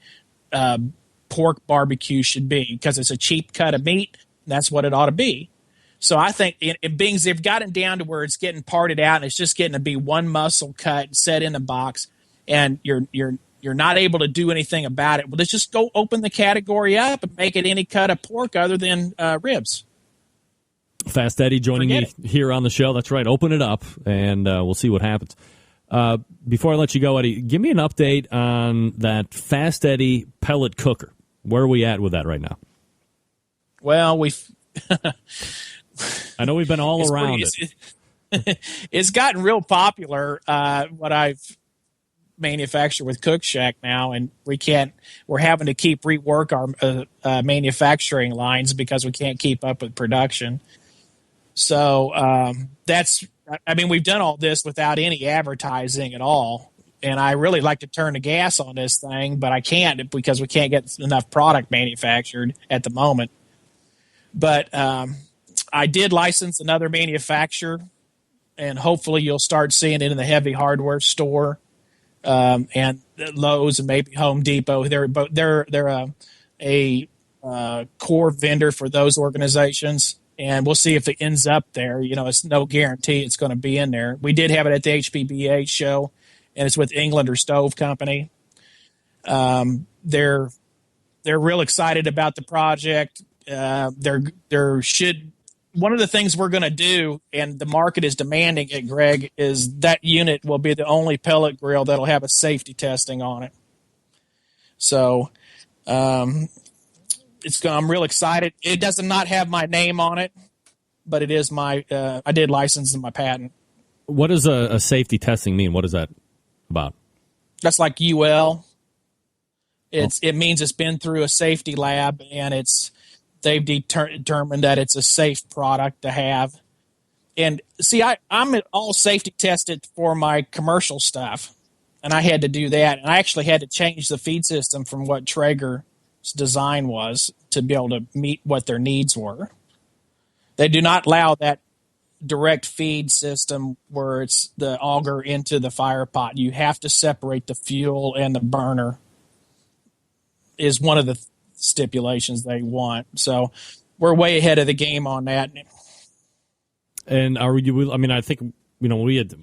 pork barbecue should be, because it's a cheap cut of meat. That's what it ought to be. So I think it being they've gotten down to where it's getting parted out and it's just getting to be one muscle cut set in a box, and you're not able to do anything about it. Well, let's just go open the category up and make it any cut of pork other than ribs. Fast Eddie joining me here on the show. That's right. Open it up, and we'll see what happens. Before I let you go, Eddie, give me an update on that Fast Eddie pellet cooker. Where are we at with that right now? Well, I know we've been all around it. It's gotten real popular, what I've manufactured with Cook Shack now, and we're having to keep rework our manufacturing lines because we can't keep up with production. So we've done all this without any advertising at all. And I really like to turn the gas on this thing, but I can't because we can't get enough product manufactured at the moment. But I did license another manufacturer, and hopefully you'll start seeing it in the heavy hardware store and Lowe's and maybe Home Depot. They're a core vendor for those organizations, and we'll see if it ends up there. It's no guarantee it's going to be in there. We did have it at the HPBA show, and it's with Englander Stove Company. They're real excited about the project. One of the things we're going to do, and the market is demanding it, Greg, is that unit will be the only pellet grill that'll have a safety testing on it. So I'm real excited. It does not have my name on it, but it is I did license in my patent. What does a safety testing mean? What is that about? That's like UL. It means it's been through a safety lab, and they've determined that it's a safe product to have. And see, I'm all safety tested for my commercial stuff, and I had to do that. And I actually had to change the feed system from what Traeger's design was to be able to meet what their needs were. They do not allow that direct feed system where it's the auger into the fire pot. You have to separate the fuel and the burner is one of the stipulations they want. So we're way ahead of the game on that. And I think, we had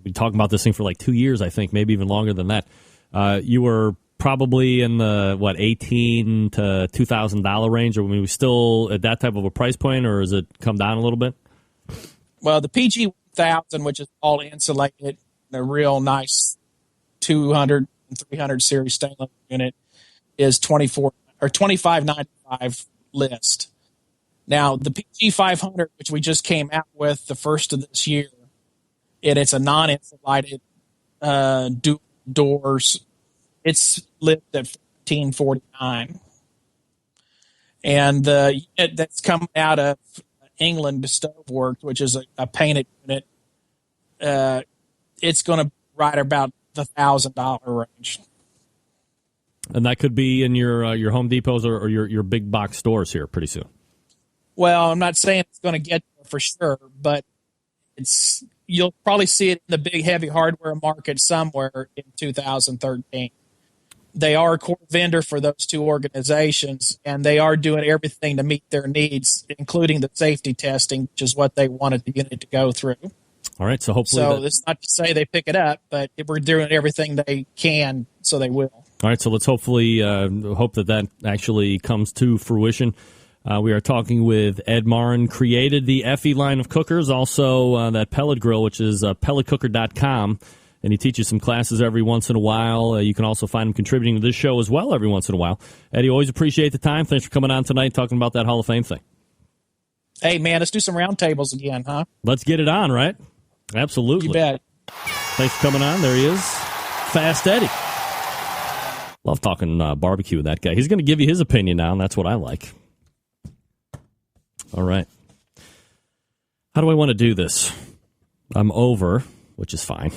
been talking about this thing for like 2 years, I think, maybe even longer than that. You were probably in the, $18 to $2,000 range, or we still at that type of a price point, or has it come down a little bit? Well, the PG 1000, which is all insulated, a real nice 200 and 300 series stainless unit, is $25.95 list. Now, the PG 500, which we just came out with the first of this year, and it's a non-insulated dual doors. It's listed at $14.49, and the unit that's come out of England Stoveworks, which is a painted unit, it's going to right about the $1,000 range. And that could be in your Home Depots or your big box stores here pretty soon. Well, I'm not saying it's going to get there for sure, but you'll probably see it in the big heavy hardware market somewhere in 2013. They are a core vendor for those two organizations, and they are doing everything to meet their needs, including the safety testing, which is what they wanted the unit to go through. All right, so hopefully... So it's not to say they pick it up, but we're doing everything they can, so they will. All right, so let's hopefully hope that actually comes to fruition. We are talking with Ed Marin, created the Effie line of cookers, also that pellet grill, which is pelletcooker.com. And he teaches some classes every once in a while. You can also find him contributing to this show as well every once in a while. Eddie, always appreciate the time. Thanks for coming on tonight talking about that Hall of Fame thing. Hey, man, let's do some roundtables again, huh? Let's get it on, right? Absolutely. You bet. Thanks for coming on. There he is. Fast Eddie. Love talking barbecue with that guy. He's going to give you his opinion now, and that's what I like. All right. How do I want to do this? I'm over, which is fine.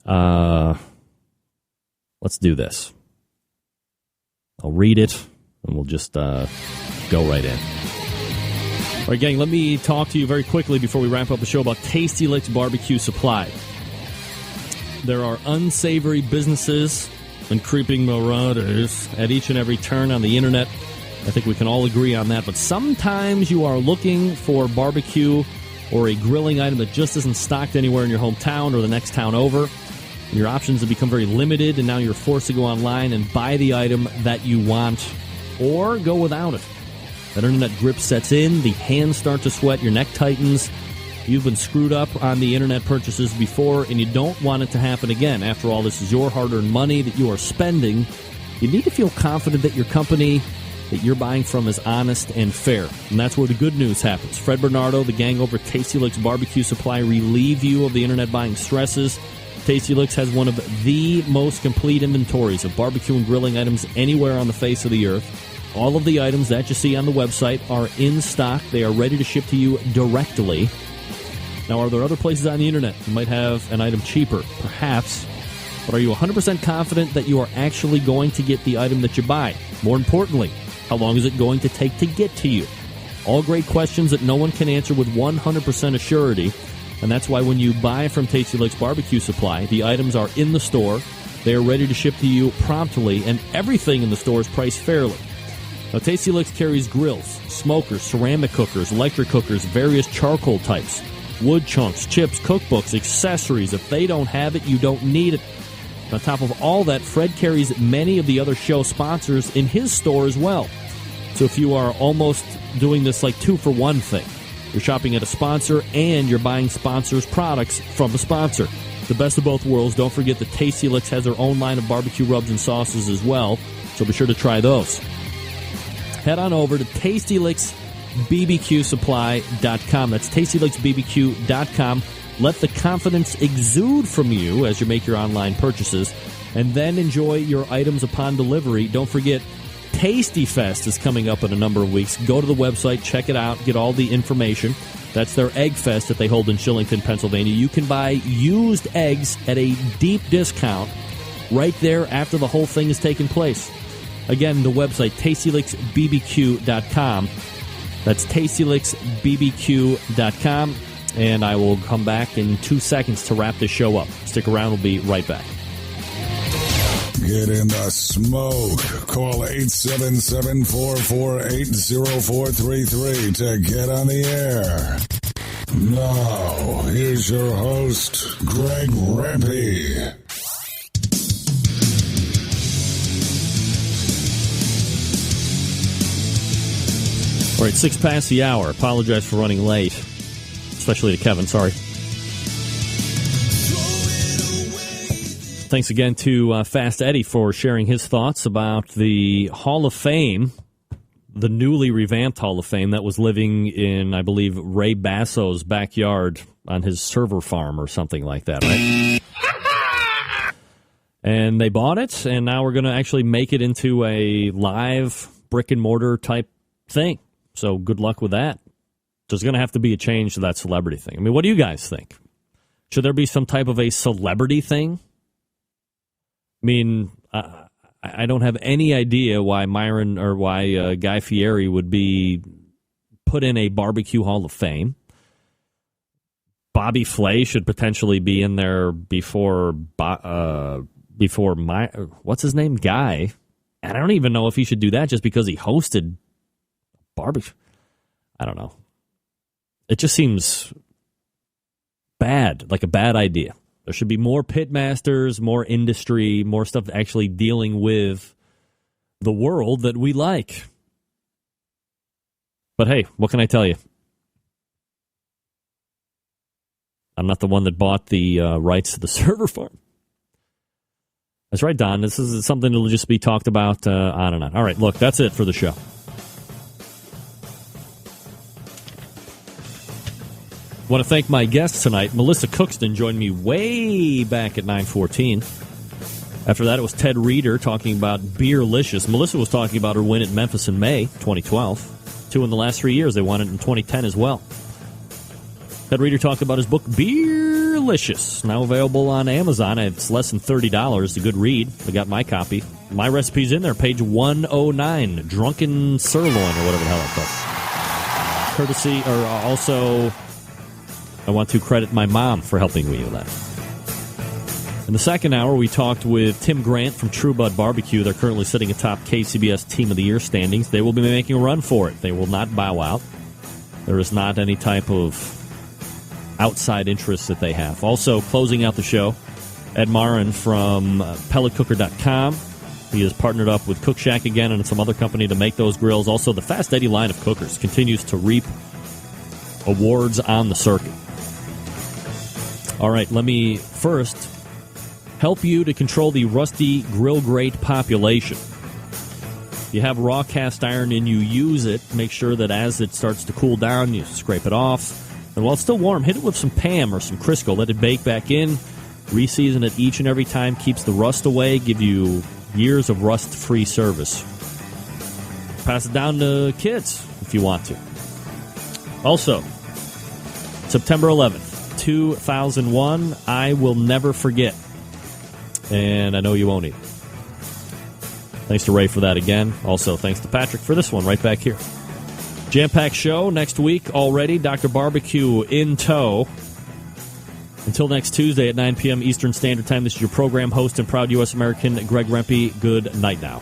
Let's do this. I'll read it, and we'll just go right in. All right, gang, let me talk to you very quickly before we wrap up the show about Tasty Licks Barbecue Supply. There are unsavory businesses and creeping marauders at each and every turn on the internet. I think we can all agree on that. But sometimes you are looking for barbecue or a grilling item that just isn't stocked anywhere in your hometown or the next town over. And your options have become very limited, and now you're forced to go online and buy the item that you want or go without it. That internet grip sets in, the hands start to sweat, your neck tightens. You've been screwed up on the internet purchases before, and you don't want it to happen again. After all, this is your hard-earned money that you are spending. You need to feel confident that your company that you're buying from is honest and fair. And that's where the good news happens. Fred Bernardo, the gang over at Tasty Licks Barbecue Supply relieve you of the internet buying stresses. Tasty Licks has one of the most complete inventories of barbecue and grilling items anywhere on the face of the earth. All of the items that you see on the website are in stock. They are ready to ship to you directly. Now, are there other places on the internet you might have an item cheaper? Perhaps. But are you 100% confident that you are actually going to get the item that you buy? More importantly, how long is it going to take to get to you? All great questions that no one can answer with 100% assurity. And that's why when you buy from Tasty Licks Barbecue Supply, the items are in the store. They are ready to ship to you promptly, and everything in the store is priced fairly. Now, Tasty Licks carries grills, smokers, ceramic cookers, electric cookers, various charcoal types, wood chunks, chips, cookbooks, accessories. If they don't have it, you don't need it. On top of all that, Fred carries many of the other show sponsors in his store as well. So if you are almost doing this like 2-for-1 thing, you're shopping at a sponsor and you're buying sponsors' products from a sponsor. The best of both worlds. Don't forget that Tasty Licks has their own line of barbecue rubs and sauces as well, so be sure to try those. Head on over to TastyLicksBBQSupply.com. That's TastyLicksBBQ.com. Let the confidence exude from you as you make your online purchases, and then enjoy your items upon delivery. Don't forget, Tasty Fest is coming up in a number of weeks. Go to the website, check it out, get all the information. That's their Egg Fest that they hold in Shillington, Pennsylvania. You can buy used eggs at a deep discount right there after the whole thing has taken place. Again, the website, TastyLicksBBQ.com. That's TastyLicksBBQ.com. And I will come back in 2 seconds to wrap this show up. Stick around. We'll be right back. Get in the smoke. Call 877-448-0433 to get on the air. Now, here's your host, Greg Rempe. All right, 6 past the hour. Apologize for running late, especially to Kevin. Sorry. Thanks again to Fast Eddie for sharing his thoughts about the Hall of Fame, the newly revamped Hall of Fame that was living in, I believe, Ray Basso's backyard on his server farm or something like that, right? And they bought it, and now we're going to actually make it into a live brick-and-mortar type thing. So good luck with that. There's going to have to be a change to that celebrity thing. I mean, what do you guys think? Should there be some type of a celebrity thing? I mean, I don't have any idea why Myron or why Guy Fieri would be put in a barbecue Hall of Fame. Bobby Flay should potentially be in there before what's his name? Guy. And I don't even know if he should do that just because he hosted barbecue. I don't know. It just seems bad, like a bad idea. There should be more pitmasters, more industry, more stuff actually dealing with the world that we like. But hey, what can I tell you? I'm not the one that bought the rights to the server farm. That's right, Don. This is something that will just be talked about on and on. All right, look, that's it for the show. I want to thank my guests tonight. Melissa Cookston joined me way back at 9:14. After that, it was Ted Reeder talking about Beerlicious. Melissa was talking about her win at Memphis in May 2012. 2 in the last 3 years. They won it in 2010 as well. Ted Reeder talked about his book, Beerlicious, now available on Amazon. It's less than $30. It's a good read. I got my copy. My recipe's in there, page 109, Drunken Sirloin, or whatever the hell it's called. Courtesy, or also, I want to credit my mom for helping me with that. In the second hour, we talked with Tim Grant from True Bud Barbecue. They're currently sitting atop KCBS Team of the Year standings. They will be making a run for it. They will not bow out. There is not any type of outside interests that they have. Also, closing out the show, Ed Marin from pelletcooker.com. He has partnered up with Cook Shack again and some other company to make those grills. Also, the Fast Eddie line of cookers continues to reap awards on the circuit. All right, let me first help you to control the rusty grill grate population. If you have raw cast iron and you use it, make sure that as it starts to cool down, you scrape it off. And while it's still warm, hit it with some Pam or some Crisco. Let it bake back in. Reseason it each and every time. Keeps the rust away. Give you years of rust-free service. Pass it down to kids if you want to. Also, September 11th, 2001, I will never forget. And I know you won't either. Thanks to Ray for that again. Also, thanks to Patrick for this one right back here. Jam-packed show next week already. Dr. Barbecue in tow. Until next Tuesday at 9 p.m. Eastern Standard Time, this is your program host and proud U.S. American, Greg Rempe. Good night now.